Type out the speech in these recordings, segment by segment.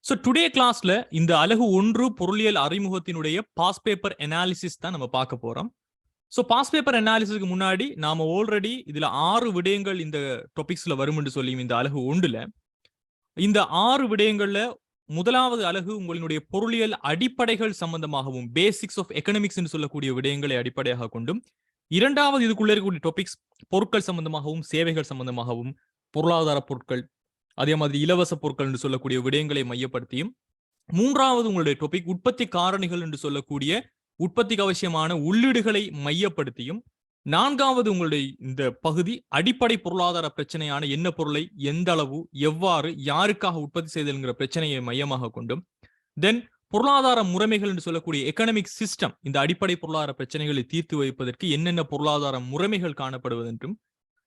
So today கிளாஸ்ல இந்த அலகு 1 பொருளியல் அறிமுகத்தினுடைய பாஸ் பேப்பர் அனாலிசிஸ் தான் நம்ம பார்க்க போறோம். ஸோ பாஸ் பேப்பர் அனாலிசிஸ்க்கு முன்னாடி நாம ஆல்ரெடி இதுல 6 விடயங்கள் இந்த டாபிக்ஸ்ல வரும் என்று சொல்லி இந்த அலகு 1ல இந்த 6 விடயங்கள்ல முதலாவது அலகு உங்களுடைய பொருளியல் அடிப்படைகள் சம்பந்தமாகவும் பேசிக்ஸ் ஆஃப் எக்கனாமிக்ஸ் என்று சொல்லக்கூடிய விடயங்களை அடிப்படையாக கொண்டும், இரண்டாவது இதுக்குள்ள இருக்கக்கூடிய டாபிக்ஸ் பொருட்கள் சம்பந்தமாகவும் சேவைகள் சம்பந்தமாகவும் பொருளாதார பொருட்கள் அதே மாதிரி இலவச பொருட்கள் என்று சொல்லக்கூடிய விடயங்களை மையப்படுத்தியும், மூன்றாவது உங்களுடைய டாபிக் உற்பத்தி காரணிகள் என்று சொல்லக்கூடிய உற்பத்திக்கு அவசியமான உள்ளீடுகளை மையப்படுத்தியும், நான்காவது உங்களுடைய இந்த பகுதி அடிப்படை பொருளாதார பிரச்சனையான என்ன பொருளை எந்த அளவு எவ்வாறு யாருக்காக உற்பத்தி செய்தல்ங்கிற பிரச்சனையை மையமாக கொண்டும், தென் பொருளாதார முறைமைகள் என்று சொல்லக்கூடிய எக்கனாமிக் சிஸ்டம் இந்த அடிப்படை பொருளாதார பிரச்சனைகளை தீர்த்து வைப்பதற்கு என்னென்ன பொருளாதார முறைமைகள் காணப்படுவதென்றும்,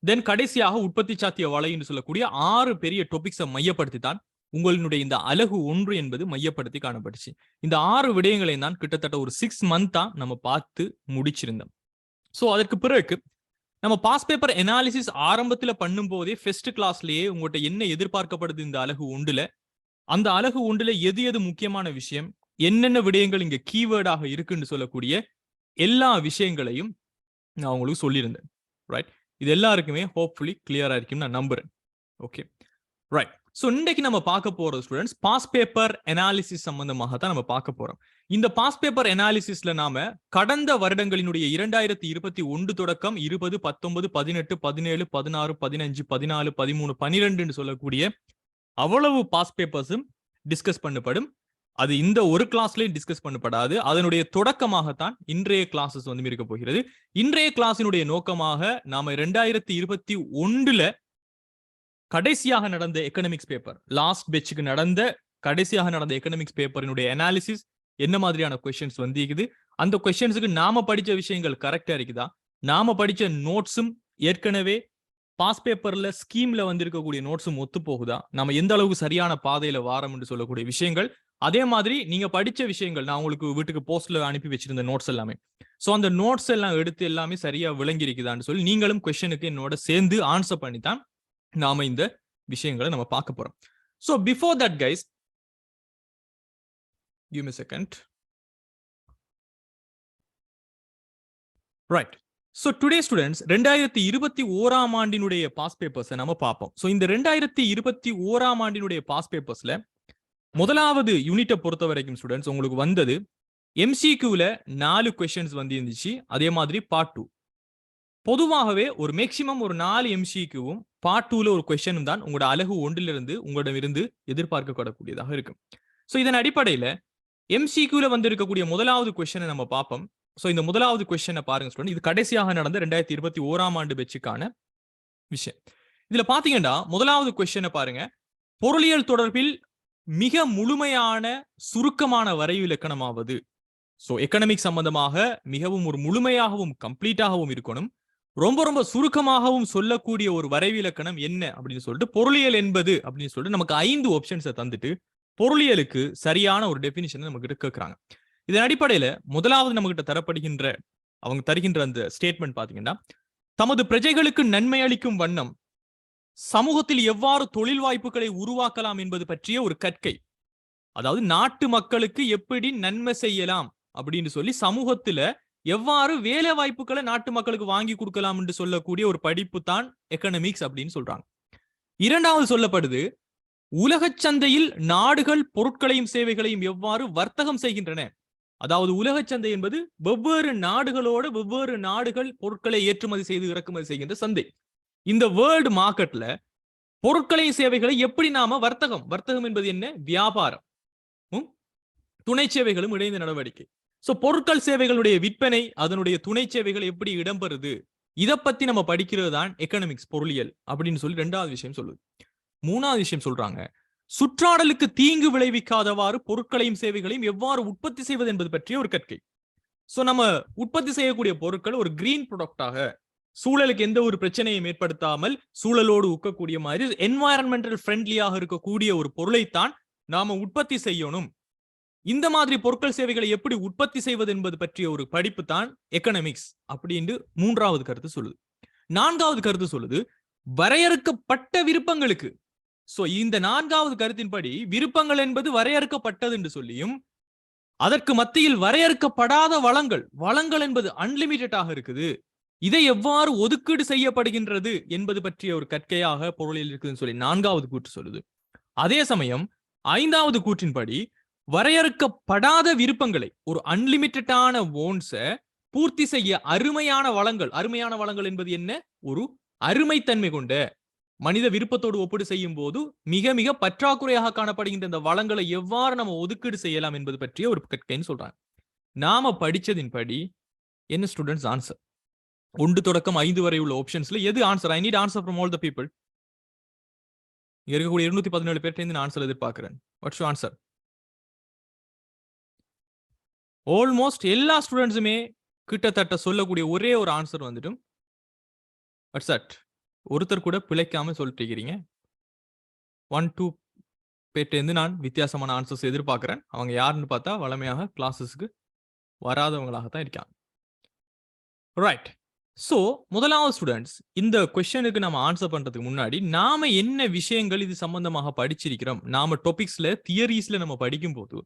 தென் கடைசியாக உற்பத்தி சாத்திய வலை என்று சொல்லக்கூடிய 6 பெரிய டாபிக்ஸை மையப்படுத்தி தான் உங்களுடைய இந்த அலகு 1 என்பது மையப்படுத்தி காணப்பட்டுச்சு. இந்த 6 விடயங்களை தான் கிட்டத்தட்ட ஒரு 6 மந்த் தான் நம்ம பார்த்து முடிச்சிருந்தோம். ஸோ அதற்கு பிறகு நம்ம பாஸ் பேப்பர் அனாலிசிஸ் ஆரம்பத்தில் பண்ணும் போதே ஃபர்ஸ்ட் கிளாஸ்லயே உங்கள்கிட்ட என்ன எதிர்பார்க்கப்படுது இந்த அலகு 1ல, அந்த அலகு 1ல எது எது முக்கியமான விஷயம், என்னென்ன விடயங்கள் இங்க கீவேர்டாக இருக்குன்னு சொல்லக்கூடிய எல்லா விஷயங்களையும் நான் உங்களுக்கு சொல்லியிருந்தேன். ரைட், இது எல்லாருக்குமே ஹோப்ஃபுல்லி கிளியரா இருக்கும் நான் நம்புறேன். Okay, right. ஸோ இன்னைக்கு நம்ம பார்க்க போற ஸ்டூடெண்ட்ஸ் பாஸ் பேப்பர் அனாலிசிஸ் சம்பந்தமாக தான் நம்ம பார்க்க போறோம். இந்த பாஸ் பேப்பர் அனாலிசிஸ்ல நாம கடந்த வருடங்களினுடைய 2021 தொடக்கம் 20, 19, 18, 17, 16, 15, 14, 13, 12 சொல்லக்கூடிய அவ்வளவு பாஸ் பேப்பர்ஸும் டிஸ்கஸ் பண்ணப்படும். அது இந்த ஒரு கிளாஸ்லயும் டிஸ்கஸ் பண்ணப்படாது. அதனுடைய தொடக்கமாகத்தான் இன்றைய கிளாஸஸ் வந்து இருக்க போகிறது. இன்றைய கிளாஸினுடைய நோக்கமாக நாம 2021ல கடைசியாக நடந்த எக்கனாமிக்ஸ் பேப்பர், லாஸ்ட் பெட்சுக்கு நடந்த கடைசியாக நடந்த எக்கனாமிக்ஸ் பேப்பரினுடைய அனாலிசிஸ் என்ன மாதிரியான கொஸ்டின்ஸ் வந்திருக்குது, அந்த கொஸ்டின்ஸுக்கு நாம படிச்ச விஷயங்கள் கரெக்டா இருக்குதா, நாம படிச்ச நோட்ஸும் ஏற்கனவே பாஸ் பேப்பர்ல ஸ்கீம்ல வந்திருக்கக்கூடிய நோட்ஸும் ஒத்து போகுதா, நம்ம எந்த அளவுக்கு சரியான பாதையில வாரம் என்று சொல்லக்கூடிய விஷயங்கள், அதே மாதிரி நீங்க படிச்ச விஷயங்கள் நான் உங்களுக்கு வீட்டுக்கு போஸ்ட்ல அனுப்பி வச்சிருந்த நோட்ஸ் எல்லாமே, ஸோ அந்த நோட்ஸ் எல்லாம் எடுத்து எல்லாமே சரியா விளங்கி இருக்குதான்னு சொல்லி நீங்களும் கொஸ்டினுக்கு என்னோட சேர்ந்து ஆன்சர் பண்ணித்தான் நாம இந்த விஷயங்களை நம்ம பார்க்க போறோம். So before that guys, give me a second. Right. So today students 2021 ஆண்டினுடைய பாஸ் பேப்பர்ஸை நம்ம பார்ப்போம். ஸோ இந்த 2021 ஆண்டினுடைய பாஸ் பேப்பர்ஸ்ல முதலாவது யூனிட்டை பொறுத்த வரைக்கும் ஸ்டூடெண்ட்ஸ் உங்களுக்கு வந்தது எம்சிக்யூல 4 கொஸ்டின்ஸ் வந்து இருந்துச்சு. அதே மாதிரி பார்ட் 2 பொதுவாகவே ஒரு மேக்சிமம் ஒரு 4 எம்சிக்யூவும் பார்ட் 2ல ஒரு கொஸ்டின் தான் உங்களோட அலகு 1லிருந்து உங்களிடமிருந்து எதிர்பார்க்கக்கூடக்கூடியதாக இருக்கும். ஸோ இதன் அடிப்படையில எம்சிக்யூல வந்து இருக்கக்கூடிய முதலாவது கொஸ்டினை நம்ம பார்ப்போம். ஸோ இந்த முதலாவது கொஸ்டினை பாருங்க ஸ்டூடெண்ட், இது கடைசியாக நடந்த 2021 ஆண்டு பெட்சுக்கான விஷயம். இதுல பாத்தீங்கன்னா முதலாவது கொஸ்டினை பாருங்க, பொருளியல் தொடர்பில் மிக முழுமையான சுருக்கமான வரைவு இலக்கணமாவது. ஸோ எக்கனாமிக் சம்பந்தமாக மிகவும் ஒரு முழுமையாகவும் கம்ப்ளீட்டாகவும் இருக்கணும், ரொம்ப ரொம்ப சுருக்கமாகவும் சொல்லக்கூடிய ஒரு வரைவு இலக்கணம் என்ன அப்படின்னு சொல்லிட்டு பொருளியல் என்பது அப்படின்னு சொல்லிட்டு நமக்கு 5 ஆப்ஷன்ஸை தந்துட்டு பொருளியலுக்கு சரியான ஒரு டெபினிஷன் நமக்கு கேட்கிறாங்க. இதன் அடிப்படையில முதலாவது நம்ம கிட்ட தரப்படுகின்ற அவங்க தருகின்ற அந்த ஸ்டேட்மெண்ட் பாத்தீங்கன்னா, தமது பிரஜைகளுக்கு நன்மை அளிக்கும் வண்ணம் சமூகத்தில் எவ்வாறு தொழில் வாய்ப்புகளை உருவாக்கலாம் என்பது பற்றிய ஒரு கற்கை. அதாவது நாட்டு மக்களுக்கு எப்படி நன்மை செய்யலாம் அப்படின்னு சொல்லி சமூகத்துல எவ்வாறு வேலை வாய்ப்புகளை நாட்டு மக்களுக்கு வாங்கி கொடுக்கலாம் என்று சொல்லக்கூடிய ஒரு படிப்பு தான் எக்கனாமிக்ஸ் அப்படின்னு சொல்றாங்க. இரண்டாவது சொல்லப்படுது, உலக சந்தையில் நாடுகள் பொருட்களையும் சேவைகளையும் எவ்வாறு வர்த்தகம் செய்கின்றன. அதாவது உலக சந்தை என்பது வெவ்வேறு நாடுகளோட வெவ்வேறு நாடுகள் பொருட்களை ஏற்றுமதி செய்து இறக்குமதி செய்கின்ற சந்தை. இந்த வேர்ல்டு மார்க்கெட்ல பொருட்களையும் சேவைகளை எப்படி நாம வர்த்தகம் என்பது என்ன, வியாபாரம், துணை சேவைகளும் இணைந்த நடவடிக்கை. சோ பொருட்கள் சேவைகளுடைய விற்பனை, அதனுடைய துணை சேவைகள் எப்படி இடம்பெறுது, இதை பத்தி நம்ம படிக்கிறது தான் எக்கனாமிக்ஸ் பொருளியல் அப்படின்னு சொல்லி ரெண்டாவது விஷயம் சொல்லுது. மூணாவது விஷயம் சொல்றாங்க, சுற்றாடலுக்கு தீங்கு விளைவிக்காதவாறு பொருட்களையும் சேவைகளையும் எவ்வாறு உற்பத்தி செய்வது என்பது பற்றிய ஒரு கற்கை. சோ நம்ம உற்பத்தி செய்யக்கூடிய பொருட்கள் ஒரு கிரீன் ப்ராடக்டாக, சூழலுக்கு எந்த ஒரு பிரச்சனையும் ஏற்படுத்தாமல் சூழலோடு உட்கக்கூடிய மாதிரி என்வாயரன்மெண்டல் ஃப்ரெண்ட்லியாக இருக்கக்கூடிய ஒரு பொருளைத்தான் நாம உற்பத்தி செய்யணும். இந்த மாதிரி பொருட்கள் சேவைகளை எப்படி உற்பத்தி செய்வது என்பது பற்றிய ஒரு படிப்பு தான் எக்கனாமிக்ஸ் அப்படின்னு மூன்றாவது கருத்து சொல்லுது. நான்காவது கருத்து சொல்லுது, வரையறுக்கப்பட்ட விருப்பங்களுக்கு சோ இந்த நான்காவது கருத்தின்படி விருப்பங்கள் என்பது வரையறுக்கப்பட்டது என்று சொல்லியும் அதற்கு மத்தியில் வரையறுக்கப்படாத வளங்கள் என்பது அன்லிமிட்டடாக இருக்குது. இதை எவ்வாறு ஒதுக்கீடு செய்யப்படுகின்றது என்பது பற்றிய ஒரு கற்கையாக பொருளில் இருக்குதுன்னு சொல்லி நான்காவது கூற்று சொல்லுது. அதே சமயம் ஐந்தாவது கூற்றின்படி வரையறுக்கப்படாத விருப்பங்களை ஒரு அன்லிமிட்டடான ஓன்ஸை பூர்த்தி செய்ய அருமையான வளங்கள் என்பது என்ன? ஒரு அருமைத்தன்மை கொண்ட மனித விருப்பத்தோடு ஒப்பீடு செய்யும் போது மிக மிக பற்றாக்குறையாக காணப்படுகின்ற இந்த வளங்களை எவ்வாறு நம்ம ஒதுக்கீடு செய்யலாம் என்பது பற்றிய ஒரு கற்கைன்னு சொல்றாங்க. நாம படிச்சதின்படி என்ன ஸ்டூடெண்ட்ஸ் ஆன்சர்? 1 தொடக்கம் 5 வரை உள்ள ஆப்ஷன்ஸ்ல எது answer? I need answer from all the people. இங்க இருக்கக்கூடிய 217 பேர்ட்ட நான் ஆன்சர் எதிர்பார்க்கிறேன். What's your answer? ஆல்மோஸ்ட் எல்லா ஸ்டூடெண்ட்ஸுமே கிட்டத்தட்ட சொல்லக்கூடிய ஒரே ஒரு ஆன்சர் வந்துட்டும் வாட்ஸ் தட்? ஒருத்தர் கூட பிழைக்காம சொல்லிட்டு இருக்கிறீங்க. 1-2 பேர்ட்டேருந்து நான் வித்தியாசமான ஆன்சர்ஸ் எதிர்பார்க்கிறேன். அவங்க யாருன்னு பார்த்தா வளமையாக கிளாஸஸ்க்கு வராதவங்களாக தான் இருக்காங்க. ரைட். சோ முதலாவது ஸ்டூடெண்ட்ஸ், இந்த கொஸ்டினுக்கு நம்ம ஆன்சர் பண்றதுக்கு முன்னாடி நாம என்ன விஷயங்கள் இது சம்பந்தமாக படிச்சிருக்கிறோம், நாம டாபிக்ஸ்ல தியரிஸ்ல நம்ம படிக்கும் போது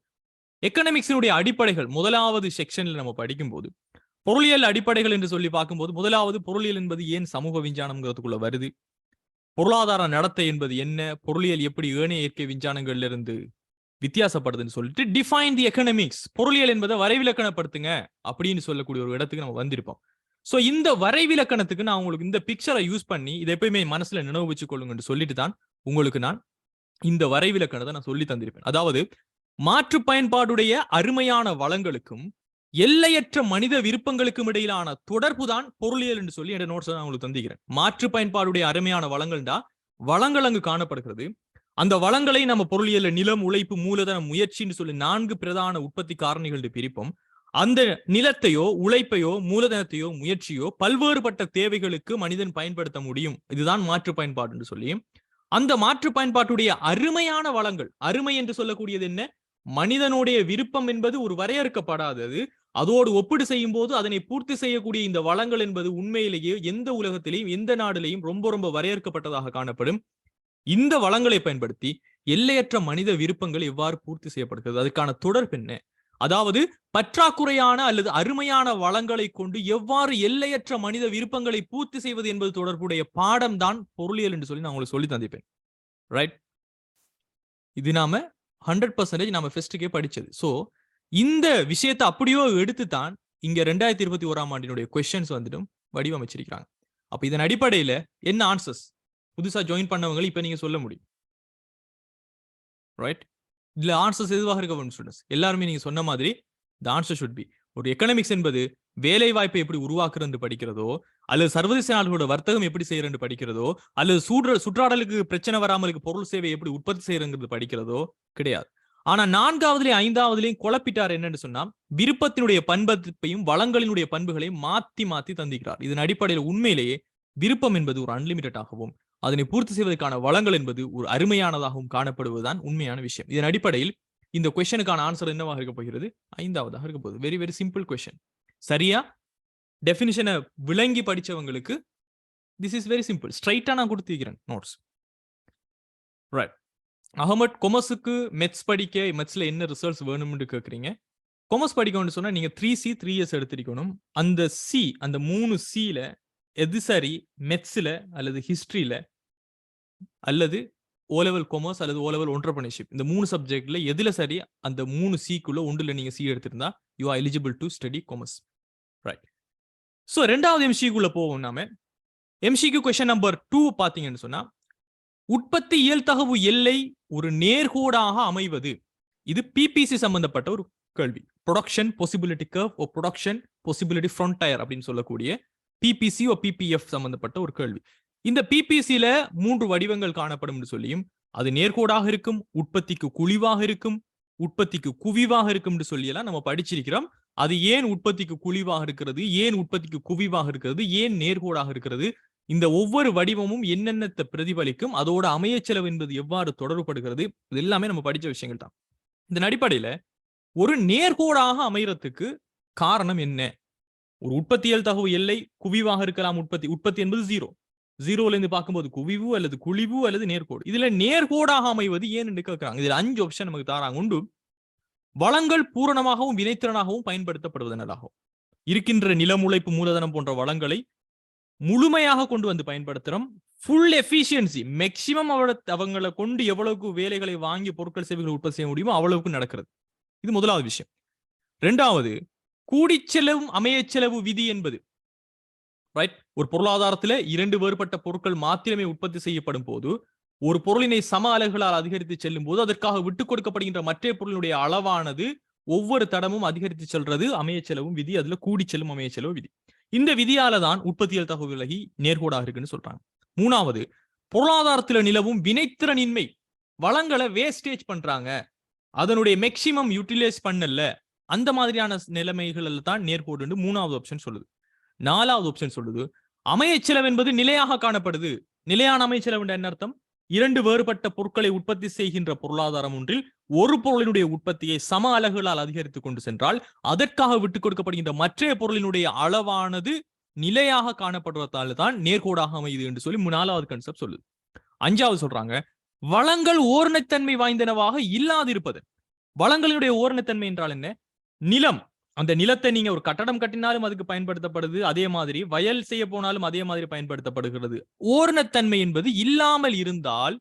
எக்கனாமிக்ஸினுடைய அடிப்படைகள் முதலாவது செக்ஷன்ல நம்ம படிக்கும் போது பொருளியல் அடிப்படைகள் என்று சொல்லி பார்க்கும்போது முதலாவது பொருளியல் என்பது ஏன் சமூக விஞ்ஞானம்ங்கிறதுக்குள்ள வருது, பொருளாதார நடத்தை என்பது என்ன, பொருளியல் எப்படி ஏனைய இயற்கை விஞ்ஞானங்கள்ல இருந்து வித்தியாசப்படுதுன்னு சொல்லிட்டு டிஃபைன் தி எக்கனாமிக்ஸ், பொருளியல் என்பதை வரைவிலக்கணப்படுத்துங்க அப்படின்னு சொல்லக்கூடிய ஒரு இடத்துக்கு நம்ம வந்திருப்போம். சோ இந்த வரைவிலக்கணத்துக்கு நான் உங்களுக்கு இந்த பிக்சரை யூஸ் பண்ணி இதை எப்பயுமே மனசுல நினைவு வச்சுக்கொள்ளுங்கன்னு சொல்லிட்டு தான் உங்களுக்கு நான் இந்த வரைவிலக்கணத்தை நான் சொல்லி தந்திருப்பேன். அதாவது மாற்று பயன்பாடுடைய அருமையான வளங்களுக்கும் எல்லையற்ற மனித விருப்பங்களுக்கும் இடையிலான தொடர்பு தான் பொருளியல் என்று சொல்லி என்னோட நோட்ஸ் நான் உங்களுக்கு தந்திக்கிறேன். மாற்று பயன்பாடுடைய அருமையான வளங்கள்டா வளங்கள் அங்கு காணப்படுகிறது. அந்த வளங்களை நம்ம பொருளியல் நிலம், உழைப்பு, மூலதனம், முயற்சின்னு சொல்லி 4 பிரதான உற்பத்தி காரணிகள் பிரிப்போம். அந்த நிலத்தையோ, உழைப்பையோ, மூலதனத்தையோ, முயற்சியோ பல்வேறுபட்ட தேவைகளுக்கு மனிதன் பயன்படுத்த முடியும். இதுதான் மாற்று பயன்பாடு என்று சொல்லி அந்த மாற்று பயன்பாட்டுடைய அருமையான வளங்கள், அருமை என்று சொல்லக்கூடியது என்ன? மனிதனுடைய விருப்பம் என்பது ஒரு வரையறுக்கப்படாதது. அதோடு ஒப்பீடு செய்யும் போது அதனை பூர்த்தி செய்யக்கூடிய இந்த வளங்கள் என்பது உண்மையிலேயே எந்த உலகத்திலையும் எந்த நாடுலையும் ரொம்ப ரொம்ப வரையறுக்கப்பட்டதாக காணப்படும். இந்த வளங்களை பயன்படுத்தி எல்லையற்ற மனித விருப்பங்கள் எவ்வாறு பூர்த்தி செய்யப்படுகிறது, அதுக்கான தொடர்பு என்ன? அதாவது பற்றாக்குறையான அல்லது அருமையான வளங்களை கொண்டு எவ்வாறு எல்லையற்ற மனித விருப்பங்களை பூர்த்தி செய்வது என்பது தொடர்புடைய பாடம் தான் பொருளியல் என்று சொல்லி நான் உங்களுக்கு சொல்லி தந்திப்பேன். ரைட்? இது நாம 100% நாம ஃபெஸ்ட்டுக்கே படிச்சது. சோ இந்த விஷயத்தை அப்படியோ எடுத்து தான் இங்க 2021ஆம் ஆண்டினுடைய கொஸ்டின்ஸ் வந்துட்டும் வடிவமைச்சிருக்காங்க. அப்ப இதன் அடிப்படையில என்ன ஆன்சர்ஸ் புதுசா ஜாயின் பண்ணவங்க இப்ப நீங்க சொல்ல முடியும். ரைட்? இதுல ஆன்சர்ஸ் எதுவாக இருக்க ஸ்டூடெண்ட்ஸ் எல்லாருமே நீங்க சொன்ன மாதிரி the answer should be ஒரு எக்கனாமிக்ஸ் என்பது வேலை வாய்ப்பை எப்படி உருவாக்குறது படிக்கிறதோ, அல்லது சர்வதேச நாடுகளோட வர்த்தகம் எப்படி செய்யறது படிக்கிறதோ, அல்லது சுற்றாடலுக்கு பிரச்சனை வராமலுக்கு பொருள் சேவை எப்படி உற்பத்தி செய்யறது படிக்கிறதோ கிடையாது. ஆனா 4வதுலயும் 5வதுலயும் குழப்பிட்டார் என்னன்னு சொன்னா விருப்பத்தினுடைய பண்பத்தையும் வளங்களினுடைய பண்புகளையும் மாத்தி மாத்தி தந்திக்கிறார். இதன் அடிப்படையில் உண்மையிலேயே விருப்பம் என்பது ஒரு அன்லிமிட்டடாகவும் அதனை பூர்த்தி செய்வதற்கான வளங்கள் என்பது ஒரு அருமையானதாகவும் காணப்படுவதுதான் உண்மையான விஷயம். இதன் அடிப்படையில் இந்த கொஸ்டினுக்கான ஆன்சர் என்னவாக இருக்க போகிறது? 5வதாக இருக்க போகுது. Very very simple question. சரியா டெஃபினிஷனை விளங்கி படிச்சவங்களுக்கு திஸ் இஸ் வெரி சிம்பிள். ஸ்ட்ரைட்டா நான் கொடுத்திருக்கிறேன் நோட்ஸ். ரைட். அகமட் கொமர்ஸுக்கு மெத்ஸ் படிக்க மெத்ஸ்ல என்ன ரிசல்ட்ஸ் வேணும்னு கேட்குறீங்க. கொமர்ஸ் படிக்கணும்னு சொன்னா நீங்க 3C 3S எடுத்திருக்கணும். அந்த சி, அந்த 3Cல எது சரி? மெத்ஸ்ல அல்லது ஹிஸ்டரியில அல்லது ஓலெவல் கொமர்ஸ் அல்லது ஓலெவல் என்டர்பிரினர்ஷிப் இந்த 3 சப்ஜெக்ட்ல எதுல சரி? அந்த 3Cக்குள்ள ஒன்றுல நீங்க சி எடுத்திருந்தா you are eligible to study commerce. Right. So 2வது எம்சிக்குள்ள போவோம். நாம எம்சிக்கு கொஸ்டின் நம்பர் 2 பாத்தீங்கன்னு சொன்னா உற்பத்தி இயல்தகவு எல்லை ஒரு நேர்கோடாக அமைவது. இது பிபிசி சம்பந்தப்பட்ட ஒரு கேள்வி. ப்ரொடக்ஷன் பாசிபிலிட்டி கர்வ் ஓ ப்ரொடக்ஷன் பாசிபிலிட்டி ஃப்ரண்டயர் அப்படின்னு சொல்லக்கூடிய பிபிசி ஓ பிபிஎஃப் சம்பந்தப்பட்ட ஒரு கேள்வி. இந்த பிபிசில 3 வடிவங்கள் காணப்படும் சொல்லியும் அது நேர்கோடாக இருக்கும், உற்பத்திக்கு குழிவாக இருக்கும், உற்பத்திக்கு குவிவாக இருக்கும் சொல்லியெல்லாம் நம்ம படிச்சிருக்கிறோம். அது ஏன் உற்பத்திக்கு குழிவாக இருக்கிறது, ஏன் உற்பத்திக்கு குவிவாக இருக்கிறது, ஏன் நேர்கோடாக இருக்கிறது, இந்த ஒவ்வொரு வடிவமும் என்னென்னத்தை பிரதிபலிக்கும், அதோட அமைய செலவு என்பது எவ்வாறு தொடர்புபடுகிறது, இது எல்லாமே நம்ம படிச்ச விஷயங்கள் தான். இதன் அடிப்படையில ஒரு நேர்கோடாக அமையறதுக்கு காரணம் என்ன? ஒரு உற்பத்தியல் தகவு எல்லை குவிவாக இருக்கலாம். உற்பத்தி என்பது 0. 0ல இருந்து பார்க்கும்போது குவிவு அல்லது குழிவு அல்லது நேர்கோடு. இதுல நேர்கோடாக அமைவது ஏன் என்று கேட்கிறாங்க. இதுல 5 ஆப்ஷன் நமக்கு தாராங்க. உண்டு, வளங்கள் பூரணமாகவும் வினைத்திறனாகவும் பயன்படுத்தப்படுவதனாகும். இருக்கின்ற நிலம், உழைப்பு, மூலதனம் போன்ற வளங்களை முழுமையாக கொண்டு வந்து பயன்படுத்துறோம். ஃபுல் எஃபிஷியன்சி, மேக்சிமம் அவங்களை கொண்டு எவ்வளவுக்கு வேலைகளை வாங்கி பொருட்கள் சேவைகளை உற்பத்தி செய்ய முடியுமோ அவ்வளவுக்கு நடக்கிறது. இது முதலாவது விஷயம். இரண்டாவது, கூடிச்செலவும் அமையச்செலவு விதி என்பது ரைட். ஒரு பொருளாதாரத்தில் 2 வேறுபட்ட பொருட்கள் மாத்திரமே உற்பத்தி செய்யப்படும் போது, ஒரு பொருளினை சம அலகுகளால் அதிகரித்து செல்லும் போது அதற்காக விட்டுக் கொடுக்கப்படுகின்ற மற்ற பொருளினுடைய அளவானது ஒவ்வொரு தடமும் அதிகரித்து செல்றது அமையச்செலவும் விதி. அதுல கூடிச்செல்லும் அமையச்செலவு விதி. இந்த விதியால தான் உற்பத்தியல் தகவல் விலகி நேர்கோடாக இருக்குன்னு சொல்றாங்க. மூணாவது, பொருளாதாரத்தில் நிலவும் வினைத்திறனின்மை, வளங்களை வேஸ்டேஜ் பண்றாங்க, அதனுடைய மேக்சிமம் யூட்டிலைஸ் பண்ணல, அந்த மாதிரியான நிலைமைகள் தான் நேர்கோடு மூணாவது ஆப்ஷன் சொல்லுது. நாலாவது ஆப்ஷன் சொல்லுது, அமையச்செலவு என்பது நிலையாக காணப்படுது. நிலையான அமையச்செலவு என்ன அர்த்தம்? 2 வேறுபட்ட பொருட்களை உற்பத்தி செய்கின்ற பொருளாதாரம் ஒன்றில் ஒரு பொருளினுடைய உற்பத்தியை சம அலகுகளால் அதிகரித்துக் கொண்டு சென்றால் அதற்காக விட்டுக் கொடுக்கப்படுகின்ற மற்ற பொருளினுடைய அளவானது நிலையாக காணப்படுவதால் தான் நேர்கோடாக அமையுது என்று சொல்லி 4வது கான்செப்ட் சொல்லுது. 5வது சொல்றாங்க, வளங்கள் ஓரணத்தன்மை வாய்ந்தனவாக இல்லாதிருப்பது. வளங்களினுடைய ஓரணத்தன்மை என்றால் என்ன? நிலம், அந்த நிலத்தை நீங்க ஒரு கட்டடம் கட்டினாலும் அதுக்கு பயன்படுத்தப்படுது, அதே மாதிரி வயல் செய்ய போனாலும் அதே மாதிரி பயன்படுத்தப்படுகிறது. ஓரணத்தன்மை என்பது இல்லாமல் இருந்தால்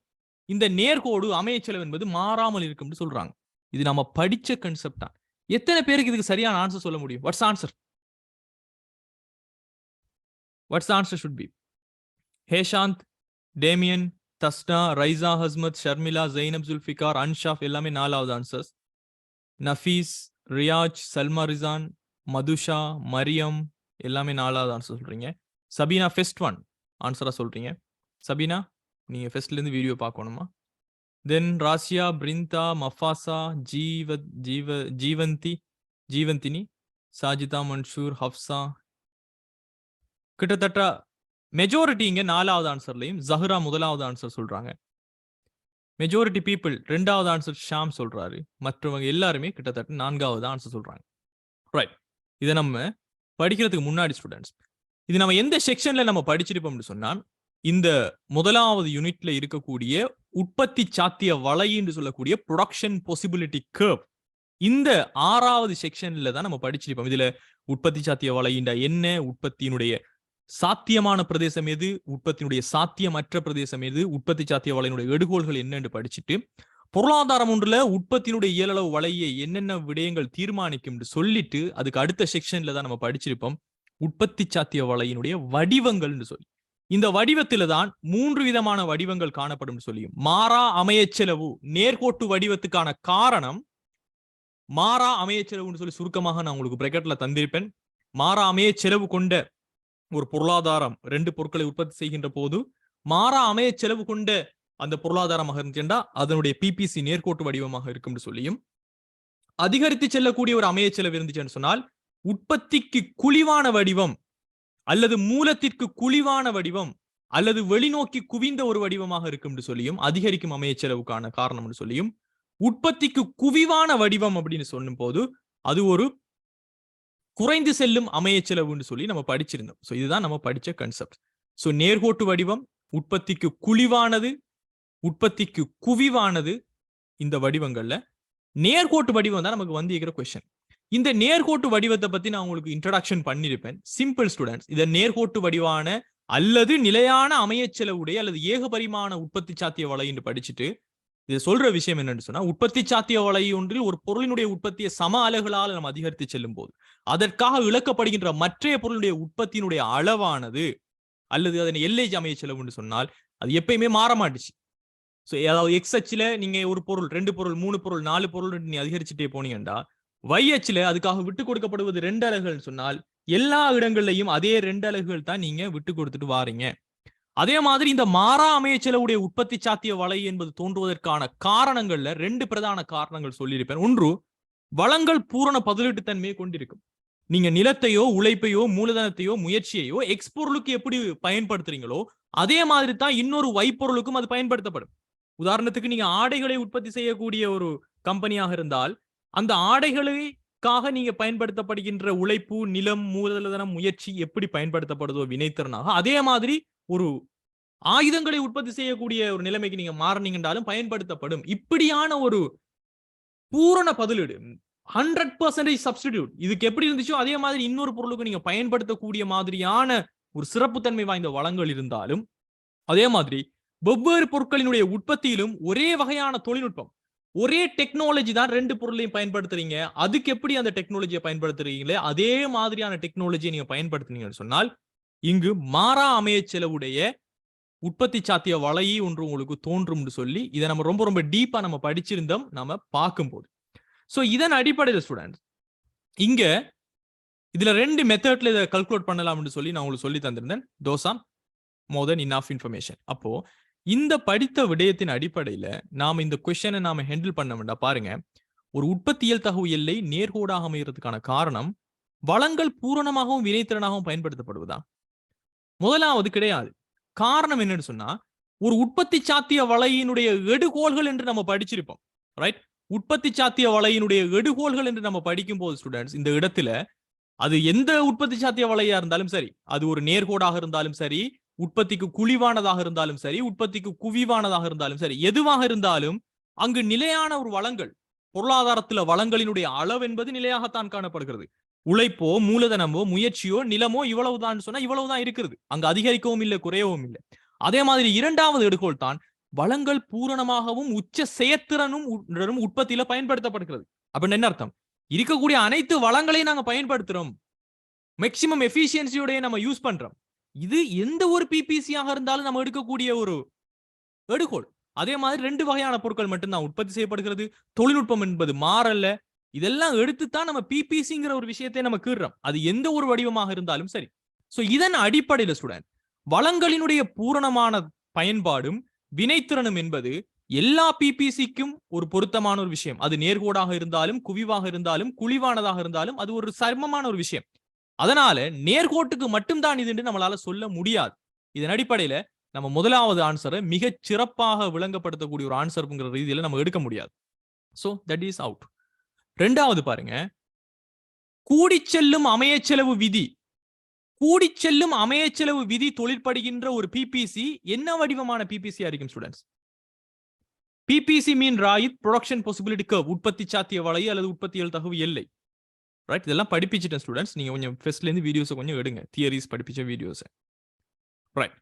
இந்த நேர்கோடு அமையச்செலவு என்பது மாறாமல் இருக்கும் சொல்றாங்க. இது நம்ம படிச்ச கான்செப்ட் தான். எத்தனை பேருக்கு இதுக்கு சரியான ஆன்சர் சொல்ல முடியும்? What's answer? What's answer should be? Heshanth, Damian, Tasna, Raisa, Hasmath, Sharmila, Zainab, Zulfikar, Anshaf எல்லாமே 4வது ஆன்சர்ஸ். நஃபீஸ், ரியாஜ், சல்மா ரிசான், மதுஷா, மரியம் எல்லாமே 4வது ஆன்சர் சொல்றீங்க. சபீனா ஃபர்ஸ்ட் ஒன் ஆன்சரா சொல்றீங்க. சபீனா, நீங்க ஃபர்ஸ்ட்ல இருந்து வீடியோ பார்க்கணுமா? தென் ராசியா, பிரிந்தா, மஃபாசா, ஜீவந்தினி, சாஜிதா, மன்சூர், ஹப்சா, கிட்டத்தட்ட மெஜாரிட்டி இங்க 4வது ஆன்சர்லையும் ஜஹ்ரா 1வது ஆன்சர் சொல்றாங்க. மெஜாரிட்டி பீப்புள் 2வது ஆன்சர் ஷாம் சொல்றாரு. மற்றவங்க எல்லாருமே கிட்டத்தட்ட 4வது ஆன்சர் சொல்றாங்க. ரைட். இதை நம்ம படிக்கிறதுக்கு முன்னாடி ஸ்டூடெண்ட்ஸ், இது நம்ம எந்த செக்ஷன்ல நம்ம படிச்சிருப்போம்னு சொன்னா, இந்த 1வது யூனிட்ல இருக்கக்கூடிய உற்பத்தி சாத்திய வலை என்று சொல்லக்கூடிய ப்ரொடக்ஷன் பாசிபிலிட்டி கர்வ், இந்த 6வது செக்ஷன்ல தான் நம்ம படிச்சிருப்போம். இதுல உற்பத்தி சாத்திய வலையின்டா என்ன, உற்பத்தியினுடைய சாத்தியமான பிரதேசம் எது, உற்பத்தியினுடைய சாத்தியமற்ற பிரதேசம் எது, உற்பத்தி சாத்திய வலையினுடைய எடுகோள்கள் என்னன்னு படிச்சுட்டு, பொருளாதாரம் ஒன்றுல உற்பத்தியினுடைய இயலளவு வலையை என்னென்ன விடயங்கள் தீர்மானிக்கும் சொல்லிட்டு அதுக்கு அடுத்த செக்ஷன்ல தான் நம்ம படிச்சிருப்போம் உற்பத்தி சாத்திய வலையினுடைய வடிவங்கள் சொல்லி. இந்த வடிவத்தில தான் 3 விதமான வடிவங்கள் காணப்படும் சொல்லியும். மாறா அமையச்செலவு நேர்கோட்டு வடிவத்துக்கான காரணம் மாறா அமையச்செலவுன்னு சொல்லி சுருக்கமாக நான் உங்களுக்கு பிராக்கெட்ல தந்திருப்பேன். மாறா அமையச்செலவு கொண்ட ஒரு பொருளாதாரம் 2 பொருட்களை உற்பத்தி செய்கின்ற போது மாறா அமையச்செலவு கொண்ட அந்த பொருளாதாரமாக இருந்துச்சுன்னா அதனுடைய பிபிசி நேர்கோட்டு வடிவமாக இருக்கும் சொல்லியும், அதிகரித்து செல்லக்கூடிய ஒரு அமையச்செலவு இருந்துச்சுன்னு சொன்னால் உற்பத்திக்கு குழிவான வடிவம் அல்லது மூலத்திற்கு குழிவான வடிவம் அல்லது வெளிநோக்கி குவிந்த ஒரு வடிவமாக இருக்கும் சொல்லியும், அதிகரிக்கும் அமையச்செலவுக்கான காரணம் சொல்லியும், உற்பத்திக்கு குவிவான வடிவம் அப்படின்னு சொல்லும் போது அது ஒரு குறைந்து செல்லும் அமையச்செலவுன்னு சொல்லி நம்ம படிச்சிருந்தோம். சோ இதுதான் நம்ம படிச்ச கான்செப்ட். சோ நேர்கோட்டு வடிவம், உற்பத்திக்கு குழிவானது, உற்பத்திக்கு குவிவானது, இந்த வடிவங்கள்ல நேர்கோட்டு வடிவம் தான் நமக்கு வந்து இருக்கிற கொஸ்டின். இந்த நேர்கோட்டு வடிவத்தை பத்தி நான் உங்களுக்கு இன்ட்ரோடக்ஷன் பண்ணிருப்பேன். சிம்பிள் ஸ்டூடெண்ட்ஸ், இத நேர்கோட்டு வடிவான அல்லது நிலையான அமையச்செலவுடைய அல்லது ஏகபரிமாண உற்பத்தி சாத்திய வலை என்று படிச்சுட்டு இது சொல்ற விஷயம் என்னன்னு சொன்னா, உற்பத்தி சாத்திய வலை ஒன்றில் ஒரு பொருளினுடைய உற்பத்தியை சம அலகுகளால் நம்ம அதிகரித்து செல்லும் போது அதற்காக இழக்கப்படுகின்ற மற்ற பொருளுடைய உற்பத்தியினுடைய அளவானது அல்லது அதனை எல்ஏஜ் அமையச்செலவுன்னு சொன்னால் அது எப்பயுமே மாற மாட்டுச்சு. ஸோ அதாவது எக்ஸ் அச்சில் நீங்க ஒரு பொருள் 2 பொருள் 3 பொருள் 4 பொருள் நீ அதிகரிச்சுட்டே போனீங்கன்னா y அச்சில் அதுக்காக விட்டு கொடுக்கப்படுவது 2 அலகுகள் சொன்னால் எல்லா இடங்கள்லையும் அதே 2 அலகுகள் தான் நீங்க விட்டு கொடுத்துட்டு வாரீங்க. அதே மாதிரி இந்த மாறா அமையச்செலவுடைய உற்பத்தி சாத்திய வலை என்பது தோன்றுவதற்கான காரணங்கள்ல 2 பிரதான காரணங்கள் சொல்லியிருப்பேன். ஒன்று, வளங்கள் பூரண பதிலீட்டு தன்மையை கொண்டிருக்கும். நீங்க நிலத்தையோ உழைப்பையோ மூலதனத்தையோ முயற்சியையோ எக்ஸ் பொருளுக்கு எப்படி பயன்படுத்துறீங்களோ அதே மாதிரி தான் இன்னொரு y பொருளுக்கும் அது பயன்படுத்தப்படும். உதாரணத்துக்கு நீங்க ஆடைகளை உற்பத்தி செய்யக்கூடிய ஒரு கம்பெனியாக இருந்தால் அந்த ஆடைகளுக்காக நீங்க பயன்படுத்தப்படுகின்ற உழைப்பு, நிலம், மூலதனம், முயற்சி எப்படி பயன்படுத்தப்படுதோ வினைத்திறனாக, அதே மாதிரி ஒரு ஆயுதங்களை உற்பத்தி செய்யக்கூடிய ஒரு நிலைமைக்கு நீங்க மாறினீங்கன்றாலும் பயன்படுத்தப்படும். இப்படியான ஒரு பூரண பதிலீடு 100% சப்ஸ்டிடியூட். இதுக்கு எப்படி இருந்துச்சோ அதே மாதிரி இன்னொரு பொருளுக்கு நீங்க பயன்படுத்தக்கூடிய மாதிரியான ஒரு சிறப்புத்தன்மை வாய்ந்த வளங்கள் இருந்தாலும், அதே மாதிரி வெவ்வேறு பொருட்களினுடைய உற்பத்தியிலும் ஒரே வகையான தொழில்நுட்பம், ஒரே டெக்னாலஜி தான் 2 பொருளையும் பயன்படுத்துறீங்க. அதுக்கு எப்படி அந்த டெக்னாலஜியை பயன்படுத்துறீங்களே அதே மாதிரியான டெக்னாலஜியை நீங்க பயன்படுத்துனீங்கன்னு சொன்னால், இங்கு மாறா அமைய செலவுடைய உற்பத்தி சாத்திய வளையி ஒன்று உங்களுக்கு தோன்றும்னு சொல்லி இதை நம்ம ரொம்ப ரொம்ப டீப்பா நம்ம படிச்சிருந்தோம் நம்ம பார்க்கும்போது. சோ இதன் அடிப்படையில் ஸ்டூடெண்ட்ஸ் இங்க இதுல 2 மெத்தட்ல இதை கல்குலேட் பண்ணலாம்னு சொல்லி நான் உங்களுக்கு சொல்லி தந்திருந்தேன். Those are more than enough information. அப்போ இந்த படித்த விடயத்தின் அடிப்படையில நாம இந்த கொஸ்டினை நாம ஹேண்டில் பண்ண வேண்டாம். பாருங்க, ஒரு உற்பத்தியல் தகவு எல்லை நேர்கோடாக அமைகிறதுக்கான காரணம் வளங்கள் பூரணமாகவும் வினைத்திறனாகவும் பயன்படுத்தப்படுவதா? முதலாவது கிடையாது. காரணம் என்னன்னு சொன்னா, ஒரு உற்பத்தி சாத்திய வளையினுடைய எடுகோள்கள் என்று நம்ம படிச்சிருப்போம். ரைட்? உற்பத்தி சாத்திய வளையினுடைய எடுகோள்கள் என்று நம்ம படிக்கும் போது ஸ்டூடெண்ட்ஸ் இந்த இடத்துல அது எந்த உற்பத்தி சாத்திய வளையா இருந்தாலும் சரி, அது ஒரு நேர்கோடாக இருந்தாலும் சரி, உற்பத்திக்கு குழிவானதாக இருந்தாலும் சரி, உற்பத்திக்கு குவிவானதாக இருந்தாலும் சரி, எதுவாக இருந்தாலும் அங்கு நிலையான ஒரு வளங்கள், பொருளாதாரத்துல வளங்களினுடைய அளவு என்பது நிலையாகத்தான் காணப்படுகிறது. உழைப்போ, மூலதனமோ, முயற்சியோ, நிலமோ இவ்வளவுதான் சொன்னா இவ்வளவுதான் இருக்கிறது. அங்க அதிகரிக்கவும் இல்லை, குறையவும் இல்லை. அதே மாதிரி இரண்டாவது எடுகோள் தான் வளங்கள் பூரணமாகவும் உச்ச செயற்திறனும் உற்பத்தியில பயன்படுத்தப்படுகிறது. அப்படின்னு என்ன அர்த்தம்? இருக்கக்கூடிய அனைத்து வளங்களையும் நாங்க பயன்படுத்துறோம், மேக்சிமம் எஃபிஷியன்சியோட நம்ம யூஸ் பண்றோம். இது எந்த ஒரு பிபிசியாக இருந்தாலும் நம்ம எடுக்கக்கூடிய ஒரு எடுகோள். அதே மாதிரி 2 வகையான பொருட்கள் மட்டும்தான் உற்பத்தி செய்யப்படுகிறது. தொழில்நுட்பம் என்பது மாறல. இதெல்லாம் எடுத்துத்தான் நம்ம பிபிசிங்கிற ஒரு விஷயத்தை நம்ம கீறுறோம். அது எந்த ஒரு வடிவமாக இருந்தாலும் சரி. சோ இதன் அடிப்படையில் ஸ்டூடெண்ட் வளங்களினுடைய பூரணமான பயன்பாடும் வினைத்திறனும் என்பது எல்லா பிபிசிக்கும் ஒரு பொருத்தமான ஒரு விஷயம். அது நேர்கோடாக இருந்தாலும், குவிவாக இருந்தாலும், குழிவானதாக இருந்தாலும் அது ஒரு சர்மமான ஒரு விஷயம். அதனால நேர்கோட்டுக்கு மட்டும்தான் இது என்று நம்மளால சொல்ல முடியாது. இதன் அடிப்படையில நம்ம முதலாவது ஆன்சரை மிகச் சிறப்பாக விளங்கப்படுத்தக்கூடிய ஒரு ஆன்சர்ங்கிற ரீதியில நம்ம எடுக்க முடியாது. So that is out. ரெண்டாவது பாருங்க, கூடிச்செல்லும் அமையச்செலவு விதி. கூடிச்செல்லும் அமையச்செலவு விதி தொழிற்படுகின்ற ஒரு பிபிசி என்ன வடிவமான பிபிசியா இருக்கும் ஸ்டூடெண்ட்ஸ்? பிபிசி மீன் ராயித் ப்ரொடக்ஷன் பாசிபிலிட்டி கர்வ், உற்பத்தி சாத்திய வலை அல்லது உற்பத்தியல் தகவு எல்லை. ரைட்? இதெல்லாம் படிப்பிச்சிட்டேன் ஸ்டூடெண்ட்ஸ். நீங்க கொஞ்சம் ஃபர்ஸ்ட்ல இருந்து வீடியோஸ் கொஞ்சம் எடுங்க, தியரிஸ் படிப்பிச்ச வீடியோஸ். ரைட்?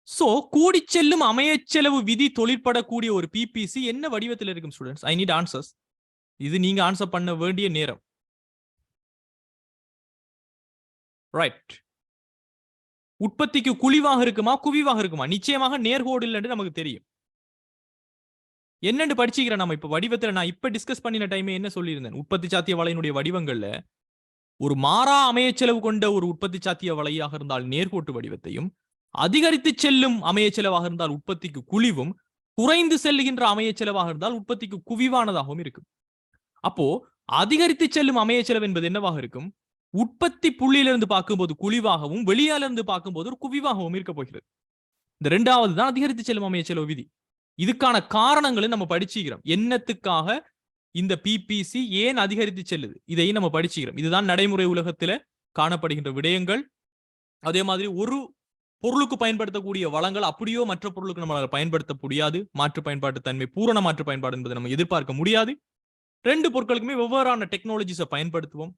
சோ கூடிச்செல்லும் அமையச்செலவு விதி தொழிற்படக்கூடிய ஒரு பிபிசி என்ன வடிவத்தில் இருக்கும் ஸ்டூடெண்ட்ஸ்? I need answers. இது நீங்க ஆன்சர் பண்ண வேண்டிய நேரம். ரைட்? உற்பத்திக்கு குழிவாக இருக்குமா, குவிவாக இருக்குமா? நிச்சயமாக நேர்கோடு இல்லைன்னு நமக்கு தெரியும். என்னன்னு படிச்சுக்கிறேன் நம்ம இப்ப வடிவத்துல. நான் இப்ப டிஸ்கஸ் பண்ணின டைமே என்ன சொல்லியிருந்தேன்? உற்பத்தி சாத்திய வலையினுடைய வடிவங்கள்ல ஒரு மாறா அமையச்செலவு கொண்ட ஒரு உற்பத்தி சாத்திய வலையாக இருந்தால் நேர்கோட்டு வடிவத்தையும், அதிகரித்து செல்லும் அமையச்செலவாக இருந்தால் உற்பத்திக்கு குழிவும், குறைந்து செல்லுகின்ற அமையச்செலவாக இருந்தால் உற்பத்திக்கு குவிவானதாகவும் இருக்கும். அப்போ அதிகரித்து செல்லும் அமையச்செலவு என்பது என்னவாக இருக்கும்? உற்பத்தி புள்ளியிலிருந்து பார்க்கும்போது குழிவாகவும், வெளியாலிருந்து பார்க்கும்போது ஒரு குவிவாகவும் இருக்க போகிறது. இந்த இரண்டாவது தான் அதிகரித்து செல்லும் அமையச்செலவு விதி. இதுக்கான காரணங்களை நம்ம படிச்சுக்கிறோம். என்னத்துக்காக இந்த பிபிசி ஏன் அதிகரித்து செல்லுது இதையும் நம்ம படிச்சுக்கிறோம். இதுதான் நடைமுறை உலகத்துல காணப்படுகின்ற விடயங்கள். அதே மாதிரி ஒரு பொருளுக்கு பயன்படுத்தக்கூடிய வளங்கள் அப்படியோ மற்ற பொருளுக்கு நம்மளால பயன்படுத்த முடியாது. மாற்று பயன்பாட்டு தன்மை, பூரண மாற்று பயன்பாடு என்பதை நம்ம எதிர்பார்க்க முடியாது. 2 பொருட்களுக்குமே வெவ்வேறான டெக்னாலஜிஸை பயன்படுத்துவோம்.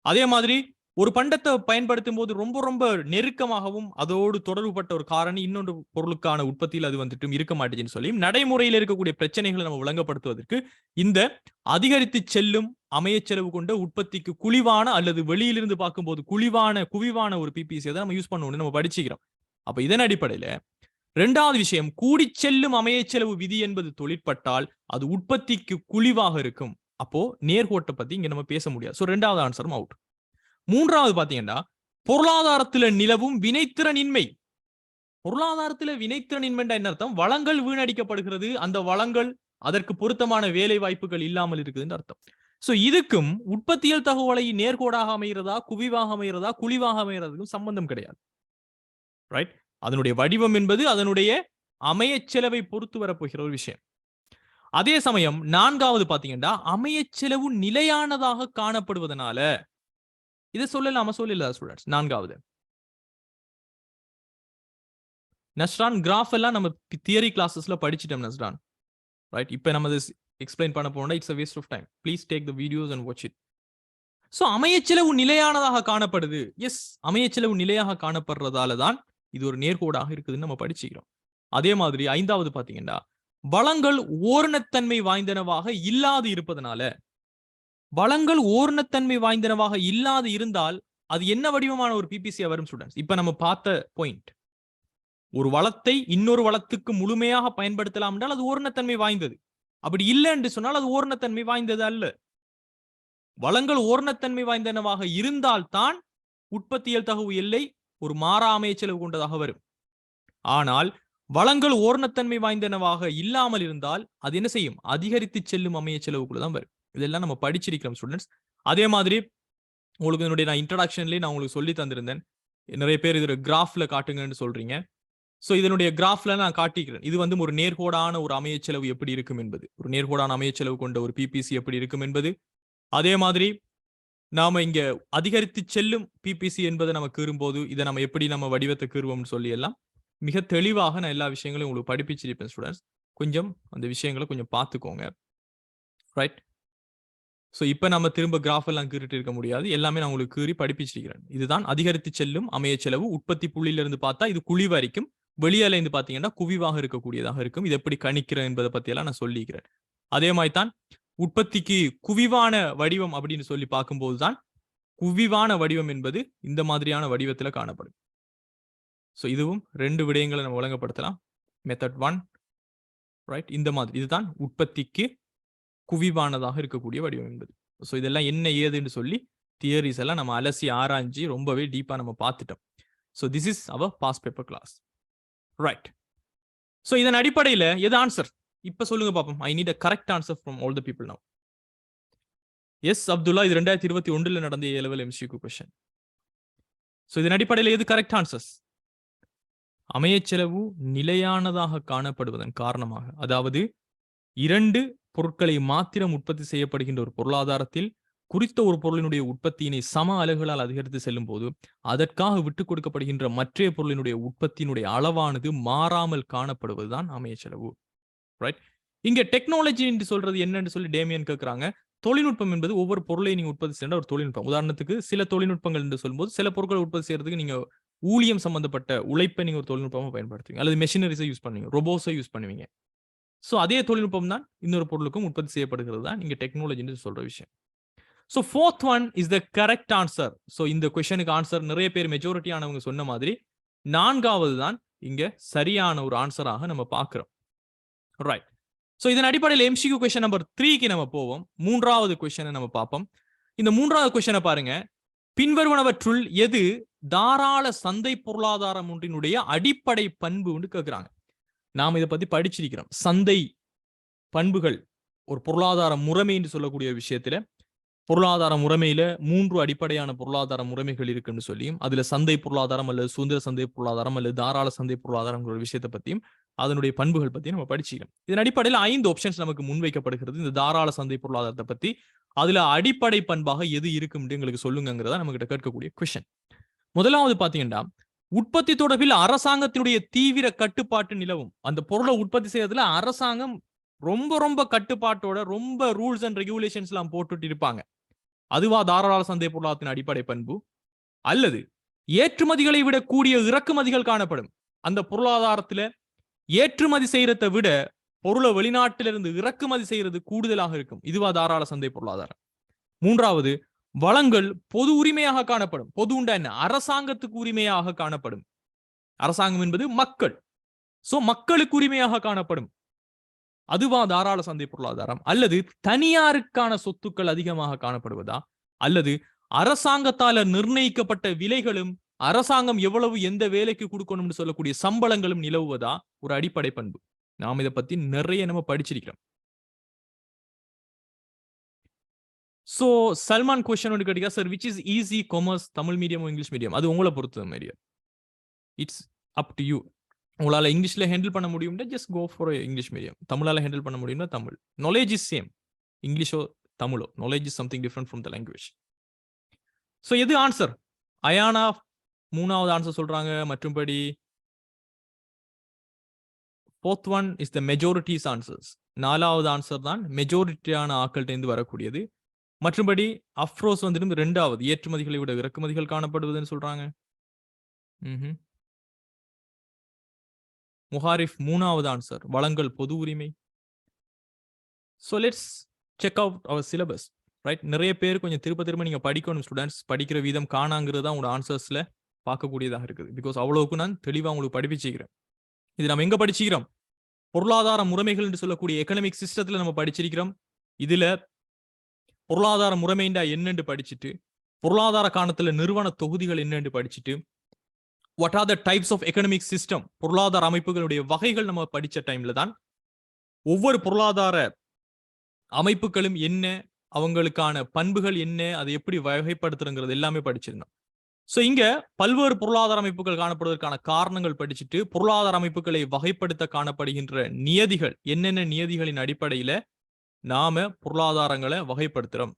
அதே மாதிரி ஒரு பண்டத்தை பயன்படுத்தும் போது ரொம்ப ரொம்ப நெருக்கமாகவும் அதோடு தொடர்புபட்ட ஒரு காரணி இன்னொன்று பொருளுக்கான உற்பத்தியில் அது வந்துட்டும் இருக்க மாட்டேன்னு சொல்லி நடைமுறையில் இருக்கக்கூடிய பிரச்சனைகளை நம்ம விளங்கப்படுத்துவதற்கு இந்த அதிகரித்து செல்லும் அமையச்செலவு கொண்ட உற்பத்திக்கு குழிவான அல்லது வெளியிலிருந்து பார்க்கும்போது குவிவான ஒரு பிபிசி தான் நம்ம யூஸ் பண்ணணும்னு நம்ம படிச்சுக்கிறோம். அப்ப இதன் அடிப்படையில இரண்டாவது விஷயம், கூடி செல்லும் அமையச்செலவு விதி என்பது தொழிற்பட்டால் அது உற்பத்திக்கு குழிவாக இருக்கும். அப்போ நேர்கோட்டை பத்தி இங்க நம்ம பேச முடியாது. சோ இரண்டாவது ஆன்சரும் அவுட். மூன்றாவது பாத்தீங்கன்னா, பொருளாதாரத்துல நிலவும் வினைத்திறனின்மை. பொருளாதாரத்துல வினைத்திறனின்மை என்ன அர்த்தம்? வளங்கள் வீணடிக்கப்படுகிறது, அந்த வளங்கள் அதற்கு பொருத்தமான வேலை வாய்ப்புகள் இல்லாமல் இருக்குதுன்னு அர்த்தம். சோ இதுக்கும் உற்பத்தியல் தகவலை நேர்கோடாக அமைகிறதா, குவிவாக அமைகிறதா, குழிவாக அமைகிறதுக்கும் சம்பந்தம் கிடையாது. ரைட்? அதனுடைய வடிவம் என்பது அதனுடைய அமையச்செலவை பொறுத்து வரப்போகிற ஒரு விஷயம். அதே சமயம் நான்காவது பாத்தீங்கன்னா, அமையச்செலவு நிலையானதாக காணப்படுவதனால இதை சொல்லலாமா சொல்லல ஸ்டூடெண்ட்ஸ்? நான்காவது நஸ்ரான் கிராஃப் எல்லாம் நம்ம தியரி கிளாஸஸ்ல படிச்சிட்டோம் நஸ்ரான், ரைட்? இப்போ நம்ம எக்ஸ்பிளைன் பண்ண போனா it's a waste of time. Please take the videos and watch it. So அமையச்செலவு நிலையானதாக காணப்படுது. எஸ், அமையச்செலவு நிலையாக காணப்படுறதால தான் இது ஒரு நேர்கோடாக இருக்குதுன்னு நம்ம படிச்சுக்கிறோம். அதே மாதிரி 5வது பாத்தீங்கன்னா, வளங்கள் ஓரணத்தன்மை வாய்ந்தனவாக இல்லாது இருப்பதனால, வளங்கள் ஓரணத்தன்மை வாய்ந்தனவாக இல்லாது இருந்தால் அது என்ன வடிவமான ஒரு பிபிசியா வரும் ஸ்டூடெண்ட்ஸ்? இப்ப நம்ம பார்த்த பாயிண்ட், ஒரு வளத்தை இன்னொரு வளத்துக்கு முழுமையாக பயன்படுத்தலாம் என்றால் அது ஓரணத்தன்மை வாய்ந்தது. அப்படி இல்லை என்று சொன்னால் அது ஓரணத்தன்மை வாய்ந்தது அல்ல. வளங்கள் ஓரணத்தன்மை வாய்ந்தனவாக இருந்தால்தான் உற்பத்தியல் தகவு எல்லை ஒரு மாறா அமையச்செலவு கொண்டதாக வரும். ஆனால் வளங்கள் ஓரணத்தன்மை வாய்ந்தனவாக இல்லாமல் இருந்தால் அது என்ன செய்யும்? அதிகரித்து செல்லும் அமையச்செலவுக்குள்ள தான் வரும். இதெல்லாம் நம்ம படிச்சிருக்கிறோம் ஸ்டூடெண்ட்ஸ். அதே மாதிரி உங்களுக்கு என்னுடைய நான் இன்ட்ரடக்ஷன்லேயே நான் உங்களுக்கு சொல்லி தந்திருந்தேன். நிறைய பேர் இது கிராஃப்ல காட்டுங்கன்னு சொல்றீங்க. சோ இதனுடைய கிராஃப்ல நான் காட்டிக்கிறேன். இது வந்து ஒரு நேர்கோடான ஒரு அமையச்செலவு எப்படி இருக்கும் என்பது, ஒரு நேர்கோடான அமையச்செலவு கொண்ட ஒரு பிபிசி எப்படி இருக்கும் என்பது. அதே மாதிரி நாம இங்க அதிகரித்து செல்லும் பிபிசி என்பதை நம்ம கீறும்போது இதை நம்ம எப்படி நம்ம வடிவத்தை கீறுவோம்னு சொல்லி எல்லாம் மிக தெளிவாக நான் எல்லா விஷயங்களையும் உங்களுக்கு படிப்பிச்சிருப்பேன் ஸ்டூடெண்ட்ஸ். கொஞ்சம் அந்த விஷயங்களை கொஞ்சம் பார்த்துக்கோங்க, ரைட்? சோ இப்ப நம்ம திரும்ப கிராஃப் எல்லாம் கீறிட்டு இருக்க முடியாது. எல்லாமே நான் உங்களுக்கு கீறி படிப்பிச்சிருக்கிறேன். இதுதான் அதிகரித்து செல்லும் அமையச்செலவு. உற்பத்தி புள்ளியில இருந்து பார்த்தா இது குழி வரைக்கும், வெளியால இருந்து பாத்தீங்கன்னா குவிவாக இருக்கக்கூடியதாக இருக்கும். இது எப்படி கணிக்கிறேன் என்பதை பத்தி எல்லாம் நான் சொல்லிக்கிறேன். அதே மாதிரி தான் உற்பத்திக்கு குவிவான வடிவம் அப்படின்னு சொல்லி பார்க்கும்போது தான் குவிவான வடிவம் என்பது இந்த மாதிரியான வடிவத்துல காணப்படும். சோ இதுவும் 2 விடயங்களை நம்ம வழங்கப்படுத்தலாம். Method 1, right? இந்த மாதிரி இதுதான் உற்பத்திக்கு குவிவானதாக இருக்கக்கூடிய வடிவம் என்பது. சோ இதெல்லாம் என்ன ஏதுன்னு சொல்லி தியரிஸ் எல்லாம் நம்ம அலசி ஆராய்ஞ்சி ரொம்பவே டீப்பா நம்ம பார்த்துட்டோம். So this is our pass paper class, right? So இதன் அடிப்படையில எது ஆன்சர் இப்ப சொல்லுங்க பாப்போம். I need a correct answer from all the people now. Yes Abdullah, இது 2021 நடந்த A level MCQ question. So இதன் அடிப்படையில் எது கரெக்ட் ஆன்சர்ஸ்? அமையச்செலவு நிலையானதாக காணப்படுவதன் காரணமாக, அதாவது 2 பொருட்களை மாத்திரம் உற்பத்தி செய்யப்படுகின்ற ஒரு பொருளாதாரத்தில் குறித்த ஒரு பொருளினுடைய உற்பத்தியினை சம அலகுகளால் அதிகரித்து செல்லும் போது அதற்காக விட்டுக் கொடுக்கப்படுகின்ற மற்ற பொருளினுடைய உற்பத்தியினுடைய அளவானது மாறாமல் காணப்படுவதுதான் அமையச்செலவு, ரைட்? இங்க டெக்னாலஜி என்று சொல்றது என்னன்னு சொல்லி டேமியன் கேட்கிறாங்க. தொழில்நுட்பம் என்பது ஒவ்வொரு பொருளையும் நீங்க உற்பத்தி செய்யற ஒரு தொழில்நுட்பம். உதாரணத்துக்கு சில தொழில்நுட்பங்கள் என்று சொல்லும்போது சில பொருட்களை உற்பத்தி செய்யறதுக்கு நீங்க ஊழியம் சம்பந்தப்பட்ட உழைப்பை நீங்க ஒரு தொழில்நுட்பமா பயன்படுத்துவீங்க, அல்லது மெஷினரிஸை யூஸ் பண்ணுவீங்க, ரோபோஸை யூஸ் பண்ணுவீங்க. சோ அதே தொழில்நுட்பம் தான் இன்னொரு பொருளுக்கும் உற்பத்தி செய்யப்படுகிறது தான் நீங்க டெக்னாலஜி என்று சொல்ற விஷயம். So 4th one is the correct answer. So இந்த क्वेश्चनக்கு ஆன்சர் நிறைய பேர் மெஜாரிட்டி ஆனவங்க சொன்ன மாதிரி 4வது தான் இங்க சரியான ஒரு ஆன்சராக நம்ம பார்க்கிறோம், ரைட்? சோ இதன் அடிப்படையில் MCQ क्वेश्चन நம்பர் 3க்கு நம்ம போவோம். 3வது क्वेश्चனை நம்ம பார்ப்போம். இந்த 3வது क्वेश्चனை பாருங்க. பின்வருவனவற்றுள் எது தாராள சந்தை பொருளாதாரம் ஒன்றினுடைய அடிப்படை பண்புன்னு கேட்கிறாங்க. நாம் இதை பத்தி படிச்சிருக்கிறோம். சந்தை பண்புகள் ஒரு பொருளாதார முறைமை என்று சொல்லக்கூடிய விஷயத்துல பொருளாதார முறைமையில 3 அடிப்படையான பொருளாதார முறைமைகள் இருக்குன்னு சொல்லியும், அதுல சந்தை பொருளாதாரம் அல்லது சுதந்திர சந்தை பொருளாதாரம் அல்லது தாராள சந்தை பொருளாதாரம் விஷயத்தை பத்தியும் அதனுடைய பண்புகள் பத்தி நம்ம படிச்சிக்கிறோம். இதன் அடிப்படையில் 5 ஆப்ஷன்ஸ் நமக்கு முன்வைக்கப்படுகிறது இந்த தாராள சந்தை பொருளாதாரத்தை பத்தி. அதுல அடிப்படை பண்பாக எது இருக்கும் எங்களுக்கு சொல்லுங்கிறதா நம்ம கிட்ட கேட்கக்கூடிய கொஸ்டின். முதலாவது பாத்தீங்கன்னா, உற்பத்தி தொடர்பில் அரசாங்கத்தினுடைய தீவிர கட்டுப்பாட்டு நிலவும். அந்த பொருளை உற்பத்தி செய்யறதுல அரசாங்கம் ரொம்ப ரொம்ப கட்டுப்பாட்டோட ரொம்ப ரூல்ஸ் அண்ட் ரெகுலேஷன்ஸ் எல்லாம் போட்டுட்டு இருப்பாங்க. அதுவா தாராள சந்தை பொருளாதாரத்தின் அடிப்படை பண்பு? அல்லது ஏற்றுமதிகளை விட கூடிய இறக்குமதிகள் காணப்படும். அந்த பொருளாதாரத்துல ஏற்றுமதி செய்யறதை விட பொருளை வெளிநாட்டிலிருந்து இறக்குமதி செய்யறது கூடுதலாக இருக்கும். இதுவா தாராள சந்தை பொருளாதாரம்? 3வது, வளங்கள் பொது உரிமையாக காணப்படும். பொது உண்டா என்ன? அரசாங்கத்துக்கு உரிமையாக காணப்படும். அரசாங்கம் என்பது மக்கள். சோ மக்களுக்கு உரிமையாக காணப்படும். அதுவா தாராள சந்தை பொருளாதாரம்? அல்லது தனியாருக்கான சொத்துக்கள் அதிகமாக காணப்படுவதா? அல்லது அரசாங்கத்தால நிர்ணயிக்கப்பட்ட விலைகளும் அரசாங்கம் எவ்வளவு எந்த வேலைக்கு கொடுக்கணும்னு சொல்லக்கூடிய சம்பளங்களும் நிலவுவதா ஒரு அடிப்படை பண்பு? நாம் இதை பத்தி நிறைய நம்ம படிச்சிருக்கிறோம். சோ சல்மான் क्वेश्चन ஒன்று கேட்டீங்க sir, which is easy commerce, Tamil medium English medium? அது உங்களை பொறுத்த மாதிரி. It's up to you. உங்களால இங்கிலீஷ்ல ஹேண்டில் பண்ண முடியும்னா just go for English medium. தமிழால ஹேண்டில் பண்ண முடியும்னா தமிழ். Knowledge is same. இங்கிலீஷோ தமிழோ, knowledge is something different from the language. So எது ஆன்சர்? அயானா 3வது ஆன்சர் சொல்றாங்க. மற்றும்படி Fourth one is the majority's answers. நாலாவது ஆன்சர் தான் மெஜாரிட்டியான ஆக்கள்கிட்ட இருந்து வரக்கூடியது. மற்றபடி அஃப்ரோஸ் வந்து ரெண்டாவது, ஏற்றுமதிகளை விட இறக்குமதிகள் காணப்படுவதுன்னு சொல்றாங்க. முஹாரிஃப் மூணாவது ஆன்சர், வளங்கள் பொது உரிமை. So let's check out our syllabus. Right, நிறைய பேர் கொஞ்சம் திரும்ப நீங்க படிக்கணும் ஸ்டூடெண்ட்ஸ். படிக்கிற வீதம் காணாங்கிறது தான் உங்களோட ஆன்சர்ஸ்ல பார்க்கக்கூடியதாக இருக்குது. பிகாஸ் அவ்வளவுக்கு நான் தெளிவாக உங்களுக்கு படிப்பிச்சுக்கிறேன். இது நம்ம எங்க படிச்சுக்கிறோம்? பொருளாதார முறைமைகள் என்று சொல்லக்கூடிய எக்கனாமிக் சிஸ்டத்துல நம்ம படிச்சிருக்கிறோம். இதுல பொருளாதார முறைமைண்டா என்னென்று படிச்சுட்டு, பொருளாதார காணத்துல நிறுவன தொகுதிகள் என்னென்று படிச்சுட்டு, what are the types of economic system, பொருளாதார அமைப்புகளுடைய வகைகள் நம்ம படிச்ச டைம்ல தான் ஒவ்வொரு பொருளாதார அமைப்புகளும் என்ன, அவங்களுக்கான பண்புகள் என்ன, அதை எப்படி வகைப்படுத்துறங்கிறது எல்லாமே படிச்சிருந்தோம். சோ இங்க பல்வேறு பொருளாதார அமைப்புகள் காணப்படுவதற்கான காரணங்கள் படிச்சுட்டு, பொருளாதார அமைப்புகளை வகைப்படுத்த காணப்படுகின்ற நியதிகள் என்னென்ன நியதிகளின் அடிப்படையில நாம பொருளாதாரங்களை வகைப்படுத்துறோம்.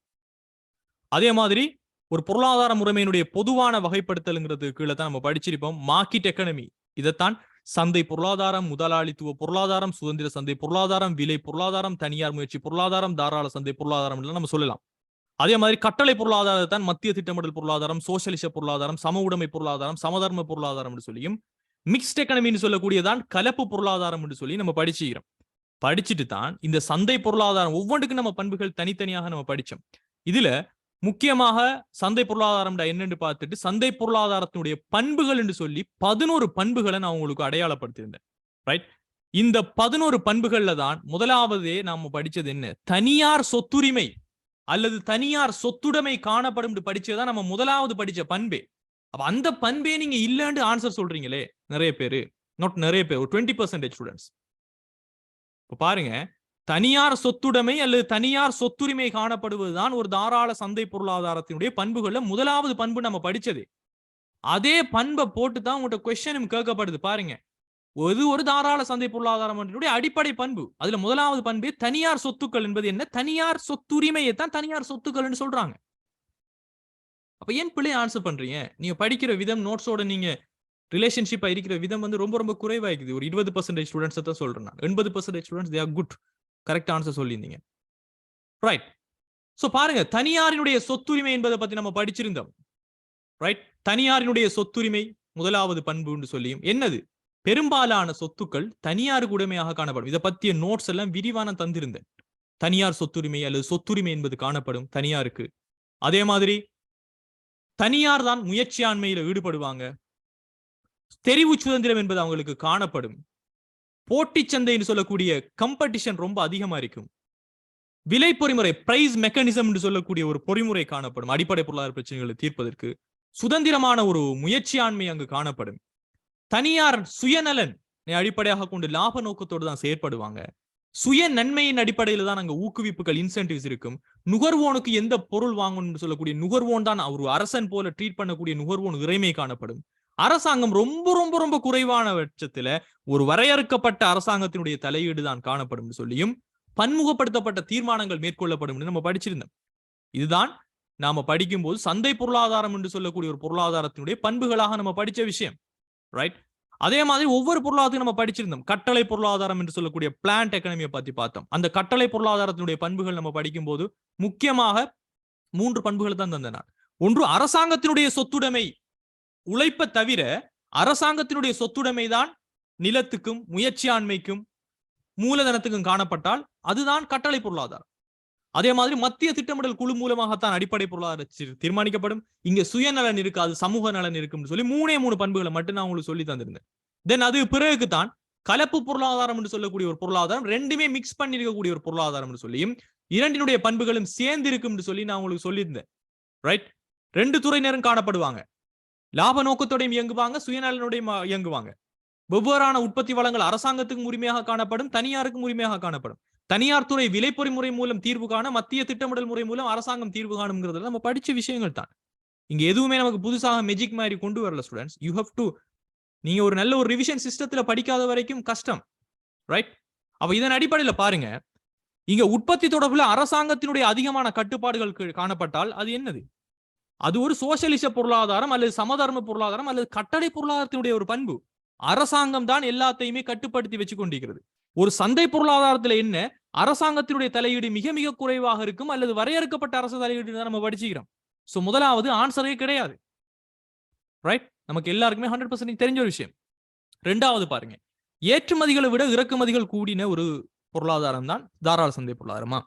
அதே மாதிரி ஒரு பொருளாதார முறைமையினுடைய பொதுவான வகைப்படுத்தல்ங்கிறது கீழே தான் நம்ம படிச்சிருப்போம். மார்க்கெட் எக்கனமி, இதைத்தான் சந்தை பொருளாதாரம், முதலாளித்துவ பொருளாதாரம், சுதந்திர சந்தை பொருளாதாரம், விலை பொருளாதாரம், தனியார் முயற்சி பொருளாதாரம், தாராள சந்தை பொருளாதாரம் நம்ம சொல்லலாம். அதே மாதிரி கட்டளை பொருளாதாரத்தான் மத்திய திட்டமிடல் பொருளாதாரம், சோசியலிச பொருளாதாரம், சம உடைமை பொருளாதாரம், சமதர்ம பொருளாதாரம் என்று சொல்லியும், மிக்ஸ்ட் எக்கனமின்னு சொல்லக்கூடியதான் கலப்பு பொருளாதாரம் என்று சொல்லி நம்ம படிச்சுக்கிறோம். படிச்சுட்டு தான் இந்த சந்தை பொருளாதாரம் ஒவ்வொன்றுக்கும் நம்ம பண்புகள் தனித்தனியாக நம்ம படிச்சோம். இதுல முக்கியமாக சந்தை பொருளாதாரம் என்னன்னு பார்த்துட்டு, சந்தை பொருளாதாரத்தினுடைய பண்புகள் என்று சொல்லி 11 பண்புகளை நான் உங்களுக்கு அடையாளப்படுத்தியிருந்தேன். ரைட், இந்த 11 பண்புகள்ல தான் முதலாவதே நாம படிச்சது என்ன, தனியார் சொத்துரிமை அல்லது தனியார் சொத்துடைமை காணப்படும் படிச்சதுதான் நம்ம முதலாவது படிச்ச பண்பே. அப்ப அந்த பண்பே நீங்க இல்லன்னு ஆன்சர் சொல்றீங்களே நிறைய பேரு, நாட் நிறைய பேர், ஒரு 20% ஸ்டூடெண்ட்ஸ். இப்ப பாருங்க, தனியார் சொத்துடைமை அல்லது தனியார் சொத்துரிமை காணப்படுவதுதான் ஒரு தாராள சந்தை பொருளாதாரத்தினுடைய பண்புகள்ல முதலாவது பண்பு நம்ம படிச்சது. அதே பண்பை போட்டு தான் உங்கள்கிட்ட கொஸ்டினும் கேட்கப்படுது. பாருங்க, ஒரு தாராள சந்தை பொருளாதாரம் அடிப்படை பண்பு, அதுல முதலாவது பண்பு தனியார் சொத்துக்கள் என்பது என்ன, தனியார் சொத்துரிமையை தான் தனியார் சொத்துக்கள் சொல்றாங்க. அப்ப ஏன் பிள்ளை ஆன்சர் பண்றீங்க? நீங்க படிக்கிற விதம், நோட்ஸோட நீங்க ரிலேஷன்ஷிப்பா இருக்கிற விதம் வந்து ரொம்ப ரொம்ப குறைவாயிருக்குது. ஒரு 20% ஸ்டூடெண்ட்ஸ் தான் சொல்றேன். 80% students they are good, correct answer சொல்லியிருந்தீங்க. ரைட், சோ பாருங்க, தனியாரினுடைய சொத்துரிமை என்பதை பத்தி நம்ம படிச்சிருந்தோம். ரைட், தனியாரினுடைய சொத்துரிமை முதலாவது பண்பு சொல்லியும் என்னது, பெரும்பாலான சொத்துக்கள் தனியாருக்கு உடைமையாக காணப்படும். இதை பத்திய நோட்ஸ் எல்லாம் விரிவான தந்திருந்தேன். தனியார் சொத்துரிமை அல்லது சொத்துரிமை என்பது காணப்படும் தனியாருக்கு. அதே மாதிரி தனியார் தான் முயற்சியாண்மையில ஈடுபடுவாங்க. தெரிவு சுதந்திரம் என்பது அவங்களுக்கு காணப்படும். போட்டி சந்தைன்னு சொல்லக்கூடிய கம்படிஷன் ரொம்ப அதிகமா இருக்கும். விலை பொறிமுறை, பிரைஸ் மெக்கானிசம் என்று சொல்லக்கூடிய ஒரு பொறிமுறை காணப்படும் அடிப்படை பொருளாதார பிரச்சனைகளை தீர்ப்பதற்கு. சுதந்திரமான ஒரு முயற்சியாண்மை அங்கு காணப்படும். தனியார் சுயநலன் அடிப்படையாக கொண்டு லாப நோக்கத்தோடு தான் செயற்படுவாங்க. சுய நன்மையின் அடிப்படையில தான் அங்க ஊக்குவிப்புகள், இன்சென்டிவ்ஸ் இருக்கும். நுகர்வோனுக்கு எந்த பொருள் வாங்கணும்னு சொல்லக்கூடிய நுகர்வோன் தான் ஒரு அரசன் போல ட்ரீட் பண்ணக்கூடிய நுகர்வோன் இறைமை காணப்படும். அரசாங்கம் ரொம்ப ரொம்ப ரொம்ப குறைவான பட்சத்துல ஒரு வரையறுக்கப்பட்ட அரசாங்கத்தினுடைய தலையீடு தான் காணப்படும் சொல்லியும், பன்முகப்படுத்தப்பட்ட தீர்மானங்கள் மேற்கொள்ளப்படும் நம்ம படிச்சிருந்தோம். இதுதான் நாம படிக்கும் போது சந்தை பொருளாதாரம் என்று சொல்லக்கூடிய ஒரு பொருளாதாரத்தினுடைய பண்புகளாக நம்ம படிச்ச விஷயம். ரைட், அதே மாதிரி ஒவ்வொரு பொருளாதாரத்தையும் நம்ம படிச்சிருந்தோம். கட்டளை பொருளாதாரம் என்று சொல்லக்கூடிய பிளான்ட் எக்கனமியை பத்தி பார்த்தோம். அந்த கட்டளை பொருளாதாரத்தினுடைய பண்புகள் நம்ம படிக்கும் போது முக்கியமாக 3 பண்புகள் தான் தந்தன. ஒன்று, அரசாங்கத்தினுடைய சொத்துடைமை, உழைப்பை தவிர அரசாங்கத்தினுடைய சொத்துடைமை தான் நிலத்துக்கும் முயற்சியாண்மைக்கும் மூலதனத்துக்கும் காணப்பட்டால் அதுதான் கட்டளை பொருளாதாரம். அதே மாதிரி மத்திய திட்டமிடல் குழு மூலமாகத்தான் அடிப்படை பொருளாதாரம் தீர்மானிக்கப்படும். இங்க சுயநலன் இருக்காது, சமூக நலன் இருக்கும்னு சொல்லி 3 பண்புகளை மட்டும் நான் உங்களுக்கு சொல்லி தந்திருந்தேன். தென் அது பிறகுதான் கலப்பு பொருளாதாரம் என்று சொல்லக்கூடிய ஒரு பொருளாதாரம், ரெண்டுமே மிக்ஸ் பண்ணி இருக்கக்கூடிய ஒரு பொருளாதாரம் சொல்லியும், இரண்டினுடைய பண்புகளும் சேர்ந்து இருக்கும் சொல்லி நான் உங்களுக்கு சொல்லியிருந்தேன். ரைட், 2 துறையினரும் காணப்படுவாங்க. லாப நோக்கத்தோடையும் இயங்குவாங்க, சுயநலனோடையும் இயங்குவாங்க. வெவ்வேறான உற்பத்தி வளங்கள் அரசாங்கத்துக்கும் உரிமையாக காணப்படும், தனியாருக்கும் உரிமையாக காணப்படும். தனியார் துறை விலை பொறிமுறை மூலம் தீர்வு காண, மத்திய திட்டமிடல் முறை மூலம் அரசாங்கம் தீர்வு காணுங்கிறது நம்ம படிச்ச விஷயங்கள் தான். இங்க எதுவுமே நமக்கு புதுசாக மெஜிக் மாதிரி கொண்டு வரல ஸ்டூடெண்ட்ஸ். யூ ஹவ் டு, நீங்க ஒரு நல்ல ஒரு ரிவிஷன் சிஸ்டத்துல படிக்காத வரைக்கும் கஷ்டம். ரைட், அப்ப இதன் அடிப்படையில பாருங்க, இங்க உற்பத்தி தொடர்புல அரசாங்கத்தினுடைய அதிகமான கட்டுப்பாடுகள் காணப்பட்டால் அது என்னது, அது ஒரு சோசியலிச பொருளாதாரம் அல்லது சமதர்ம பொருளாதாரம் அல்லது கட்டளை பொருளாதாரத்தினுடைய ஒரு பண்பு. அரசாங்கம் தான் எல்லாத்தையுமே கட்டுப்படுத்தி வச்சு கொண்டிருக்கிறது. ஒரு சந்தை பொருளாதாரத்துல என்ன அரசாங்கத்தினுடைய தலையீடு மிக மிக குறைவாக இருக்கும் அல்லது வரையறுக்கப்பட்ட அரசு தலையீடு தான் நம்ம படிச்சுக்கிறோம். சோ முதலாவது ஆன்சரே கிடையாது. ரைட், நமக்கு எல்லாருக்குமே 100% தெரிஞ்ச ஒரு விஷயம். ரெண்டாவது பாருங்க, ஏற்றுமதிகளை விட இறக்குமதிகள் கூடின ஒரு பொருளாதாரம் தான் தாராள சந்தை பொருளாதாரமா?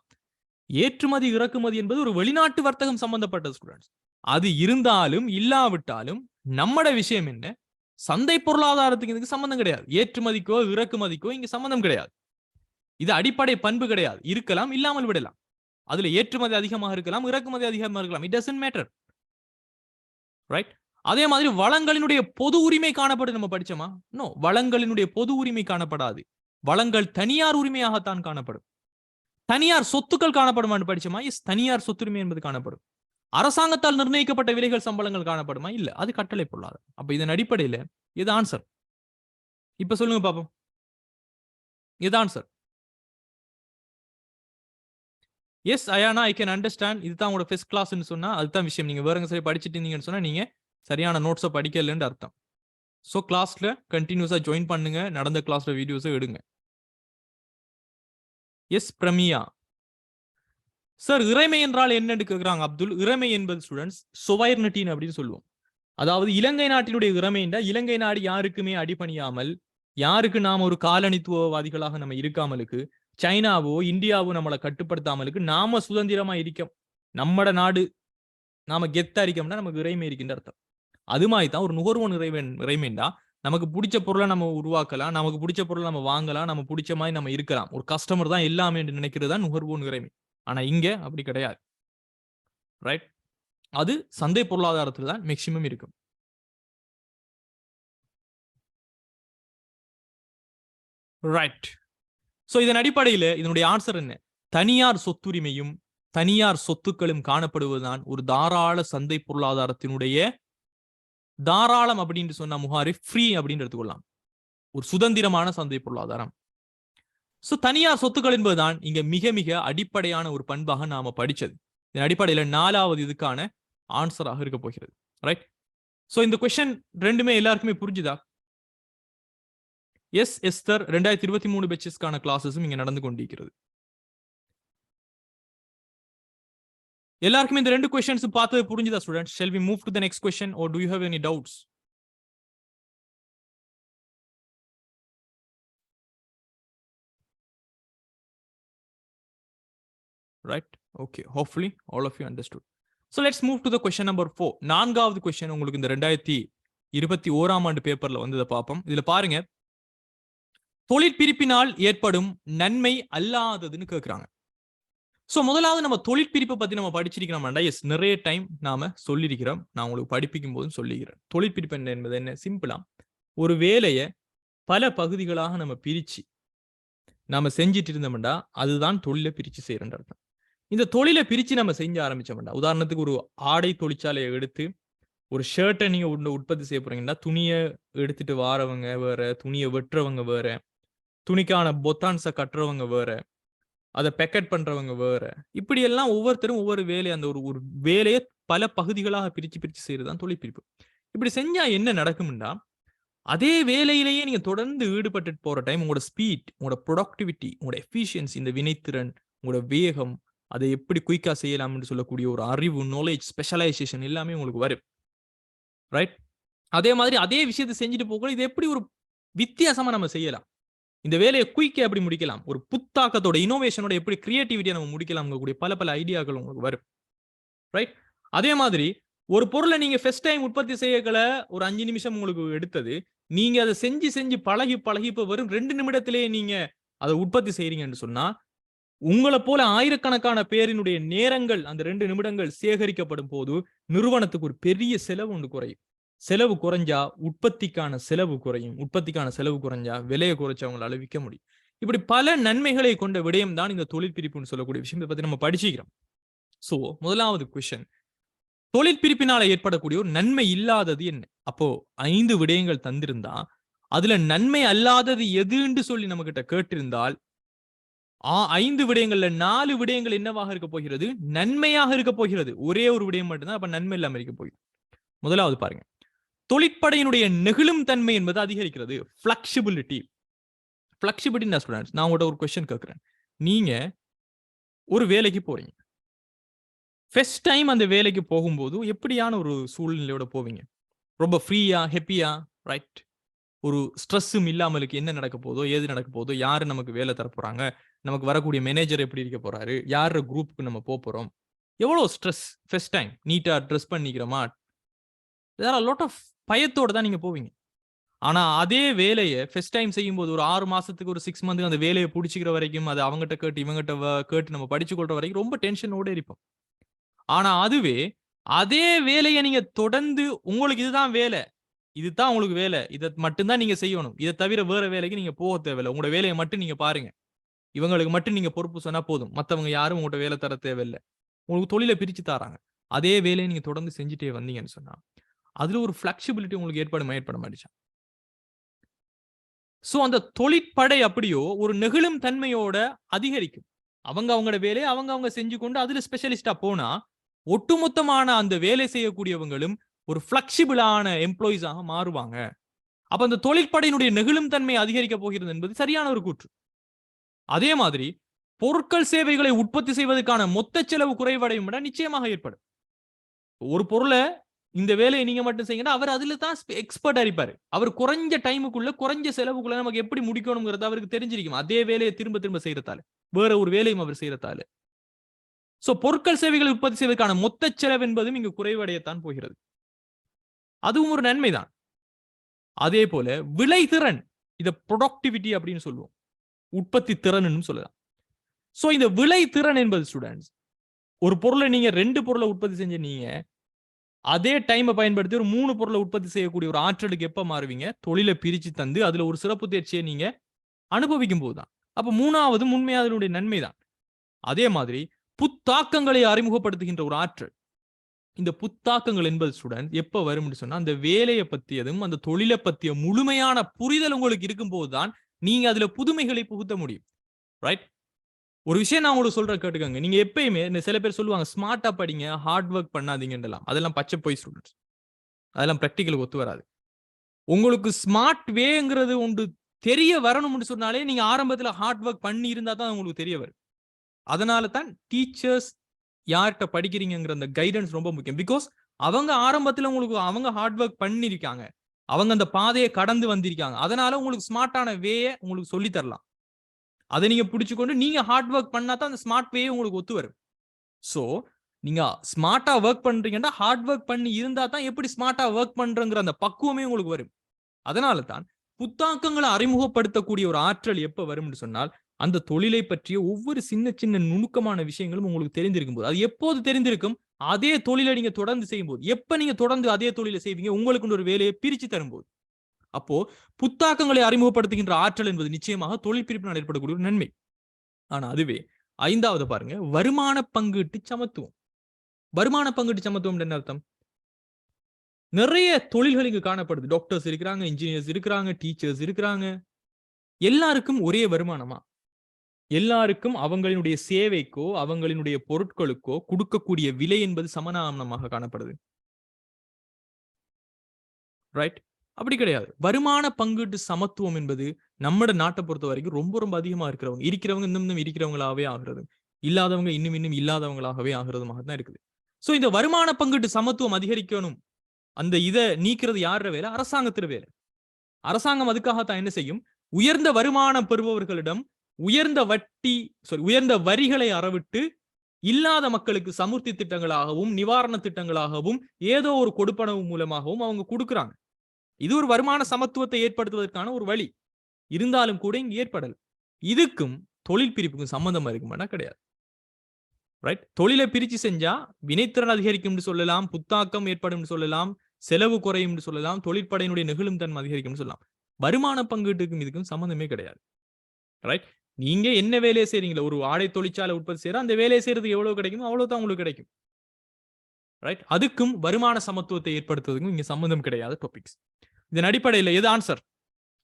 ஏற்றுமதி இறக்குமதி என்பது ஒரு வெளிநாட்டு வர்த்தகம் சம்பந்தப்பட்ட ஸ்டூடெண்ட்ஸ். அது இருந்தாலும் இல்லாவிட்டாலும் நம்மட விஷயம் என்ன, சந்தை பொருளாதாரத்துக்கு இதுக்கு சம்பந்தம் கிடையாது. ஏற்றுமதிக்கோ இறக்குமதிக்கோ இங்க சம்பந்தம் கிடையாது. இது அடிப்படை பண்பு கிடையாது. இருக்கலாம், இல்லாமல் விடலாம். அதுல ஏற்றுமதி அதிகமாக இருக்கலாம், இறக்குமதி அதிகமாக இருக்கலாம். It doesn't matter. ரைட். அதே மாதிரி வளங்களினுடைய பொது உரிமை காணப்படும் நம்ம படிச்சோமா? நோ, வளங்களினுடைய பொது உரிமை காணப்படாது. வளங்கள் தனியார் உரிமையாகத்தான் காணப்படும். தனியார் சொத்துக்கள் காணப்படுமா படிச்சோமா? எஸ், தனியார் சொத்துரிமை என்பது காணப்படும். அரசாங்கத்தால் நிர்ணயிக்கப்பட்ட விலைகள் சம்பளங்கள் காணப்படுமா? இல்ல, அது கட்டளை பொருளாதாரம். அப்ப இதன் அடிப்படையில இது ஆன்சர். இப்ப சொல்லுங்க பாப்போம், இது answer. Yes Ayana, I can understand. இதுதான் உங்களோட ஃபர்ஸ்ட் கிளாஸ்னு சொன்னா அதுதான் விஷயம். நீங்க வேறங்க சரி படிச்சுட்டு இருந்தீங்கன்னு சொன்னா நீங்க சரியான நோட்ஸை படிக்கலன்னு அர்த்தம். ஸோ கிளாஸ்ல கண்டினியூஸா ஜாயின் பண்ணுங்க, நடந்த கிளாஸ்ல வீடியோஸை எடுங்க. எஸ் பிரமியா சார், இறைமை என்றால் என்னன்னு கேட்கிறாங்க அப்துல். இறைமை என்பது ஸ்டூடெண்ட்ஸ் சொவர்னிட்டின்னு அப்படின்னு சொல்லுவோம். அதாவது இலங்கை நாட்டினுடைய இறைமைண்டா இலங்கை நாடு யாருக்குமே அடிபணியாமல், யாருக்கு நாம ஒரு காலனித்துவவாதிகளாக நம்ம இருக்காமலுக்கு, சைனாவோ இந்தியாவோ நம்மளை கட்டுப்படுத்தாமலுக்கு நாம சுதந்திரமா இருக்கோம், நம்மட நாடு நாம கெத்தா இருக்கோம்னா நமக்கு இறைமை இருக்கின்ற அர்த்தம். அது மாதிரி தான் ஒரு நுகர்வோன் இறைமைண்டா நமக்கு பிடிச்ச பொருளை நம்ம உருவாக்கலாம், நமக்கு பிடிச்ச பொருளை நம்ம வாங்கலாம், நம்ம பிடிச்ச மாதிரி நம்ம இருக்கலாம். ஒரு கஸ்டமர் தான் எல்லாமே நினைக்கிறது தான் நுகர்வோன் இறைமை. ஆனா இங்க அப்படி கிடையாது. ரைட், அது சந்தை பொருளாதாரத்தில் தான் மேக்சிமம் இருக்கும். ரைட். சோ இதன் அடிப்படையில் இதனுடைய ஆன்சர் என்ன? தனியார் சொத்துரிமையும் தனியார் சொத்துக்களும் காணப்படுவதுதான் ஒரு தாராள சந்தை பொருளாதாரத்தினுடைய, தாராளம் அப்படின்னு சொன்னா முகாரி ஃப்ரீ அப்படின்னு எடுத்துக்கொள்ளலாம், ஒரு சுதந்திரமான சந்தை பொருளாதாரம். சோ தனியார் சொத்துக்கள் என்பதுதான் இங்க மிக மிக அடிப்படையான ஒரு பண்பாக நாம படிச்சது. இதன் அடிப்படையில் 4வது இதுக்கான ஆன்சராக இருக்க போகிறது. ரைட். சோ இந்த கொஸ்டின் ரெண்டுமே எல்லாருக்குமே புரிஞ்சுதா? எஸ் எஸ்தர், 2023 பேட்சஸ்க்கான கிளாஸஸும் இங்க நடந்து கொண்டிருக்கிறது. எல்லாருக்குமே இந்த ரெண்டு क्वेश्चंस பார்த்து புரிஞ்சுதா students? Shall we move to the next question or do you have any doubts? Right? Okay. Hopefully all of you understood. So let's move to the question number 4. நான்காவது question உங்களுக்கு இந்த 2021ஆம் ஆண்டு பேப்பர்ல வந்தத பாப்போம். இதுல பாருங்க, தொழிற்பிரிப்பினால் ஏற்படும் நன்மை அல்லாததுன்னு கேக்குறாங்க. சோ முதலாவது நம்ம தொழிற்பிரிப்பை பத்தி நம்ம படிச்சிருக்கிறோம்டா. எஸ், நிறைய டைம் நாம சொல்லியிருக்கிறோம், நான் உங்களுக்கு படிப்பிக்கும் போதும் சொல்லிக்கிறேன். தொழிற்பிரிப்பு என்பது என்ன? சிம்பிளா ஒரு வேலையை பல பகுதிகளாக நம்ம பிரிச்சு நாம செஞ்சிட்டு இருந்தோம்டா அதுதான் தொழிலை பிரிச்சு செய்யறன்ற அர்த்தம். இந்த தொழிலை பிரிச்சு நம்ம செஞ்சு ஆரம்பிச்சோம்டா, உதாரணத்துக்கு ஒரு ஆடை தொழிற்சாலையை எடுத்து ஒரு ஷர்ட்டை நீங்க உற்பத்தி செய்ய போறீங்கன்னா, துணியை எடுத்துட்டு வாரவங்க வேற, துணியை வெட்டுறவங்க வேற, துணிக்கான பொத்தான்ஸை கட்டுறவங்க வேற, அதை பேக்கெட் பண்றவங்க வேற, இப்படி எல்லாம் ஒவ்வொருத்தரும் ஒவ்வொரு வேலையை, அந்த ஒரு வேலையை பல பகுதிகளாக பிரிச்சு செய்யறதுதான் தொழிற்பிரிப்பு. இப்படி செஞ்சா என்ன நடக்கும்னா, அதே வேலையிலேயே நீங்க தொடர்ந்து ஈடுபட்டு போற டைம் உங்களோட ஸ்பீட், உங்களோட ப்ரொடக்டிவிட்டி, உங்களோட எஃபிஷியன்சி, இந்த வினைத்திறன், உங்களோட வேகம், அதை எப்படி குயிக்கா செய்யலாம்னு சொல்லக்கூடிய ஒரு அறிவு, நாலேஜ், ஸ்பெஷலைசேஷன் எல்லாமே உங்களுக்கு வரும். ரைட். அதே மாதிரி அதே விஷயத்தை செஞ்சுட்டு போக இது எப்படி ஒரு வித்தியாசமா நம்ம செய்யலாம், இந்த வேலையை குயிக்கா எப்படி முடிக்கலாம், ஒரு புத்தாக்கத்தோட இனோவேஷனோட எப்படி கிரியேட்டிவிட்டியை நம்ம முடிக்கலாம், கூடிய பல பல ஐடியாக்கள் உங்களுக்கு வரும். ரைட். அதே மாதிரி ஒரு பொருளை நீங்க ஃபர்ஸ்ட் டைம் உற்பத்தி செய்யக்கல ஒரு 5 நிமிஷம் உங்களுக்கு எடுத்தது, நீங்க அதை செஞ்சு பழகி இப்ப வெறும் 2 நிமிடத்திலேயே நீங்க அதை உற்பத்தி செய்யறீங்கன்னு சொன்னா, உங்களை போல ஆயிரக்கணக்கான பேரினுடைய நேரங்கள் அந்த 2 நிமிடங்கள் சேகரிக்கப்படும் போது நிறுவனத்துக்கு ஒரு பெரிய செலவு ஒன்று குறையும். செலவு குறைஞ்சா உற்பத்திக்கான செலவு குறையும், உற்பத்திக்கான செலவு குறைஞ்சா விலையை குறைச்சு அவங்களால விற்க முடியும். இப்படி பல நன்மைகளை கொண்ட விடயம் தான் இந்த தொழிற்பிரிப்புன்னு சொல்லக்கூடிய விஷயம். இதை பத்தி நம்ம படிச்சுக்கிறோம். சோ முதலாவது क्वेश्चन, தொழிற்பிரிப்பினால ஏற்படக்கூடிய ஒரு நன்மை இல்லாதது என்ன? அப்போ 5 விடயங்கள் தந்திருந்தா அதுல நன்மை அல்லாதது எதுன்னு சொல்லி நம்ம கிட்ட கேட்டிருந்தால் 5 விடயங்கள்ல 4 விடயங்கள் என்னவாக இருக்க போகிறது? நன்மையாக இருக்க போகிறது. ஒரே ஒரு விடயம் மட்டும்தான் அப்ப நன்மை இல்லாம இருக்க போகிறது. முதலாவது பாருங்க, தொழிற்படையினுடைய நெகிழும் தன்மை என்பது அதிகரிக்கிறது. பிளெக்சிபிலிட்டி. பிளெக்சிபிலிட்டி ஸ்டூடெண்ட்ஸ், நான் உங்கள்கிட்ட ஒரு கொஸ்டின் கேட்கிறேன். நீங்க ஒரு வேலைக்கு போறீங்க. ஃபர்ஸ்ட் டைம் அந்த வேலைக்கு போகும்போது எப்படியான ஒரு சூழ்நிலையோட போவீங்க? ரொம்ப ஃப்ரீயா, ஹாப்பியா, ரைட்? ஒரு ஸ்ட்ரெஸ்ஸும் இல்லாமலுக்கு என்ன நடக்க போதோ, ஏது நடக்க போதோ, யாரு நமக்கு வேலை தர போறாங்க, நமக்கு வரக்கூடிய மேனேஜர் எப்படி இருக்க போறாரு, யார குரூப்புக்கு நம்ம போறோம், எவ்வளவு ஸ்ட்ரெஸ். ஃபர்ஸ்ட் டைம் நீட்டா ட்ரெஸ் பண்ணிக்கிறோமா, தேர் ஆர் லாட் ஆஃப் பயத்தோட தான் நீங்க போவீங்க. ஆனா அதே வேலையை ஃபர்ஸ்ட் டைம் செய்யும்போது ஒரு 6 மாசத்துக்கு ஒரு 6 மந்த்துக்கு அந்த வேலையை பிடிச்சிக்கிற வரைக்கும், அது அவங்ககிட்ட கேட்டு இவங்ககிட்ட கேட்டு நம்ம படிச்சு கொள்ற வரைக்கும் ரொம்ப டென்ஷனோட இருப்போம். ஆனா அதுவே அதே வேலையை நீங்க தொடர்ந்து உங்களுக்கு இதுதான் வேலை, இதுதான் உங்களுக்கு வேலை, இதை மட்டும்தான் நீங்க செய்யணும், இதை தவிர வேற வேலைக்கு நீங்க போக தேவையில்லை, உங்களோட வேலையை மட்டும் நீங்க பாருங்க, இவங்களுக்கு மட்டும் நீங்க பொறுப்பு சொன்னா போதும், மத்தவங்க யாரும் உங்கள்கிட்ட வேலை தர தேவையில்லை, உங்களுக்கு தொழிலை பிரிச்சு தராங்க, அதே வேலையை நீங்க தொடர்ந்து செஞ்சுட்டே வந்தீங்கன்னு சொன்னா அதுல ஒரு பிளெக்சிபிலிட்டி உங்களுக்கு ஏற்பட மாட்டேச்சா? சோ அந்த தொழிற்படை அப்படியோ ஒரு நெகிழும் தன்மையோட அதிகரிக்கும். அவங்களோட வேலையை அவங்க செஞ்சு கொண்டு அதுல ஸ்பெஷலிஸ்டா போனா ஒட்டுமொத்தமான அந்த வேலை செய்யக்கூடியவங்களும் ஒரு பிளெக்சிபிளான எம்ப்ளாயிஸாக மாறுவாங்க. அப்ப அந்த தொழிற்படையினுடைய நெகிழும் தன்மை அதிகரிக்க போகிறது என்பது சரியான ஒரு கூற்று. அதே மாதிரி பொருட்கள் சேவைகளை உற்பத்தி செய்வதற்கான மொத்த செலவு குறைவடையும் விட நிச்சயமாக ஏற்படும். ஒரு பொருளை இந்த வேலையை நீங்க மட்டும் செய்யுங்கன்னா அவர் அதுல தான் எக்ஸ்பர்ட் இருப்பாரு. அவர் குறைஞ்ச டைமுக்குள்ள குறைஞ்ச செலவுக்குள்ள நமக்கு எப்படி முடிக்கணுங்கிறது அவருக்கு தெரிஞ்சிருக்கும். அதே வேலையை திரும்ப திரும்ப செய்யறதால, வேற ஒரு வேலையும் அவர் செய்யறதால. சோ பொருட்கள் சேவைகளை உற்பத்தி செய்வதற்கான மொத்த செலவு என்பதும் இங்கு குறைவடையத்தான் போகிறது. அதுவும் ஒரு நன்மைதான். அதே போல விளைதிறன், இத ப்ரொடக்டிவிட்டி அப்படின்னு சொல்லுவோம், உற்பத்தி திறன் சொல்லலாம். சோ இந்த விளைதிறன் என்பது ஸ்டூடெண்ட்ஸ், ஒரு பொருளை நீங்க 2 பொருளை உற்பத்தி செஞ்ச நீங்க அதே டைமை பயன்படுத்தி ஒரு 3 பொருளை உற்பத்தி செய்யக்கூடிய ஒரு ஆற்றலுக்கு எப்ப மாறுவீங்க? தொழிலை பிரிச்சு தந்து அதுல ஒரு சிறப்பு தேர்ச்சியை நீங்க அனுபவிக்கும் போதுதான். அப்ப 3வது உண்மையா அதனுடைய நன்மைதான். அதே மாதிரி புத்தாக்கங்களை அறிமுகப்படுத்துகின்ற ஒரு ஆற்றல். இந்த புத்தாக்கங்கள் என்பது ஸ்டூடெண்ட் எப்ப வரும் சொன்னா அந்த வேலையை பத்தியதும் அந்த தொழிலை பத்திய முழுமையான புரிதல் உங்களுக்கு இருக்கும் போதுதான் நீங்க அதுல புதுமைகளை புகுத்த முடியும். ரைட்? ஒரு விஷயம் நான் உங்களுக்கு சொல்றேன் கேட்டுக்கங்க. நீங்க எப்பயுமே சில பேர் சொல்லுவாங்க ஸ்மார்ட்டா படிங்க, ஹார்ட் ஒர்க் பண்ணாதீங்கன்றலாம். அதெல்லாம் பச்சை போய் ஸ்டூடெண்ட்ஸ். அதெல்லாம் பிராக்டிகலுக்கு ஒத்து வராது. உங்களுக்கு ஸ்மார்ட் வேங்கிறது ஒன்று தெரிய வரணும்னு சொன்னாலே நீங்க ஆரம்பத்துல ஹார்ட் ஒர்க் பண்ணி இருந்தா தான் உங்களுக்கு தெரிய வரும். அதனால தான் டீச்சர்ஸ் யார்கிட்ட படிக்கிறீங்கிற அந்த கைடன்ஸ் ரொம்ப முக்கியம். பிகாஸ் அவங்க ஆரம்பத்துல உங்களுக்கு அவங்க ஹார்ட் ஒர்க் பண்ணிருக்காங்க, அவங்க அந்த பாதையை கடந்து வந்திருக்காங்க. அதனால உங்களுக்கு ஸ்மார்ட்டான வேயை உங்களுக்கு சொல்லி தரலாம். அதை நீங்க பிடிச்சுக்கொண்டு நீங்க ஹார்ட் ஒர்க் பண்ணா தான் அந்த ஸ்மார்ட் வே உங்களுக்கு ஒத்து வரும். சோ நீங்க ஸ்மார்ட்டா ஒர்க் பண்றீங்கன்னா ஹார்ட் ஒர்க் பண்ணி இருந்தா தான் எப்படி ஸ்மார்ட்டா ஒர்க் பண்றங்கிற அந்த பக்குவமே உங்களுக்கு வரும். அதனால தான் புத்தாக்கங்களை அறிமுகப்படுத்தக்கூடிய ஒரு ஆற்றல் எப்ப வரும்னு சொன்னால் அந்த தொழிலை பற்றிய ஒவ்வொரு சின்ன சின்ன நுணுக்கமான விஷயங்களும் உங்களுக்கு தெரிந்திருக்கும் போது. அது எப்போது தெரிந்திருக்கும்? அதே தொழிலை நீங்க தொடர்ந்து செய்யும்போது. எப்ப நீங்க தொடர்ந்து அதே தொழிலை செய்வீங்க? உங்களுக்கு ஒரு வேலையை பிரிச்சு தரும்போது. அப்போ புத்தாக்கங்களை அறிமுகப்படுத்துகின்ற ஆற்றல் என்பது நிச்சயமாக தொழில் பிரிப்பினால் ஏற்படக்கூடிய ஒரு நன்மை. ஆனா அதுவே 5வது பாருங்க, வருமான பங்கீட்டு சமத்துவம். வருமான பங்கீட்டு சமத்துவம் என்ன அர்த்தம்? நிறைய தொழில்கள் இங்கு காணப்படுது. டாக்டர்ஸ் இருக்கிறாங்க, இன்ஜினியர்ஸ் இருக்கிறாங்க, டீச்சர்ஸ் இருக்கிறாங்க. எல்லாருக்கும் ஒரே வருமானமா? எல்லாருக்கும் அவங்களினுடைய சேவைக்கோ அவங்களினுடைய பொருட்களுக்கோ கொடுக்கக்கூடிய விலை என்பது சமானமாக காணப்படுது. ரைட்? அப்படி கிடையாது. வருமான பங்கீட்டு சமத்துவம் என்பது நம்ம நாட்டை பொறுத்த வரைக்கும் ரொம்ப ரொம்ப அதிகமா இருக்கிறவங்க இன்னும் இருக்கிறவங்களாவே ஆகிறது, இல்லாதவங்க இன்னும் இல்லாதவங்களாகவே ஆகிறதுமாக தான் இருக்குது. சோ இந்த வருமான பங்கீட்டு சமத்துவம் அதிகரிக்கணும், அந்த இதை நீக்கிறது யார வேலை? அரசாங்கத்திற வேலை. அரசாங்கம் அதுக்காகத்தான் என்ன செய்யும்? உயர்ந்த வருமானம் பெறுபவர்களிடம் உயர்ந்த வரிகளை அறவிட்டு இல்லாத மக்களுக்கு சமுர்த்தி திட்டங்களாகவும் நிவாரண திட்டங்களாகவும் ஏதோ ஒரு கொடுப்பனவு மூலமாகவும் அவங்க கொடுக்குறாங்க. இது ஒரு வருமான சமத்துவத்தை ஏற்படுத்துவதற்கான ஒரு வழி. இருந்தாலும் கூட இங்கு ஏற்படல. இதுக்கும் தொழில் பிரிப்புக்கும் சம்பந்தம் இருக்குமானா கிடையாது. ரைட்? தொழிலை பிரிச்சு செஞ்சா வினைத்திறன் அதிகரிக்கும் சொல்லலாம், புத்தாக்கம் ஏற்படும் சொல்லலாம், செலவு குறையும் சொல்லலாம், தொழிற்படையினுடைய நெகிழும் தன்மை அதிகரிக்கும் சொல்லலாம். வருமான பங்கீட்டுக்கும் இதுக்கும் சம்பந்தமே கிடையாது. ரைட்? நீங்க என்ன வேலையை செய்றீங்களோ, ஒரு ஆடை தொழிற்சாலை உற்பத்தி செய்யற அந்த வேலையை செய்யறதுக்கு எவ்வளவு கிடைக்குமோ அவ்வளவுதான் உங்களுக்கு கிடைக்கும். ரைட்? அதுக்கும் வருமான சமத்துவத்தை ஏற்படுத்துவதற்கும் இங்க சம்பந்தம் கிடையாத டாபிக்ஸ். இதன் அடிப்படையில் எது ஆன்சர்?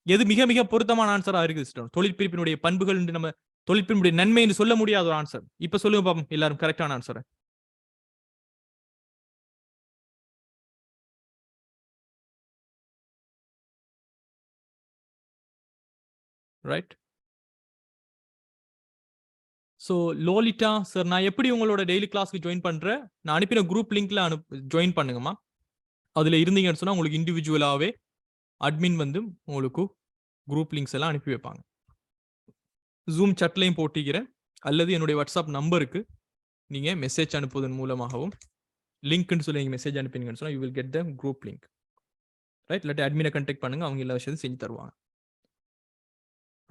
எது மிக மிக பொருத்தமான ஆன்சரா இருக்குது? தொழிற்பிரிப்பினுடைய பண்புகள் என்று நம்ம தொழிற்பிரிப்பினுடைய நன்மை என்று சொல்ல முடியாத ஒரு ஆன்சர். இப்ப சொல்லுங்க பாப்போம் எல்லாரும் கரெக்டான ஆன்சரை. ரைட். ஸோ லோலிட்டா சார், நான் எப்படி உங்களோட டெய்லி கிளாஸ்க்கு ஜாயின் பண்றேன்? நான் அனுப்பின குரூப் லிங்க்ல ஜாயின் பண்ணுங்கம்மா. அதுல இருந்தீங்கன்னு சொன்னா உங்களுக்கு இண்டிவிஜுவலாவே அட்மின் வந்து உங்களுக்கு குரூப் லிங்க்ஸ் எல்லாம் அனுப்பி வைப்பாங்க. ஜூம் சட்லையும் போட்டிக்கிறேன், அல்லது என்னுடைய வாட்ஸ்அப் நம்பருக்கு நீங்க மெசேஜ் அனுப்புவதன் மூலமாகவும் லிங்க்னு சொல்லி நீங்க மெசேஜ் அனுப்பினீங்கன்னு சொன்னா you will get the group link. Right. இல்லாட்டி அட்மினை கான்டாக்ட் பண்ணுங்க, அவங்க எல்லா விஷயத்தையும் செஞ்சு தருவாங்க.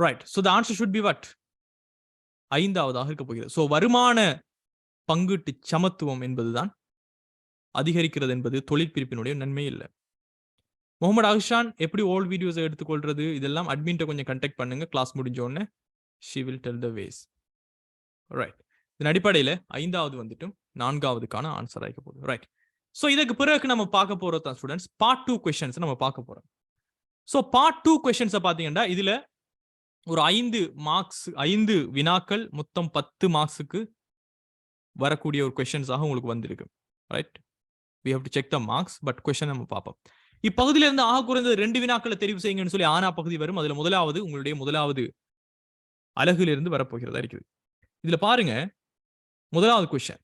Right. So the answer should be what? ஐந்தாவதாக இருக்க போகிறது. ஸோ வருமான பங்கீட்டு சமத்துவம் என்பதுதான் அதிகரிக்கிறது என்பது தொழிற்பிரிப்பினுடைய நன்மை இல்லை. முகமது அஹ்ஷான் எப்படி ஓல்ட் வீடியோஸை எடுத்துக்கொள்றது, இதெல்லாம் அட்மின்ட்ட கொஞ்சம் கண்டெக்ட் பண்ணுங்க. கிளாஸ் முடிஞ்ச உடனே she will tell the ways. Right. இதன் அடிப்படையில் ஐந்தாவது வந்துட்டும் நான்காவதுக்கான ஆன்சர் ஆகிக்க போகுது. ரைட். ஸோ இதுக்கு பிறகு நம்ம பார்க்க போறது தான் ஸ்டூடெண்ட்ஸ் பார்ட் 2 கொஸ்டின்ஸ் நம்ம பார்க்க போறோம். ஸோ பார்ட் 2 கொஸ்டின்ஸை பார்த்தீங்கன்னா இதுல ஒரு 5 மார்க்ஸ், 5 வினாக்கள், மொத்தம் 10 மார்க்ஸுக்கு வரக்கூடிய ஒரு கொஸ்டின்ஸாக உங்களுக்கு வந்திருக்கு. Right. we have to check the marks, but question நம்ம பார்ப்போம். இப்பகுதியில இருந்து ஆக குறைந்தது 2 வினாக்களை தெரிவு செய்யுங்கன்னு சொல்லி ஆனா பகுதி வரும். அதுல முதலாவது உங்களுடைய முதலாவது அலகிலிருந்து வரப்போகிறதா இருக்குது. இதுல பாருங்க, முதலாவது கொஸ்டின்,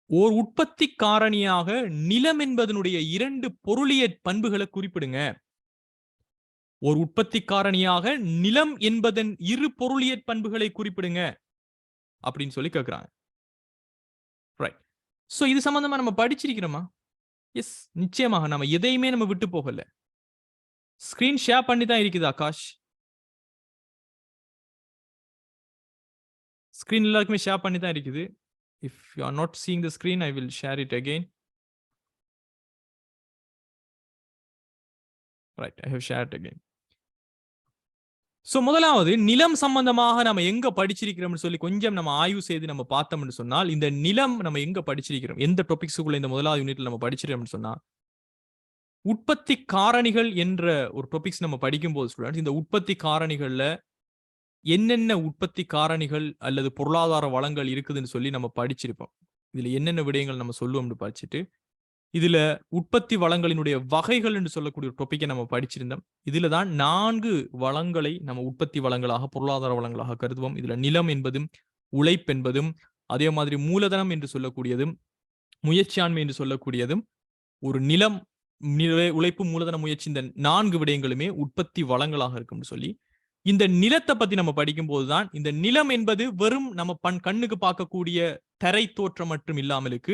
ஓர் உற்பத்தி காரணியாக நிலம் என்பதனுடைய 2 பொருளியற் பண்புகளை குறிப்பிடுங்க. ஒரு உற்பத்தி காரணியாக நிலம் என்பதன் 2 பொருளியற் பண்புகளை குறிப்பிடுங்க அப்படின்னு சொல்லி கேட்கிறாங்க. ரைட். சோ இது சம்பந்தமா நம்ம படிச்சிருக்கிறோமா? எஸ், நிச்சயமாக. நம்ம எதையுமே நம்ம விட்டு போகல. ஸ்கிரீன் ஷேர் பண்ணி தான் இருக்குது ஆகாஷ். ஸ்கிரீன் எல்லாருக்குமே ஷேர் பண்ணி தான் இருக்குது. If you are not seeing the screen, I will share it again. Right, I have shared again. So முதலாவது நிலம் சம்பந்தமாக நம்ம எங்க படிச்சிருக்கிறோம்னு சொல்லி கொஞ்சம் நம்ம ஆய்வு செய்து நம்ம பார்த்தோம்னு சொன்னால், இந்த நிலம் நம்ம எங்க படிச்சிருக்கிறோம், எந்த டாபிக்ஸுக்குள்ள இந்த முதலாவது யூனிட்ல நம்ம படிச்சிருக்கோம்னு சொன்னா, உற்பத்தி காரணிகள் என்ற ஒரு டாபிக்ஸ் நம்ம படிக்கும் போது ஸ்டூடெண்ட்ஸ், இந்த உற்பத்தி காரணிகள்ல என்னென்ன உற்பத்தி காரணிகள் அல்லது பொருளாதார வளங்கள் இருக்குதுன்னு சொல்லி நம்ம படிச்சிருப்போம். இதுல என்னென்ன விடயங்கள் நம்ம சொல்லுவோம்னு படிச்சுட்டு, இதுல உற்பத்தி வளங்களினுடைய வகைகள் என்று சொல்லக்கூடிய ஒரு டாபிக்கை நம்ம படிச்சிருந்தோம். இதுல தான் 4 வளங்களை நம்ம உற்பத்தி வளங்களாக, பொருளாதார வளங்களாக கருதுவோம். இதுல நிலம் என்பதும், உழைப்பு என்பதும், அதே மாதிரி மூலதனம் என்று சொல்லக்கூடியதும், முயற்சியாண்மை என்று சொல்லக்கூடியதும், ஒரு நிலம், உழைப்பு, மூலதன முயற்சி, இந்த 4 விடயங்களுமே உற்பத்தி வளங்களாக இருக்கும்னு சொல்லி, இந்த நிலத்தை பத்தி நம்ம படிக்கும் போதுதான் இந்த நிலம் என்பது வெறும் நம்ம கண்ணுக்கு பார்க்கக்கூடிய தரை தோற்றம் மட்டும் இல்லாமலுக்கு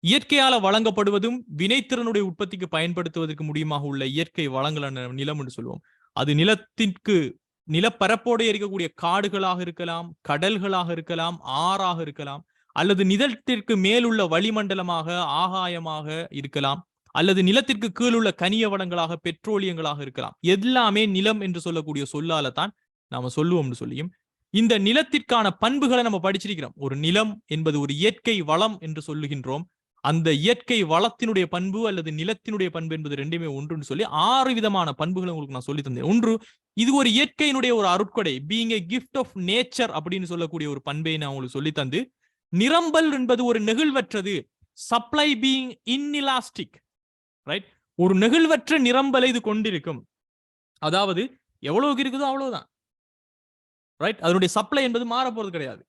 இயற்கையால வழங்கப்படுவதும் வினைத்திறனுடைய உற்பத்திக்கு பயன்படுத்துவதற்கு முடியுமாக உள்ள இயற்கை வளங்களான நிலம் என்று சொல்லுவோம். அது நிலத்திற்கு நிலப்பரப்போடு இருக்கக்கூடிய காடுகளாக இருக்கலாம், கடல்களாக இருக்கலாம், ஆறாக இருக்கலாம், அல்லது நிலத்திற்கு மேலுள்ள வளிமண்டலமாக, ஆகாயமாக இருக்கலாம், அல்லது நிலத்திற்கு கீழுள்ள கனிய வளங்களாக, பெட்ரோலியங்களாக இருக்கலாம். எல்லாமே நிலம் என்று சொல்லக்கூடிய சொல்லால தான் நாம சொல்லுவோம்னு சொல்லியும், இந்த நிலத்திற்கான பண்புகளை நம்ம படிச்சிருக்கிறோம். ஒரு நிலம் என்பது ஒரு இயற்கை வளம் என்று சொல்லுகின்றோம். அந்த இயற்கை வளத்தினுடைய பண்பு அல்லது நிலத்தினுடைய பண்பு என்பது ரெண்டுமே ஒன்றுன்னு சொல்லி 6 விதமான பண்புகளை உங்களுக்கு நான் சொல்லி தந்தேன். ஒன்று, இது ஒரு இயற்கையினுடைய ஒரு அருட்கொடை, being a gift of nature அப்படின்னு சொல்லக்கூடிய ஒரு பண்பை நான் உங்களுக்கு சொல்லி தந்து, நிரம்பல் என்பது ஒரு நெகிழ்வற்றது, சப்ளை பீயிங் இன்இலாஸ்டிக். ரைட். ஒரு நெகிழ்வற்ற நிரம்பலை இது கொண்டிருக்கும். அதாவது எவ்வளவுக்கு இருக்குதோ அவ்வளவுதான். ரைட். அதனுடைய சப்ளை என்பது மாற போறது கிடையாது.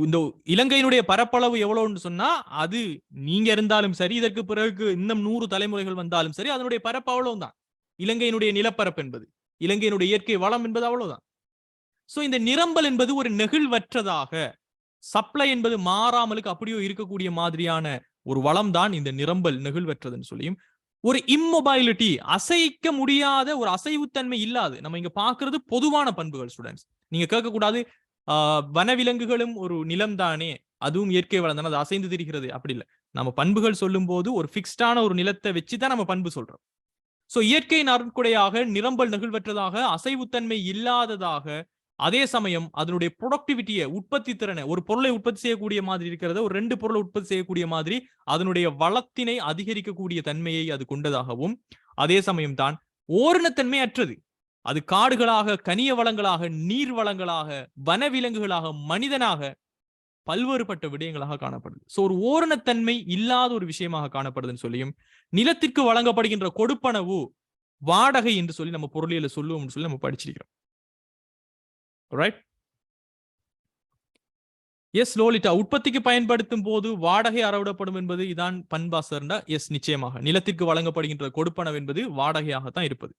இந்த இலங்கையினுடைய பரப்பளவு எவ்வளவுன்னு சொன்னா, அது நீங்க இருந்தாலும் சரி, இதற்கு பிறகு இன்னும் 100 தலைமுறைகள் வந்தாலும் சரி, அதனுடைய பரப்பு அவ்வளவுதான். இலங்கையினுடைய நிலப்பரப்பு என்பது, இலங்கையினுடைய இயற்கை வளம் என்பது அவ்வளவுதான். சோ இந்த நிரம்பல் என்பது ஒரு நெகிழ்வற்றதாக, சப்ளை என்பது மாறாமலுக்கு அப்படியே இருக்கக்கூடிய மாதிரியான ஒரு வளம் தான் இந்த நிரம்பல், நெகிழ்வற்றதுன்னு சொல்லியும். ஒரு இம்மொபைலிட்டி, அசைக்க முடியாத ஒரு அசைவுத்தன்மை இல்லாது. நம்ம இங்க பாக்குறது பொதுவான பண்புகள் ஸ்டூடெண்ட்ஸ். நீங்க கேட்கக்கூடாது வனவிலங்குகளும் ஒரு நிலம் தானே, அதுவும் இயற்கை வளம் தானே, அது அசைந்து திரிகிறது, அப்படி இல்லை. நம்ம பண்புகள் சொல்லும் போது ஒரு பிக்ஸ்டான ஒரு நிலத்தை வச்சுதான் நம்ம பண்பு சொல்றோம். சோ இயற்கையின் அருட்கொடையாக நிரம்பல் நெகிழ்வற்றதாக, அசைவுத்தன்மை இல்லாததாக, அதே சமயம் அதனுடைய ப்ரொடக்டிவிட்டியை, உற்பத்தி திறனை, ஒரு பொருளை உற்பத்தி செய்யக்கூடிய மாதிரி இருக்கிறத ஒரு 2 பொருளை உற்பத்தி செய்யக்கூடிய மாதிரி அதனுடைய வளத்தினை அதிகரிக்கக்கூடிய தன்மையை அது கொண்டதாகவும், அதே சமயம் தான் ஓரினத்தன்மை அற்றது. அது காடுகளாக, கனிய வளங்களாக, நீர் வளங்களாக, வனவிலங்குகளாக, மனிதனாக, பல்வேறுபட்ட விடயங்களாக காணப்படுது. சோ ஒரு ஓரினத்தன்மை இல்லாத ஒரு விஷயமாக காணப்படுதுன்னு சொல்லியும், நிலத்திற்கு வழங்கப்படுகின்ற கொடுப்பனவு, வாடகை என்று சொல்லி நம்ம பொருளியல சொல்லுவோம்னு சொல்லி நம்ம படிச்சிருக்கிறோம். ரைட். எஸ் லோலிட்டா, உற்பத்திக்கு பயன்படுத்தும் போது வாடகை அறவிடப்படும் என்பது இதான் பண்பா சார்ந்தா? எஸ், நிச்சயமாக நிலத்திற்கு வழங்கப்படுகின்ற கொடுப்பனவு என்பது வாடகையாகத்தான் இருப்பது.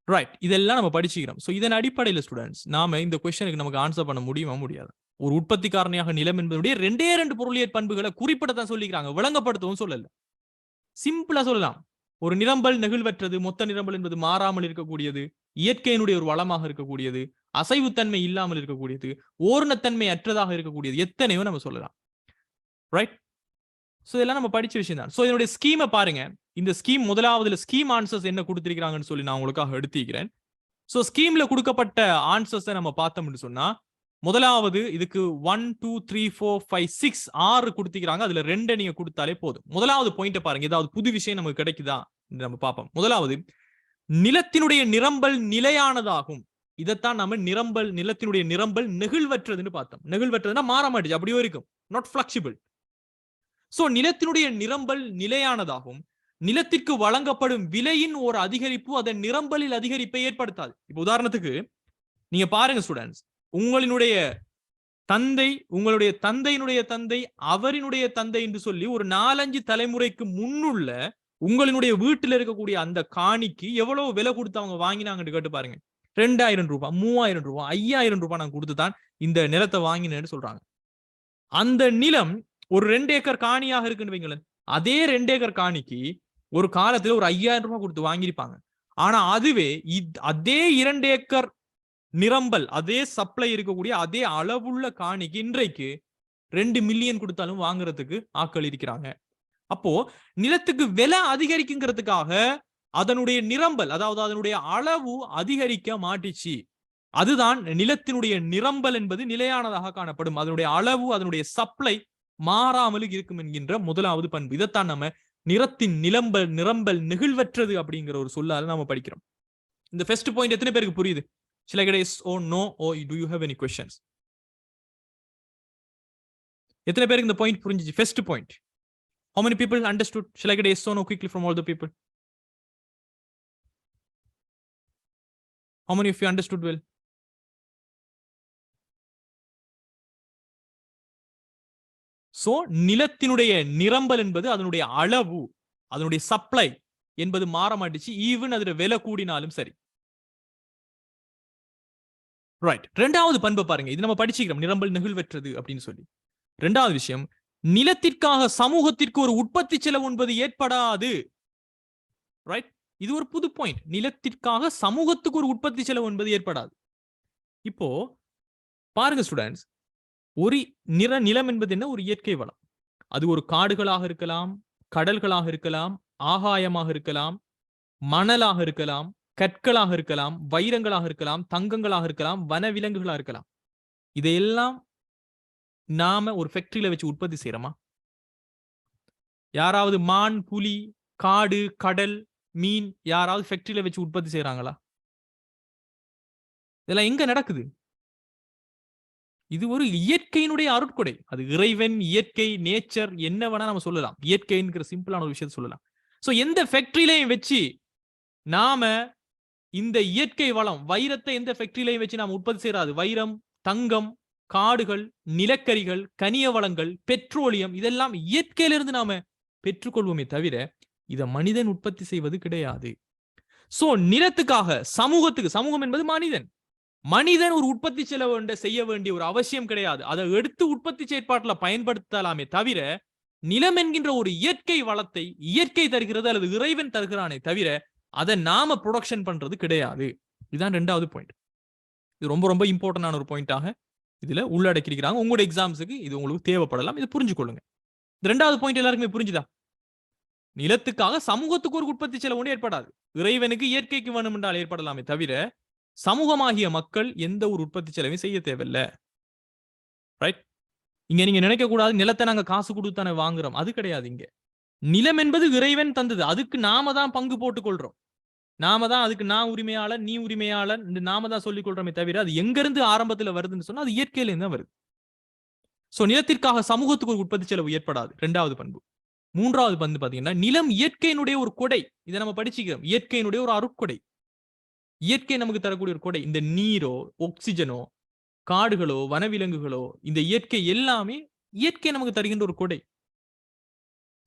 ரைட், இதெல்லாம் நம்ம படிச்சுக்கிறோம். ஸோ இதன் அடிப்படையில் ஸ்டூடெண்ட்ஸ் நாம இந்த கொஸ்டனுக்கு நமக்கு ஆன்சர் பண்ண முடியுமா? முடியாது. ஒரு உற்பத்தி காரணியாக நிலம் என்பதுடைய ரெண்டே ரெண்டு பொருளியற் பண்புகளை குறிப்பிடத்தான் சொல்லிக்கிறாங்க, விளங்கப்படுத்தவும் சொல்லல. சிம்பிளா சொல்லலாம், ஒரு நிரம்பல் நெகிழ்வற்றது, மொத்த நிரம்பல் என்பது மாறாமல் இருக்கக்கூடியது, இயற்கையினுடைய ஒரு வளமாக இருக்கக்கூடியது, அசைவுத்தன்மை இல்லாமல் இருக்கக்கூடியது, ஓரணத்தன்மை அற்றதாக இருக்கக்கூடியது, எத்தனையோ நம்ம சொல்லலாம். ரைட். சோ இதெல்லாம் நம்ம படிச்ச விஷயம் தான். சோ இதனுடைய ஸ்கீமை பாருங்க. இந்த ஸ்கீம் முதலாவதுல ஸ்கீம் ஆன்சர்ஸ் என்ன கொடுத்திருக்காங்கன்னு சொல்லி நான் உங்களுக்காக எடுத்துக்கிறேன். சோ ஸ்கீம்ல கொடுக்கப்பட்ட ஆன்சர்ஸை நம்ம பார்த்தோம்னு சொன்னா, முதலாவது இதுக்கு 1 2 3 4 5 6 6 கொடுத்திருக்காங்க. அதுல 2 நீங்க கொடுத்தாலே போதும். முதலாவது பாயிண்ட பாருங்க, ஏதாவது புது விஷயம் நமக்கு கிடைக்குதா நம்ம பார்ப்போம். முதலாவது, நிலத்தினுடைய நிரம்பல் நிலையானதாகும். இதைத்தான் நம்ம நிரம்பல், நிலத்தினுடைய நிரம்பல் நெகிழ்வற்றதுன்னு பார்த்தோம். நெகிழ்வற்றதுன்னா மாற மாட்டேச்சு, அப்படியே இருக்கும், நாட் பிளெக்சிபிள். சோ நிலத்தினுடைய நிரம்பல் நிலையானதாகும். நிலத்திற்கு வழங்கப்படும் விலையின் ஒரு அதிகரிப்பு அதன் நிரம்பலில் அதிகரிப்பை ஏற்படுத்தாது. இப்ப உதாரணத்துக்கு நீங்க பாருங்க ஸ்டூடெண்ட்ஸ், உங்களுடைய தந்தை, உங்களுடைய தந்தையினுடைய தந்தை, அவரினுடைய தந்தை என்று சொல்லி ஒரு 4-5 தலைமுறைக்கு முன்னுள்ள உங்களுடைய வீட்டில் இருக்கக்கூடிய அந்த காணிக்கு எவ்வளவு விலை கொடுத்து அவங்க வாங்கினாங்கன்னு கேட்டு பாருங்க. 2000 ரூபாய், 3000 ரூபாய், 5000 ரூபாய் நான் கொடுத்துதான் இந்த நிலத்தை வாங்கினேன்னு சொல்றாங்க. அந்த நிலம் ஒரு 2 ஏக்கர் காணியாக இருக்குன்னு வைங்களேன். அதே 2 ஏக்கர் காணிக்கு ஒரு காலத்துல ஒரு 5000 ரூபாய் கொடுத்து வாங்கியிருப்பாங்க. ஆனா அதுவே அதே 2 ஏக்கர் நிரம்பல், அதே சப்ளை இருக்கக்கூடிய அதே அளவுள்ள காணிக்கு இன்றைக்கு 2 மில்லியன் கொடுத்தாலும் வாங்குறதுக்கு ஆட்கள் இருக்கிறாங்க. அப்போ நிலத்துக்கு விலை அதிகரிக்குங்கிறதுக்காக அதனுடைய நிரம்பல், அதாவது அதனுடைய அளவு அதிகரிக்க மாட்டிச்சு. அதுதான் நிலத்தினுடைய நிரம்பல் என்பது நிலையானதாக காணப்படும். அதனுடைய அளவு, அதனுடைய சப்ளை மாறாமல் இருக்கும் என்கின்ற முதலாவது பண்பு. இதைத்தான் நம்ம நிறத்தின் நிரம்பல் நெகிழ்வற்றது அப்படிங்கிற ஒரு சொல்லால நாம படிக்கிறோம். இந்த ஃபர்ஸ்ட் பாயிண்ட் எத்தனை பேருக்கு புரியுது? Shall I get yes or no, or do you have any questions? எத்தனை பேருக்கு இந்த பாயிண்ட் புரிஞ்சிச்சு? First point. How many people understood? Shall I get yes or no quickly from all the people? How many of you understood well? So நிலத்தினுடைய நிரம்பல் என்பது அதனுடைய அளவு, அதனுடைய சப்ளை என்பது மாற மாட்டுச்சு, ஈவன் அதுல விலை கூடினாலும் சரி. ரைட். ரெண்டாவது பண்பு பாருங்க, இது நம்ம படிச்சுக்கிறோம், நிரம்பல் நெகிழ்வற்றது அப்படின்னு சொல்லி. ரெண்டாவது விஷயம், நிலத்திற்காக சமூகத்திற்கு ஒரு உற்பத்தி செலவு என்பது ஏற்படாது. ரைட். இது ஒரு புது பாயிண்ட். நிலத்திற்காக சமூகத்துக்கு ஒரு உற்பத்தி செலவு என்பது ஏற்படாது. இப்போ பாருங்க ஸ்டூடெண்ட்ஸ், ஒரு நிலம் என்பது என்ன? ஒரு இயற்கை வளம். அது ஒரு காடுகளாக இருக்கலாம், கடல்களாக இருக்கலாம், ஆகாயமாக இருக்கலாம், மணலாக இருக்கலாம், கற்களாக இருக்கலாம், வைரங்களாக இருக்கலாம், தங்கங்களாக இருக்கலாம், வனவிலங்குகளா இருக்கலாம். இதையெல்லாம் நாம ஒரு ஃபேக்டரியில வச்சு உற்பத்தி செய்யறோமா? யாராவது மான், புலி, காடு, கடல், மீன் யாராவது ஃபேக்டரியில வச்சு உற்பத்தி செய்யறாங்களா? இதெல்லாம் எங்க நடக்குது? இது ஒரு இயற்கையினுடைய அருட்கொடை. அது இறைவன், இயற்கை, நேச்சர் என்ன வேணா நம்ம சொல்லலாம். இயற்கைங்கிற சிம்பிளான ஒரு விஷயத்தை சொல்லலாம். சோ எந்த ஃபேக்டரியிலையும் வச்சு நாம இந்த இயற்கை வளம், வைரத்தை எந்த ஃபேக்டரியிலையும் வச்சு நாம உற்பத்தி செய்யறாது. வைரம், தங்கம், காடுகள், நிலக்கரிகள், கனிய வளங்கள், பெட்ரோலியம், இதெல்லாம் இயற்கையிலிருந்து நாம பெற்றுக்கொள்வோமே தவிர இதை மனிதன் உற்பத்தி செய்வது கிடையாது. சோ நிலத்துக்காக சமூகத்துக்கு, சமூகம் என்பது மனிதன், மனிதன் ஒரு உற்பத்தி செலவு செய்ய வேண்டிய ஒரு அவசியம் கிடையாது. அதை எடுத்து உற்பத்தி செயற்பாட்டுல பயன்படுத்தலாமே தவிர நிலம் என்கின்ற ஒரு இயற்கை வளத்தை இயற்கை தருகிறது அல்லது இறைவன் தருகிறானே தவிர அதை நாம ப்ரொடக்ஷன் பண்றது கிடையாது. இதுதான் ரெண்டாவது பாயிண்ட். இது ரொம்ப ரொம்ப இம்பார்ட்டன்டான ஒரு பாயிண்டாக இதுல உள்ளடக்கியிருக்கிறாங்க. உங்களோட எக்ஸாம்ஸுக்கு இது உங்களுக்கு தேவைப்படலாம். இது புரிஞ்சுக்கொள்ளுங்க. இந்த ரெண்டாவது பாயிண்ட் எல்லாருக்குமே புரிஞ்சுதா? நிலத்துக்காக சமூகத்துக்கு ஒரு உற்பத்தி செலவு ஒன்று ஏற்படாது. இறைவனுக்கு இயற்கைக்கு வேணும் என்றால் ஏற்படலாமே தவிர சமூகமாகிய மக்கள் எந்த ஒரு உற்பத்தி செலவையும் செய்ய தேவையில்லை. ரைட். இங்க நீங்க நினைக்க கூடாது நிலத்தை நாங்க காசு கொடுத்தானே வாங்குறோம், அது கிடையாது. இங்க நிலம் என்பது இறைவன் தந்தது, அதுக்கு நாம தான் பங்கு போட்டுக் கொள்றோம். நாம தான் அதுக்கு நான் உரிமையாளர், நீ உரிமையாளர், நாம தான் சொல்லிக் கொள்றோமே தவிர அது எங்க இருந்து ஆரம்பத்துல வருதுன்னு சொன்னா அது இயற்கையில இருந்து வருது. சோ நிலத்திற்காக சமூகத்துக்கு ஒரு உற்பத்தி செலவு ஏற்படாது. ரெண்டாவது பண்பு. மூன்றாவது பண்பு பாத்தீங்கன்னா, நிலம் இயற்கையினுடைய ஒரு கொடை. இதை நம்ம படிச்சுக்கிறோம், இயற்கையினுடைய ஒரு அருட்கொடை. இயற்கை நமக்கு தரக்கூடிய ஒரு கொடை. இந்த நீரோ, ஆக்சிஜனோ, காடுகளோ, வனவிலங்குகளோ, இந்த இயற்கை எல்லாமே இயற்கை நமக்கு தருகின்ற ஒரு கொடை.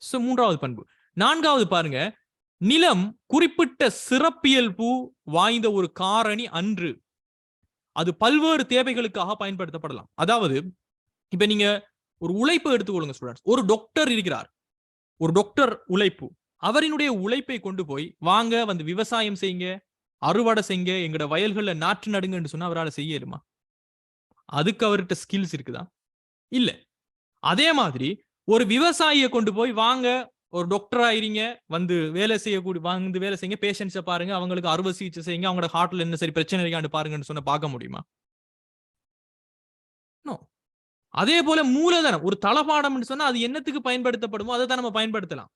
சோ 3வது பண்பு. 4வது பாருங்க, நிலம் குறிப்பிட்ட சிறப்பியல்பு வாய்ந்த ஒரு காரணி அன்று. அது பல்வேறு தேவைகளுக்காக பயன்படுத்தப்படலாம். அதாவது இப்ப நீங்க ஒரு உழைப்பை எடுத்துக்கொள்ளுங்க ஸ்டூடெண்ட்ஸ். ஒரு டாக்டர் இருக்கிறார். ஒரு டாக்டர் உழைப்பு. அவரினுடைய உழைப்பை கொண்டு போய் வாங்க வந்து விவசாயம் செய்யுங்க, அறுவடை செய்யுங்க, எங்கட வயல்கள்ல நாற்று நடுங்கன்னு சொன்னா அவரால செய்ய இயலுமா? அதுக்கு அவர்கிட்ட ஸ்கில்ஸ் இருக்குதா? இல்ல. அதே மாதிரி ஒரு விவசாயியை கொண்டு போய் வாங்க ஒரு டாக்டர் ஆயிருங்க, வந்து வேலை செய்யக்கூடிய வந்து வேலை செய்யுங்க, பேஷண்ட்ஸை பாருங்க, அவங்களுக்கு அறுவை சிகிச்சை செய்யுங்க, அவங்களோட ஹார்ட்ல என்ன சரி பிரச்சனை இருக்கான்னு பாருங்கன்னு சொன்னா பார்க்க முடியுமா? நோ. அதே போல மூலதனம் ஒரு தளபாடம் சொன்னா அது என்னத்துக்கு பயன்படுத்தப்படுமோ அதை தான் நம்ம பயன்படுத்தலாம்.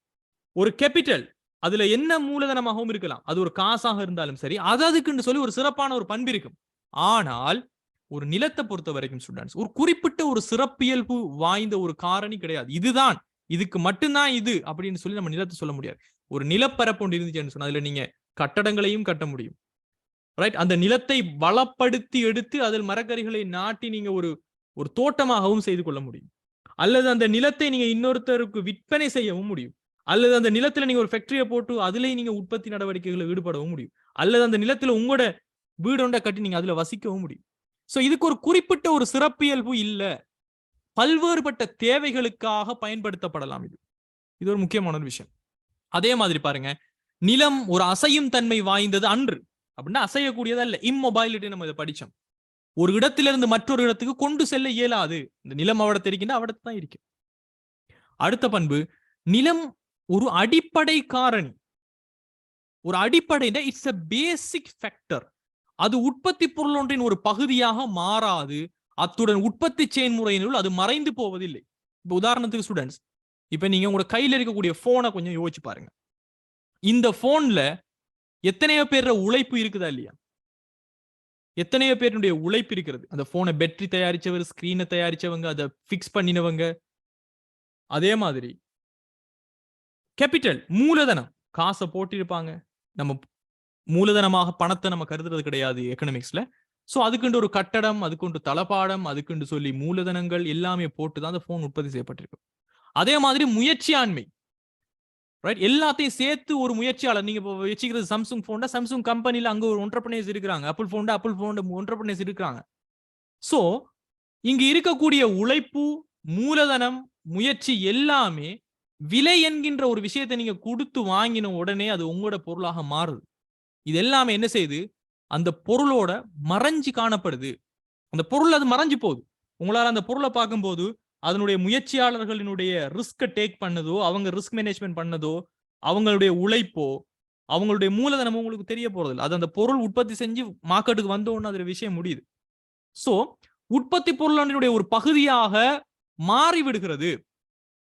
ஒரு கேபிட்டல் அதுல என்ன மூலதனமாகவும் இருக்கலாம். அது ஒரு காசாக இருந்தாலும் சரி, அதுக்குன்னு சொல்லி ஒரு சிறப்பான ஒரு பண்பு இருக்கும். ஆனால் ஒரு நிலத்தை பொறுத்த வரைக்கும் ஸ்டூடெண்ட்ஸ் ஒரு குறிப்பிட்ட ஒரு சிறப்பியல்பு வாய்ந்த ஒரு காரணி கிடையாது. இதுதான் இதுக்கு மட்டும்தான் இது அப்படின்னு சொல்லி நம்ம நிலத்தை சொல்ல முடியாது. ஒரு நிலப்பரப்பு ஒன்று இருந்துச்சுன்னு சொன்னா அதுல நீங்க கட்டடங்களையும் கட்ட முடியும். ரைட்? அந்த நிலத்தை வளப்படுத்தி எடுத்து அதில் மரக்கறிகளை நாட்டி நீங்க ஒரு ஒரு தோட்டமாகவும் செய்து கொள்ள முடியும். அல்லது அந்த நிலத்தை நீங்க இன்னொருத்தருக்கு விற்பனை செய்யவும் முடியும். அல்லது அந்த நிலத்துல நீங்க ஒரு ஃபேக்டரியை போட்டு அதிலேயே நீங்க உற்பத்தி நடவடிக்கைகளில் ஈடுபடவும் முடியும். அல்லது அந்த நிலத்துல உங்களோட வீடு ஒன்றை கட்டி நீங்க அதுல வசிக்கவும் முடியும். சோ இதுக்கு ஒரு குறிப்பிட்ட ஒரு சிறப்பியல்பு இல்ல. பல்வேறுபட்ட தேவைகளுக்காக பயன்படுத்தப்படலாம் இது. இது ஒரு முக்கியமான ஒரு விஷயம். அதே மாதிரி பாருங்க, நிலம் ஒரு அசையும் தன்மை வாய்ந்தது அன்று. அப்படின்னா அசையக்கூடியதா இல்ல. இம்மொபைலிட்டி நம்ம இதை படிச்சோம். ஒரு இடத்திலிருந்து மற்றொரு இடத்துக்கு கொண்டு செல்ல இயலாது. இந்த நிலம் அவடத்தை இருக்கின்ற அவடத்தை தான் இருக்கு. அடுத்த பண்பு, நிலம் ஒரு அடிப்படை காரணி. ஒரு அடிப்படை இட்ஸ் a பேசிக் ஃபேக்டர். அது உற்பத்தி பொருள் ஒன்றின் ஒரு பகுதியாக மாறாது. அத்துடன் உற்பத்தி செயல்முறையினுள் அது மறைந்து போவதில்லை. இப்ப உதாரணத்துக்கு ஸ்டூடெண்ட்ஸ், இப்ப நீங்க உங்க கையில இருக்கக்கூடிய போனை கொஞ்சம் யோசிச்சு பாருங்க. இந்த போன்ல எத்தனையோ பேர் உழைப்பு இருக்குதா இல்லையா? எத்தனையோ பேருடைய உழைப்பு இருக்கிறது. அந்த போனை பேட்டரி தயாரிச்சவர், ஸ்கிரீனை தயாரிச்சவங்க, அதை பிக்ஸ் பண்ணினவங்க. அதே மாதிரி கேபிட்டல் மூலதனம் காசை போட்டிருப்பாங்க. நம்ம மூலதனமாக பணத்தை நம்ம கருதுறது கிடையாது எக்கனாமிக்ஸ்ல. சோ அதுக்குண்டு ஒரு கட்டடம், அதுக்குண்டு தளபாடம், அதுக்குண்டு சொல்லி மூலதனங்கள் எல்லாமே போட்டு தான் அந்த போன் உற்பத்தி செய்யப்பட்டிருக்கு. அதே மாதிரி முயற்சியாண்மை. ரைட்? எல்லாத்தையும் சேர்த்து ஒரு முயற்சியாளர் நீங்க வச்சுக்கிறது சாம்சங் போன்ல சாம்சங் கம்பெனில அங்க ஒரு என்டர்பிரைஸ் இருக்காங்க. ஆப்பிள் போன்ல ஆப்பிள் போன் என்டர்பிரைஸ் இருக்காங்க. சோ இங்க இருக்கக்கூடிய உழைப்பு, மூலதனம், முயற்சி எல்லாமே விலை என்கின்ற ஒரு விஷயத்தை நீங்க கொடுத்து வாங்கின உடனே அது உங்களோட பொருளாக மாறுது. இது எல்லாமே என்ன செய்யுது? அந்த பொருளோட மறைஞ்சு காணப்படுது. அந்த பொருள் அது மறைஞ்சு போகுது. உங்களால அந்த பொருளை பார்க்கும்போது அதனுடைய முயற்சியாளர்களினுடைய ரிஸ்க டேக் பண்ணதோ, அவங்க ரிஸ்க் மேனேஜ்மெண்ட் பண்ணதோ, அவங்களுடைய உழைப்போ, அவங்களுடைய மூலதனமும் உங்களுக்கு தெரிய போறது. அது அந்த பொருள் உற்பத்தி செஞ்சு மார்க்கெட்டுக்கு வந்தோன்னு அதுல விஷயம் முடியுது. சோ உற்பத்தி பொருளினுடைய ஒரு பகுதியாக மாறிவிடுகிறது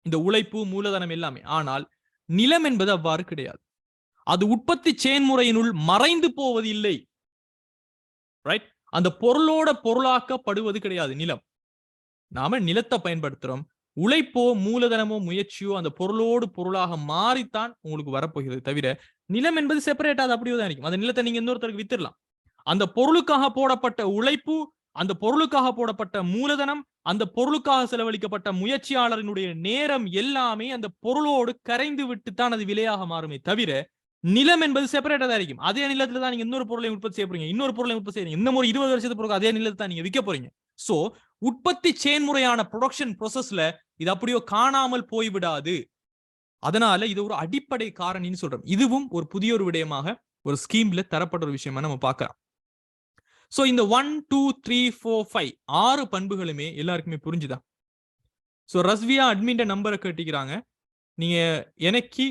இந்த உழைப்பு, மூலதனம் எல்லாமே. ஆனால் நிலம் என்பது அவ்வாறு கிடையாது. அது உற்பத்தி செயல்முறையினுள் மறைந்து போவது இல்லை. ரைட்? அந்த பொருளோட பொருளாக்கப்படுவது கிடையாது நிலம். நாம நிலத்தை பயன்படுத்துறோம். உழைப்போ, மூலதனமோ, முயற்சியோ அந்த பொருளோடு பொருளாக மாறித்தான் உங்களுக்கு வரப்போகிறது தவிர நிலம் என்பது செப்பரேட் அது அப்படியே தான் இருக்கும். அந்த நிலத்தை நீங்க இன்னொருத்தருக்கு வித்துடலாம். அந்த பொருளுக்காக போடப்பட்ட உழைப்பு, அந்த பொருளுக்காக போடப்பட்ட மூலதனம், அந்த பொருளுக்காக செலவழிக்கப்பட்ட முயற்சியாளரினுடைய நேரம் எல்லாமே அந்த பொருளோடு கரைந்து விட்டு தான் அது விலையாக மாறுமே தவிர நிலம் என்பது செப்பரேட்டா தான் இருக்கும். அதே நிலத்துல தான் நீங்க இன்னொரு பொருளை உற்பத்தி செய்ய போறீங்க, இன்னொரு பொருளை உற்பத்தி செய்யறீங்க. இன்னும் ஒரு 20 வருஷத்துக்கு பிறகு அதே நிலத்தை தான் நீங்க விற்க போறீங்க. சோ உற்பத்தி செயல்முறையான ப்ரொடக்ஷன் ப்ரோசஸ்ல இது அப்படியோ காணாமல் போய்விடாது. அதனால இது ஒரு அடிப்படை காரணின்னு சொல்றோம். இதுவும் ஒரு புதிய ஒரு விடயமாக ஒரு ஸ்கீம்ல தரப்பட்ட ஒரு விஷயமா நம்ம பார்க்கலாம். சோ இந்த 1 2 3 4 5 6 பண்புகளுமே எல்லாருக்குமே புரிஞ்சுதா? சோ ரஸ்வியா அட்மின் நம்பரை கேட்டிக்கிறாங்க. நீங்க எனக்கு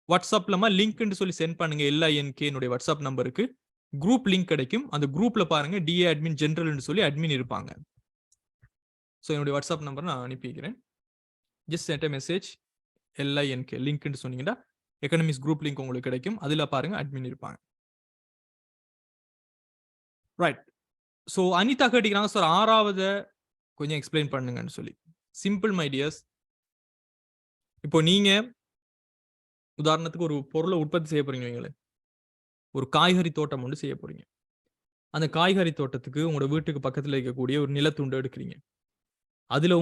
வாட்ஸ்அப்லமா லிங்க்னு சொல்லி சென்ட் பண்ணுங்க. LINK என்னுடைய வாட்ஸ்அப் நம்பருக்கு குரூப் லிங்க் கிடைக்கும். அந்த குரூப்ல பாருங்க DA அட்மின் ஜெனரல்னு சொல்லி அட்மின் இருப்பாங்க. சோ என்னுடைய வாட்ஸ்அப் நம்பர் நான் அனுப்பி வைக்கிறேன். Just send a message LINK லிங்க்னு சொன்னீங்கன்னா எக்கனாமிக்ஸ் குரூப் லிங்க் உங்களுக்கு கிடைக்கும். அதுல பாருங்க அட்மின் இருப்பாங்க. ரைட். சோ அனிதா கேட்டிக்கிறாங்க சார் 6வது கொஞ்சம் எக்ஸ்பிளைன் பண்ணுங்கன்னு சொல்லி. Simple my tears. இப்போ நீங்க உதாரணத்துக்கு ஒரு பொருளை உற்பத்தி செய்ய போறீங்க வைங்களேன். ஒரு காய்கறி தோட்டம் ஒன்று செய்ய போறீங்க. அந்த காய்கறி தோட்டத்துக்கு உங்களோட வீட்டுக்கு பக்கத்துல இருக்கக்கூடிய ஒரு நிலத்துண்டு எடுக்கிறீங்க. அதுல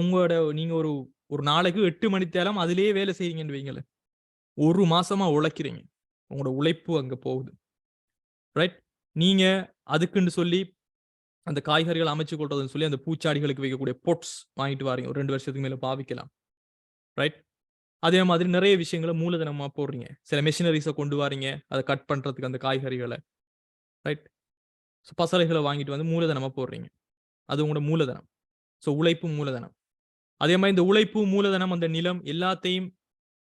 நீங்க ஒரு ஒரு நாளைக்கு 8 மணித்தேரம் அதிலேயே வேலை செய்றீங்கன்னு வைங்களேன். 1 மாசமா உழைக்கிறீங்க. உங்களோட உழைப்பு அங்க போகுது. ரைட்? நீங்க அதுக்குன்னு சொல்லி அந்த காய்கறிகள் அமைச்சு கொள்றதுன்னு சொல்லி அந்த பூச்சாடிகளுக்கு வைக்கக்கூடிய பொட்ஸ் வாங்கிட்டு வாரீங்க. ஒரு 2 வருஷத்துக்கு மேல பாவிக்கலாம். ரைட்? அதே மாதிரி நிறைய விஷயங்கள மூலதனமா போடுறீங்க. சில மெஷினரீஸ கொண்டு வாரீங்க. அத கட் பண்றதுக்கு அந்த காய்கறிகள. ரைட்? பசலைகள வாங்கிட்டு வந்து மூலதனமா போடுறீங்க. அது உங்களோட மூலதனம். உழைப்பு மூலதனம். அதே மாரி இந்த உழைப்பு, மூலதனம், அந்த நிலம் எல்லாத்தையும்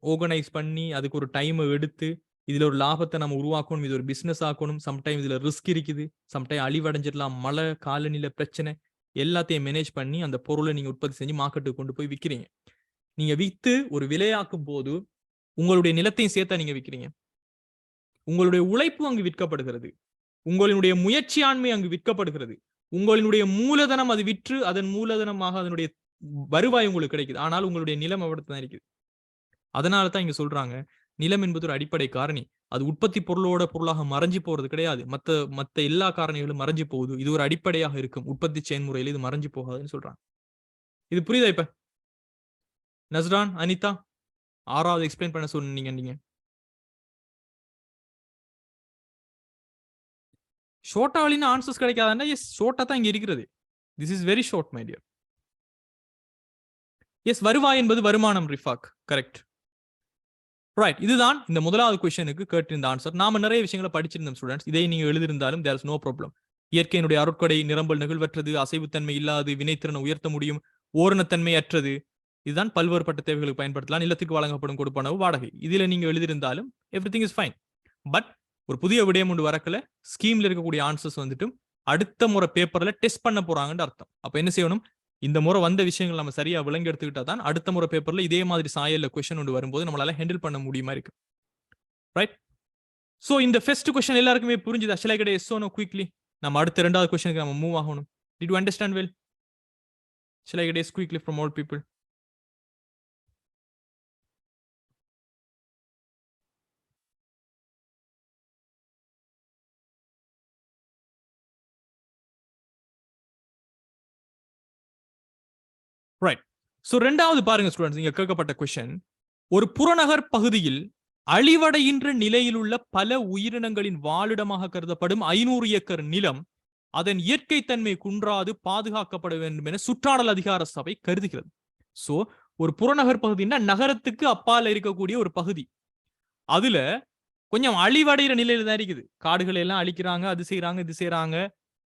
ஆர்கனைஸ் பண்ணி, அதுக்கு ஒரு டைம எடுத்து, இதுல ஒரு லாபத்த நம்ம உருவாக்கணும். இது ஒரு பிசினஸ் ஆக்கணும். சம்டைம் இதுல ரிஸ்க் இருக்குது. சம்டைம் அழிவடைஞ்சிடலாம். மழை, காலநிலை பிரச்சனை எல்லாத்தையும் மேனேஜ் பண்ணி அந்த பொருள நீங்க உற்பத்தி செஞ்சு மார்க்கெட்டுக்கு கொண்டு போய் விக்கிறீங்க. நீங்க வித்து ஒரு விலையாக்கும் போது உங்களுடைய நிலத்தையும் சேர்த்தா நீங்க விக்கிறீங்க. உங்களுடைய உழைப்பு அங்கு விற்கப்படுகிறது. உங்களுடைய முயற்சியாண்மை அங்கு விற்கப்படுகிறது. உங்களுடைய மூலதனம் அது விற்று அதன் மூலதனமாக அதனுடைய வருவாய் உங்களுக்கு கிடைக்குது. ஆனால் உங்களுடைய நிலம் அவ்வளவுதான் இருக்குது. அதனால தான் இங்க சொல்றாங்க, நிலம் என்பது ஒரு அடிப்படை காரணி. அது உற்பத்தி பொருளாக மறைஞ்சு போறது கிடையாது. மத்த எல்லா காரணிகளும் மறைஞ்சு போகுது. இது ஒரு அடிப்படையாக இருக்கும். உற்பத்தி செயல்முறையில இது மறைஞ்சு போகாதுன்னு சொல்றாங்க. இது புரியுதா இப்ப? நஸ்ரான், அனிதா, 6வது எக்ஸ்பிளைன் பண்ண சொன்னீங்க நீங்க. ஷார்ட்டா வழினா ஆன்சர்ஸ் கிடைக்காதுன்னா, எஸ் ஷார்ட்டா தான் இங்க இருக்கிறது. This is very short my dear. Yes, வருவாய் என்பது வருமானம் ரிஃபாக். கரெக்ட். ரைட். இதுதான் இந்த முதலாவது கொஸ்டினுக்கு கேட்டிருந்த ஆன்சர். நாம நிறைய விஷயங்களை படிச்சிருந்தோம் ஸ்டூடெண்ட்ஸ். இதை நீங்க எழுதியிருந்தாலும் தேர் இஸ் நோ ப்ராப்ளம். இயற்கையினுடைய அருட்கொடை, நிரம்பல் நிகழ்வற்றது, அசைவுத்தன்மை இல்லாது, வினைத்திறனை உயர்த்த முடியும், ஓரணத்தன்மை அற்றது. இதுதான் பல்வேறுபட்ட தேவைகளுக்கு பயன்படுத்தலாம். நிலத்துக்கு வழங்கப்படும் கொடுப்பனவு, வாடகை. இதுல நீங்க எழுதியிருந்தாலும் எவ்ரிதிங் இஸ் ஃபைன். பட் ஒரு புதிய விடயம் ஒன்று வரக்கல, ஸ்கீம்ல இருக்கக்கூடிய ஆன்சர்ஸ் வந்துட்டு அடுத்த முறை பேப்பர்ல டெஸ்ட் பண்ண போறாங்கன்னு அர்த்தம். அப்ப என்ன செய்யணும்? இந்த முறை வந்த விஷயங்கள் நம்ம சரியா விளங்கி எடுத்துக்கிட்டா தான் அடுத்த முறை பேப்பர்ல இதே மாதிரி சாயல்ல கொஸ்டின் ஒன்று வரும்போது நம்மளால ஹேண்டில் பண்ண முடியுமா இருக்கு. ரைட்? சோ இந்த ஃபர்ஸ்ட் கொஸ்டின் எல்லாருக்குமே புரிஞ்சுதா? Shall I get yes no quickly? நம்ம அடுத்த இரண்டாவது கொஸ்டினுக்கு நம்ம மூவ் ஆகணும். Did you understand well? Shall I get yes quickly from all people? Right. So இரண்டாவது பாருங்க ஸ்டூடெண்ட்ஸ், இங்க கேட்கப்பட்ட கொஸ்டின், ஒரு புறநகர் பகுதியில் அழிவடைகின்ற நிலையில் உள்ள பல உயிரினங்களின் வாழிடமாக கருதப்படும் 500 ஏக்கர் நிலம் அதன் இயற்கை தன்மை குன்றாது பாதுகாக்கப்பட வேண்டும் என சுற்றாடல் அதிகார சபை கருதுகிறது. சோ ஒரு புறநகர் பகுதின்னா நகரத்துக்கு அப்பால் இருக்கக்கூடிய ஒரு பகுதி. அதுல கொஞ்சம் அழிவடைகிற நிலையில தான் இருக்குது. காடுகளை எல்லாம் அழிக்கிறாங்க, அது செய்யறாங்க, இது செய்யறாங்க,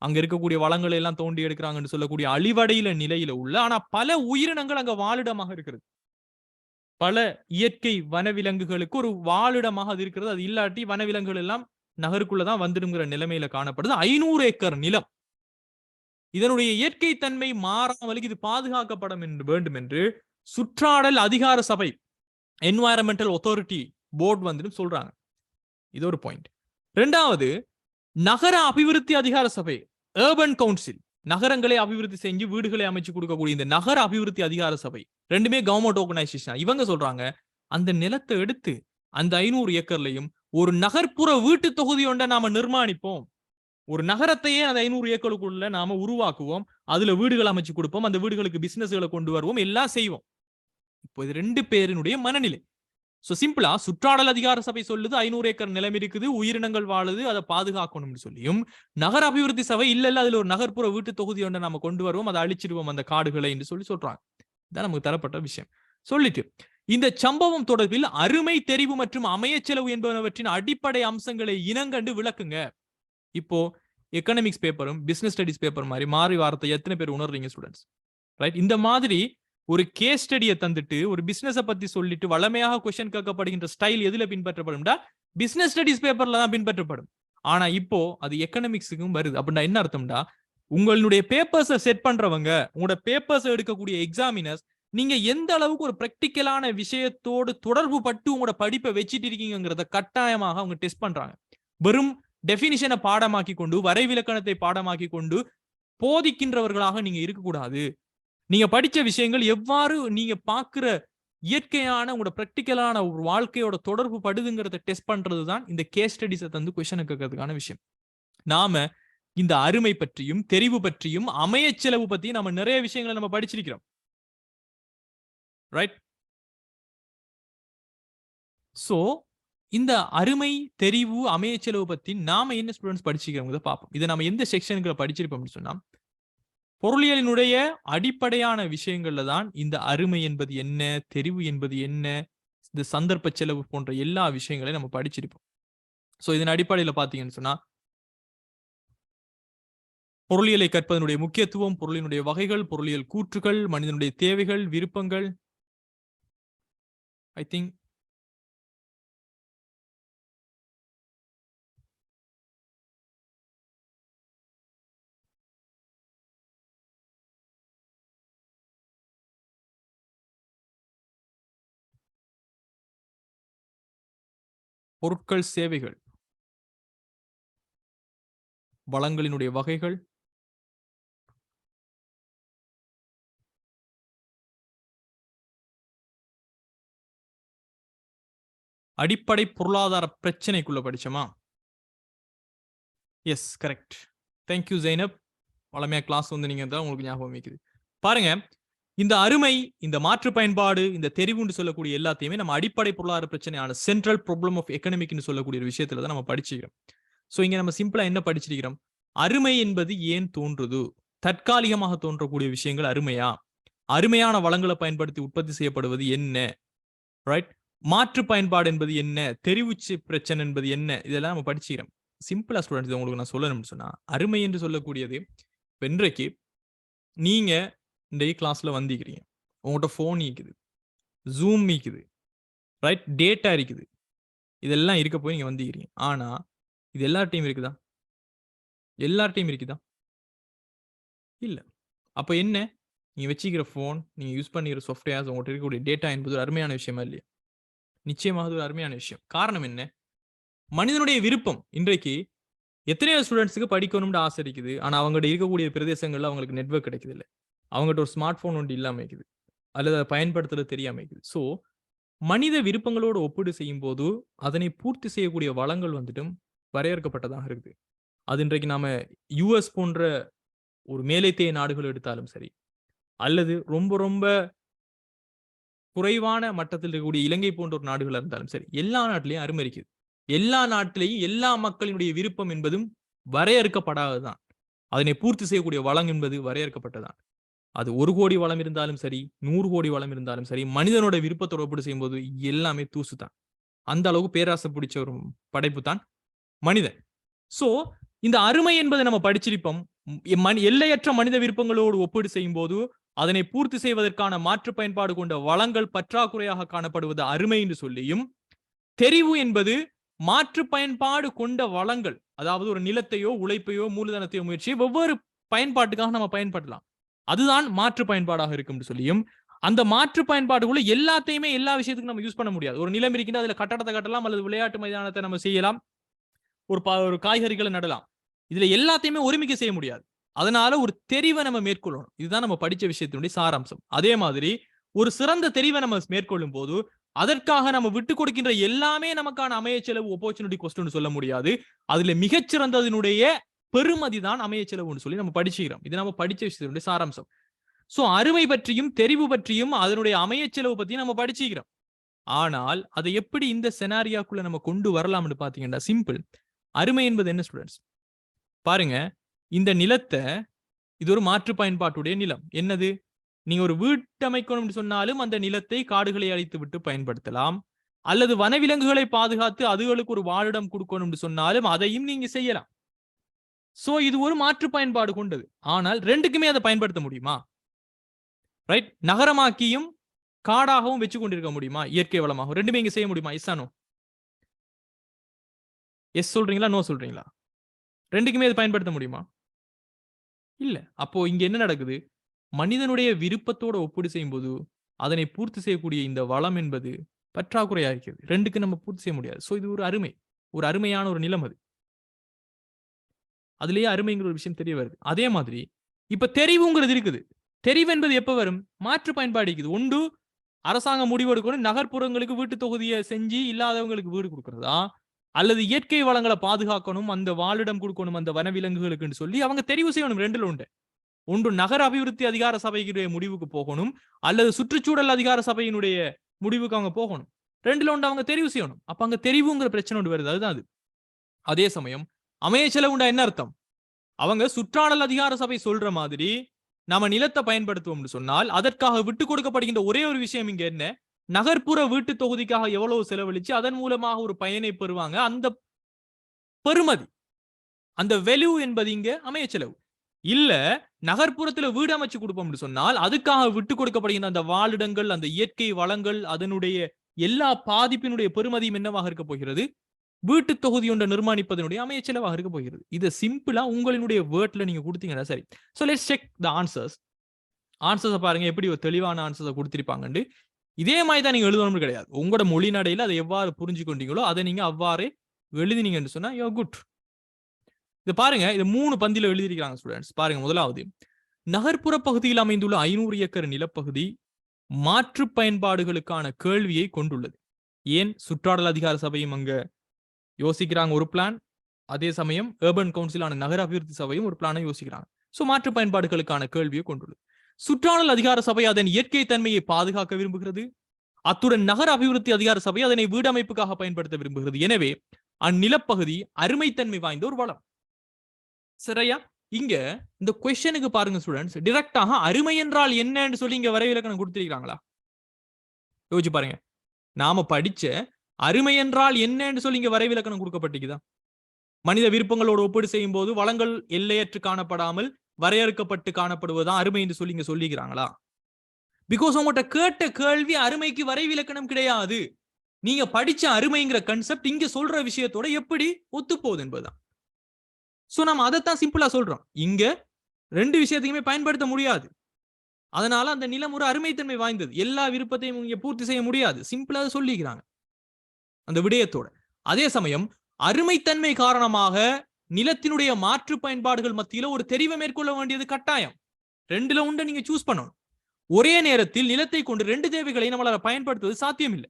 அங்க இருக்கக்கூடிய வளங்களை எல்லாம் தோண்டி எடுக்கிறாங்கன்னு சொல்லக்கூடிய அழிவடையில நிலையில உள்ள, ஆனா பல உயிரினங்கள் அங்க வாழிடமாக இருக்கிறது. பல இயற்கை வனவிலங்குகளுக்கு ஒரு வாழிடமாக அது இருக்கிறது. அது இல்லாட்டி வனவிலங்குகள் எல்லாம் நகருக்குள்ளதான் வந்துடுங்கிற நிலைமையில காணப்படுது. 500 ஏக்கர் நிலம். இதனுடைய இயற்கை தன்மை மாறாமல் இது பாதுகாக்கப்பட வேண்டும் என்று சுற்றாடல் அதிகார சபை, என்வாயரன்மெண்டல் அத்தாரிட்டி போர்டு வந்துட்டு சொல்றாங்க. இது ஒரு பாயிண்ட். இரண்டாவது, நகர அபிவிருத்தி அதிகார சபை, அர்பன் கவுன்சில், நகரங்களை அபிவிருத்தி செஞ்சு வீடுகளை அமைச்சு கொடுக்கக்கூடிய இந்த நகர அபிவிருத்தி அதிகார சபை, ரெண்டுமே கவர்மெண்ட் ஆர்கனைசேஷன். இவங்க சொல்றாங்க, அந்த நிலத்தை எடுத்து அந்த 500 ஏக்கர்லையும் ஒரு நகர்ப்புற வீட்டு தொகுதி ஒன்றை நாம நிர்மாணிப்போம். ஒரு நகரத்தையே அந்த 500 ஏக்கருக்குள்ள நாம உருவாக்குவோம். அதுல வீடுகள் அமைச்சு கொடுப்போம். அந்த வீடுகளுக்கு பிசினஸ்களை கொண்டு வருவோம். எல்லாம் செய்வோம். இப்போ இது ரெண்டு பேரினுடைய மனநிலை. சோ சிம்பிளா சுற்றாடல் அதிகார சபை சொல்லுது 500 ஏக்கர் நிலம் இருக்குது, உயிரினங்கள் வாழுது, அதை பாதுகாக்கணும்னு சொல்லியும், நகர அபிவிருத்தி சபை இல்ல அதுல ஒரு நகர்ப்புற வீட்டு தொகுதி ஒன்றை நம்ம கொண்டு வருவோம், அதை அழிச்சிடுவோம் அந்த காடுகளை என்று சொல்றாங்க. இதான் நமக்கு தரப்பட்ட விஷயம். சொல்லிட்டு இந்த சம்பவம் தொடர்பில் அருமை தெரிவு மற்றும் அமைய செலவு என்பனவற்றின் அடிப்படை அம்சங்களை இனங்கண்டு விளக்குங்க. இப்போ எக்கனாமிக்ஸ் பேப்பரும் பிசினஸ் ஸ்டடிஸ் பேப்பர் மாதிரி மாறி வார்த்தை எத்தனை பேர் உணர்றீங்க ஸ்டூடெண்ட்ஸ்? ரைட்? இந்த மாதிரி ஒரு கேஸ் ஸ்டடியை தந்துட்டு ஒரு பிசினஸ் பத்தி சொல்லிட்டு வளமையாக கொஸ்டின் கேட்கப்படுகின்ற ஸ்டைல் எதுல பின்பற்றப்படும்டா பிசினஸ் ஸ்டடிஸ் பேப்பர்ல தான் பின்பற்றப்படும். ஆனா இப்போ அது எக்கனாமிக்ஸுக்கும் வருது. அப்படின்னா என்ன அர்த்தம்டா, உங்களுடைய பேப்பர்ஸை செட் பண்றவங்க, உங்களோட பேப்பர்ஸ் எடுக்கக்கூடிய எக்ஸாமினர்ஸ், நீங்க எந்த அளவுக்கு ஒரு பிராக்டிக்கலான விஷயத்தோடு தொடர்பு பட்டு உங்களோட படிப்பை வச்சுட்டு இருக்கீங்கிறத கட்டாயமாக அவங்க டெஸ்ட் பண்றாங்க. வெறும் டெபினிஷனை பாடமாக்கி கொண்டு, வரைவிலக்கணத்தை பாடமாக்கி கொண்டு போதிக்கின்றவர்களாக நீங்க இருக்கக்கூடாது. நீங்க படிச்ச விஷயங்கள் எவ்வாறு நீங்க பாக்குற இயற்கையான உங்களோட பிராக்டிக்கலான ஒரு வாழ்க்கையோட தொடர்பு படுதுங்கிறத டெஸ்ட் பண்றது தான் இந்த கேஸ் ஸ்டடிஸை தந்து கொஸ்டின் கேட்கறதுக்கான விஷயம். நாம இந்த அருமை பற்றியும் தெரிவு பற்றியும் அமைய செலவு பற்றியும் நம்ம நிறைய விஷயங்களை நம்ம படிச்சிருக்கிறோம். ரைட்? சோ இந்த அருமை தெரிவு அமைய செலவு பத்தி நாம என்ன ஸ்டூடெண்ட்ஸ் படிச்சிருக்கிறோம் பார்ப்போம். இதை நம்ம எந்த செக்ஷனுக்கு படிச்சிருப்போம்னு சொன்னா, பொருளியலினுடைய அடிப்படையான விஷயங்கள்ல தான் இந்த அருமை என்பது என்ன, தெரிவு என்பது என்ன, இந்த சந்தர்ப்ப செலவு போன்ற எல்லா விஷயங்களையும் நம்ம படிச்சிருப்போம். சோ இதன் அடிப்படையில் பாத்தீங்கன்னு சொன்னா, பொருளியலை கற்பதனுடைய முக்கியத்துவம், பொருளினுடைய வகைகள், பொருளியல் கூற்றுகள், மனிதனுடைய தேவைகள், விருப்பங்கள், ஐ திங்க் பொருட்கள், சேவைகள், வளங்களினுடைய வகைகள், அடிப்படை பொருளாதார பிரச்சனைக்குள்ள படிச்சோமா? Yes, correct. தேங்க்யூ ஜெய்னப். வளமையா கிளாஸ் வந்து நீங்க தான் உங்களுக்கு ஞாபகம் வைக்குது. பாருங்க, இந்த அருமை, இந்த மாற்று பயன்பாடு, இந்த தெரிவுன்னு சொல்லக்கூடிய எல்லாத்தையுமே நம்ம அடிப்படை பொருளாதார பிரச்சனையான சென்ட்ரல் ப்ராப்ளம் ஆஃப் எக்கனாமிக்னு சொல்லக்கூடிய ஒரு விஷயத்துல தான் நம்ம படிச்சுக்கிறோம். சோ இங்க நம்ம சிம்பிளா என்ன படிச்சிருக்கிறோம்? அருமை என்பது ஏன் தோன்றுது? தற்காலிகமாக தோன்றக்கூடிய விஷயங்கள் அருமையா? அருமையான வளங்களை பயன்படுத்தி உற்பத்தி செய்யப்படுவது என்ன? ரைட்? மாற்று பயன்பாடு என்பது என்ன? தெரிவுச்சு பிரச்சனை என்பது என்ன? இதெல்லாம் நம்ம படிச்சுக்கிறோம். சிம்பிளா ஸ்டூடெண்ட்ஸ் உங்களுக்கு நான் சொல்லணும்னு சொன்னா, அருமை என்று சொல்லக்கூடியது இன்றைக்கு நீங்க இந்த கிளாஸ்ல வந்திருக்கிறீங்க, உங்கள்கிட்ட போன் இருக்குது, ஜூம் இருக்குது, ரைட், டேட்டா இருக்குது, இதெல்லாம் இருக்க போய் நீங்க வந்திருக்கிறீங்க. ஆனா இது எல்லார்ட்டையும் இருக்குதா? எல்லார்ட்டையும் இருக்குதா? இல்ல. அப்ப என்ன? நீங்க வச்சுக்கிற போன், நீங்க யூஸ் பண்ணிக்கிற சாஃப்ட்வேர்ஸ், உங்கள்கிட்ட இருக்கக்கூடிய டேட்டா என்பது ஒரு அருமையான விஷயமா இல்லையா? நிச்சயமாக ஒரு அருமையான விஷயம். காரணம் என்ன? மனிதனுடைய விருப்பம். இன்றைக்கு எத்தனையோ ஸ்டூடெண்ட்ஸ்க்கு படிக்கணும்னு ஆசை இருக்குது. ஆனா அவங்ககிட்ட இருக்கக்கூடிய பிரதேசங்கள்ல அவங்களுக்கு நெட்வொர்க் கிடைக்குது இல்ல. அவங்ககிட்ட ஒரு ஸ்மார்ட் போன் ஒன்று இல்லாம இருக்குது. அல்லது அதை பயன்படுத்துறது தெரியாம இருக்குது. சோ மனித விருப்பங்களோடு ஒப்பீடு செய்யும் போது அதனை பூர்த்தி செய்யக்கூடிய வளங்கள் வந்துட்டும் வரையறுக்கப்பட்டதாக இருக்குது. அது இன்றைக்கு நாம யுஎஸ் போன்ற ஒரு மேலைத்தேய நாடுகள் எடுத்தாலும் சரி, அல்லது ரொம்ப ரொம்ப குறைவான மட்டத்தில் இருக்கக்கூடிய இலங்கை போன்ற ஒரு நாடுகள் இருந்தாலும் சரி, எல்லா நாட்டிலையும் அருமை இருக்குது. எல்லா நாட்டிலையும் எல்லா மக்களினுடைய விருப்பம் என்பதும் வரையறுக்கப்படாததுதான். அதனை பூர்த்தி செய்யக்கூடிய வளம் என்பது வரையறுக்கப்பட்டதான். அது 1 கோடி வளம் இருந்தாலும் சரி, 100 கோடி வளம் இருந்தாலும் சரி, மனிதனோட விருப்பத்தோட ஒப்பீடு செய்யும்போது எல்லாமே தூசு தான். அந்த அளவுக்கு பேராசை பிடிச்ச ஒரு படைப்பு தான் மனிதன். சோ இந்த அருமை என்பதை நம்ம படிச்சிருப்போம். எல்லையற்ற மனித விருப்பங்களோடு ஒப்பீடு செய்யும் போது அதனை பூர்த்தி செய்வதற்கான மாற்று பயன்பாடு கொண்ட வளங்கள் பற்றாக்குறையாக காணப்படுவது அருமை என்று சொல்லியும், தெரிவு என்பது மாற்று பயன்பாடு கொண்ட வளங்கள், அதாவது ஒரு நிலத்தையோ, உழைப்பையோ, மூலதனத்தையோ முயற்சியை வெவ்வேறு பயன்பாட்டுக்காக நம்ம பயன்படுத்தலாம். அதுதான் மாற்று பயன்பாடாக இருக்கும் சொல்லியும், அந்த மாற்று பயன்பாடுக்குள்ள எல்லாத்தையுமே எல்லா விஷயத்துக்கும் நம்ம யூஸ் பண்ண முடியாது. ஒரு நிலம் இருக்கின்ற அதுல கட்டடத்தை கட்டலாம், அல்லது விளையாட்டு மைதானத்தை நம்ம செய்யலாம், ஒரு காய்கறிகளை நடலாம். இதுல எல்லாத்தையுமே ஒருமிக்க செய்ய முடியாது. அதனால ஒரு தெரிவை நம்ம மேற்கொள்ளணும். இதுதான் நம்ம படிச்ச விஷயத்தினுடைய சாராம்சம். அதே மாதிரி ஒரு சிறந்த தெரிவை நம்ம மேற்கொள்ளும் போது அதற்காக நம்ம விட்டு கொடுக்கின்ற எல்லாமே நமக்கான அமைய செலவு ஆப்பர்ச்சுனிட்டி கொஸ்டின் சொல்ல முடியாது. அதுல மிகச்சிறந்ததனுடைய பெருமதி தான் அமைய செலவுன்னு சொல்லி நம்ம படிச்சுக்கிறோம். இது நம்ம படிச்ச விஷயத்தினுடைய சாராம்சம். சோ அருமை பற்றியும் தெரிவு பற்றியும் அதனுடைய அமைய செலவு பற்றியும் நம்ம படிச்சுக்கிறோம். ஆனால் அதை எப்படி இந்த செனாரியாக்குள்ள நம்ம கொண்டு வரலாம்னு பாத்தீங்கன்னா சிம்பிள். அருமை என்பது என்ன ஸ்டூடெண்ட்ஸ்? பாருங்க, இந்த நிலத்தை, இது ஒரு மாற்று பயன்பாட்டுடைய நிலம். என்னது? நீங்க ஒரு வீட்டமைக்கணும்னு சொன்னாலும் அந்த நிலத்தை காடுகளை அழித்து விட்டு பயன்படுத்தலாம். அல்லது வனவிலங்குகளை பாதுகாத்து அதுகளுக்கு ஒரு வாழிடம் கொடுக்கணும்னு சொன்னாலும் அதையும் நீங்க செய்யலாம். சோ இது ஒரு மாற்று பயன்பாடு கொண்டது. ஆனால் ரெண்டுக்குமே அதை பயன்படுத்த முடியுமா? ரைட்? நகரமாக்கியும் காடாகவும் வச்சு கொண்டிருக்க முடியுமா? இயற்கை வளமாகவும் ரெண்டுமே இங்க செய்ய முடியுமா? எஸ் ஆனோ? எஸ் சொல்றீங்களா? நோ சொல்றீங்களா? ரெண்டுக்குமே அதை பயன்படுத்த முடியுமா? இல்ல. அப்போ இங்க என்ன நடக்குது? மனிதனுடைய விருப்பத்தோட ஒப்பீடு செய்யும்போது அதனை பூர்த்தி செய்யக்கூடிய இந்த வளம் என்பது பற்றாக்குறையா இருக்கிறது. 2க்கு நம்ம பூர்த்தி செய்ய முடியாது. சோ இது ஒரு அருமை. ஒரு அருமையான ஒரு நிலம் அது. அதிலேயே அருமைங்கிற ஒரு விஷயம் தெரிய வருது. அதே மாதிரி இப்ப தெரிவுங்கிறது இருக்குது. தெரிவு என்பது எப்ப வரும்? மாற்று பயன்பாடு இருக்குது. ஒன்று அரசாங்கம் முடிவு எடுக்கணும் நகர்ப்புறங்களுக்கு வீட்டு தொகுதியை செஞ்சு இல்லாதவங்களுக்கு வீடு கொடுக்கறதா, அல்லது இயற்கை வளங்களை பாதுகாக்கணும் அந்த வாழிடம் கொடுக்கணும் அந்த வனவிலங்குகளுக்குன்னு சொல்லி அவங்க தெரிவு செய்யணும். ரெண்டுல உண்டு. ஒன்று நகர அபிவிருத்தி அதிகார சபையினுடைய முடிவுக்கு போகணும், அல்லது சுற்றுச்சூழல் அதிகார சபையினுடைய முடிவுக்கு அவங்க போகணும். ரெண்டுல ஒன்று அவங்க தெரிவு செய்யணும். அப்ப அங்க தெரிவுங்கிற பிரச்சனை ஒன்று வருது. அதுதான் அது. அதே சமயம் அமைய செலவுண்டா என்ன அர்த்தம்? அவங்க சுற்றாடல் அதிகார சபை சொல்ற மாதிரி நாம நிலத்தை பயன்படுத்துவோம்னு சொன்னால் அதற்காக விட்டு கொடுக்கப்படுகின்ற ஒரே ஒரு விஷயம் இங்க என்ன, நகர்ப்புற வீட்டு தொகுதிக்காக எவ்வளவு செலவழிச்சு அதன் மூலமாக ஒரு பயனை பெறுவாங்க, அந்த பெறுமதி, அந்த வெல்யூ என்பது இங்க அமைய செலவு. இல்ல நகர்ப்புறத்துல வீடு அமைச்சு கொடுப்போம்னு சொன்னால் அதுக்காக விட்டு கொடுக்கப்படுகின்ற அந்த வாழிடங்கள், அந்த இயற்கை வளங்கள், அதனுடைய எல்லா பாதிப்பினுடைய பெறுமதியும் என்னவாக இருக்க போகிறது, வீட்டு தொகுதி ஒன்றை நிர்மாணிப்பதனுடைய அமைய செலவாக இருக்க போகிறது. இதை சிம்பிளா உங்களுடைய வேர்ட்ல நீங்க கொடுத்தீங்கன்னா சரி. So let's check the answers. ஆன்சர்ஸை பாருங்க எப்படி ஒரு தெளிவான ஆன்சர்ஸை கொடுத்திருப்பாங்கன்னு. இதே மாதிரி தான் நீங்க எழுதணும்னு கிடையாது. உங்களோட மொழி நடையில அதை எவ்வாறு புரிஞ்சு கொண்டீங்களோ அதை நீங்க அவ்வாறே எழுதினீங்கன்னு சொன்னா யூ ஆர் குட். இது பாருங்க, இது 3 பந்தியில எழுதியிருக்காங்க ஸ்டூடெண்ட்ஸ். பாருங்க, முதலாவது நகர்ப்புற பகுதியில் அமைந்துள்ள 500 ஏக்கர் நிலப்பகுதி மாற்று பயன்பாடுகளுக்கான கேள்வியை கொண்டுள்ளது. ஏன் சுற்றாடல் அதிகார சபையும் அங்க யோசிக்கிறாங்க ஒரு பிளான், அதே சமயம் ஏர்பன் கவுன்சிலான நகர அபிவிருத்தி சபையும் ஒரு பிளானை யோசிக்கிறாங்க. சோ மாற்று பயன்பாடுகளுக்கான கேள்வியை கொண்டுள்ளது. சுற்றாடல் அதிகார சபை அதன் இயற்கை தன்மையை பாதுகாக்க விரும்புகிறது, அத்துடன் நகர அபிவிருத்தி அதிகார சபை அதனை வீடமைப்புக்காக பயன்படுத்த விரும்புகிறது. எனவே அந்நிலப்பகுதி அருமைத்தன்மை வாய்ந்த ஒரு வளம். சரியா? இங்க இந்த கொஸ்டனுக்கு பாருங்க ஸ்டூடெண்ட்ஸ், டைரக்டாக அருமை என்றால் என்னன்னு சொல்லி இங்க வரைவிலக்கணம் கொடுத்திருக்காங்களா? யோசிச்சு பாருங்க. நாம படிச்ச அருமை என்றால் என்னன்னு சொல்லி இங்க வரைவிலக்கணம் கொடுக்கப்பட்டிருக்குதா? மனித விருப்பங்களோடு ஒப்பீடு செய்யும் போது வளங்கள் எல்லையற்று காணப்படாமல் வரையறுக்கப்பட்டு காணப்படுவதுதான் அருமை என்று சொல்லி இங்க சொல்லிக்கிறாங்களா? பிகாஸ் உங்கள்கிட்ட கேட்ட கேள்வி அருமைக்கு வரைவிலக்கணம் கிடையாது. நீங்க படிச்ச அருமைங்கிற கன்செப்ட் இங்க சொல்ற விஷயத்தோட எப்படி ஒத்து போகுது என்பதுதான். சோ நம்ம அதைத்தான் சிம்பிளா சொல்றோம். இங்க 2 விஷயத்தையுமே பயன்படுத்த முடியாது. அதனால அந்த நிலம் ஒரு அருமைத்தன்மை வாய்ந்தது. எல்லா விருப்பத்தையும் இங்க பூர்த்தி செய்ய முடியாது. சிம்பிளா சொல்லிக்கிறாங்க அந்த விடயத்தோட. அதே சமயம் அருமைத்தன்மை காரணமாக நிலத்தினுடைய மாற்று பயன்பாடுகள் மத்தியில ஒரு தெரிவை மேற்கொள்ள வேண்டியது கட்டாயம். 2ல ஒன்றை நீங்க சூஸ் பண்ணணும். ஒரே நேரத்தில் நிலத்தை கொண்டு 2 தேவைகளை நம்மளால பயன்படுத்துவது சாத்தியம் இல்லை.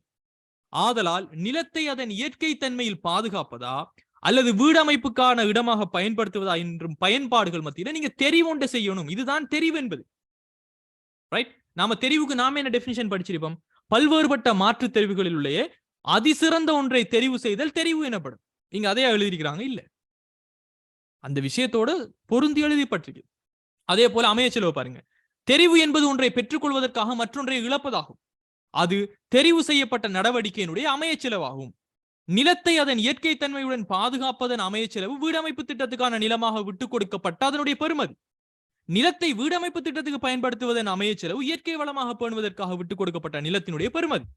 ஆதலால் நிலத்தை அதன் இயற்கை தன்மையில் பாதுகாப்பதா அல்லது வீடமைப்புக்கான இடமாக பயன்படுத்துவதா என்றும் பயன்பாடுகள் மத்தியில நீங்க தெரிவு ஒன்றை செய்யணும். இதுதான் தெரிவு என்பது. ரைட்? நாம தெரிவுக்கு நாம என்ன டெபினிஷன் படிச்சிருப்போம்? பல்வேறுபட்ட மாற்று தெரிவுகளில் உள்ள அதிசிறந்த ஒன்றை தெரிவு செய்தல் தெரிவு எனப்படும். இங்க அதையா எழுதியிருக்கிறாங்க? இல்ல, அந்த விஷயத்தோட பொருந்தி எழுதிப்பட்டிருக்கு. அதே போல அமைய செலவு பாருங்க. தெரிவு என்பது ஒன்றை பெற்றுக்கொள்வதற்காக மற்றொன்றை இழப்பதாகும். அது தெரிவு செய்யப்பட்ட நடவடிக்கையினுடைய அமைய செலவாகும். நிலத்தை அதன் இயற்கை தன்மையுடன் பாதுகாப்பதன் அமைய செலவு வீடமைப்பு திட்டத்துக்கான நிலமாக விட்டுக் கொடுக்கப்பட்ட அதனுடைய பெறுமதி. நிலத்தை வீடமைப்பு திட்டத்துக்கு பயன்படுத்துவதன் அமைய செலவு இயற்கை வளமாக பேணுவதற்காக விட்டுக் கொடுக்கப்பட்ட நிலத்தினுடைய பெறுமதி.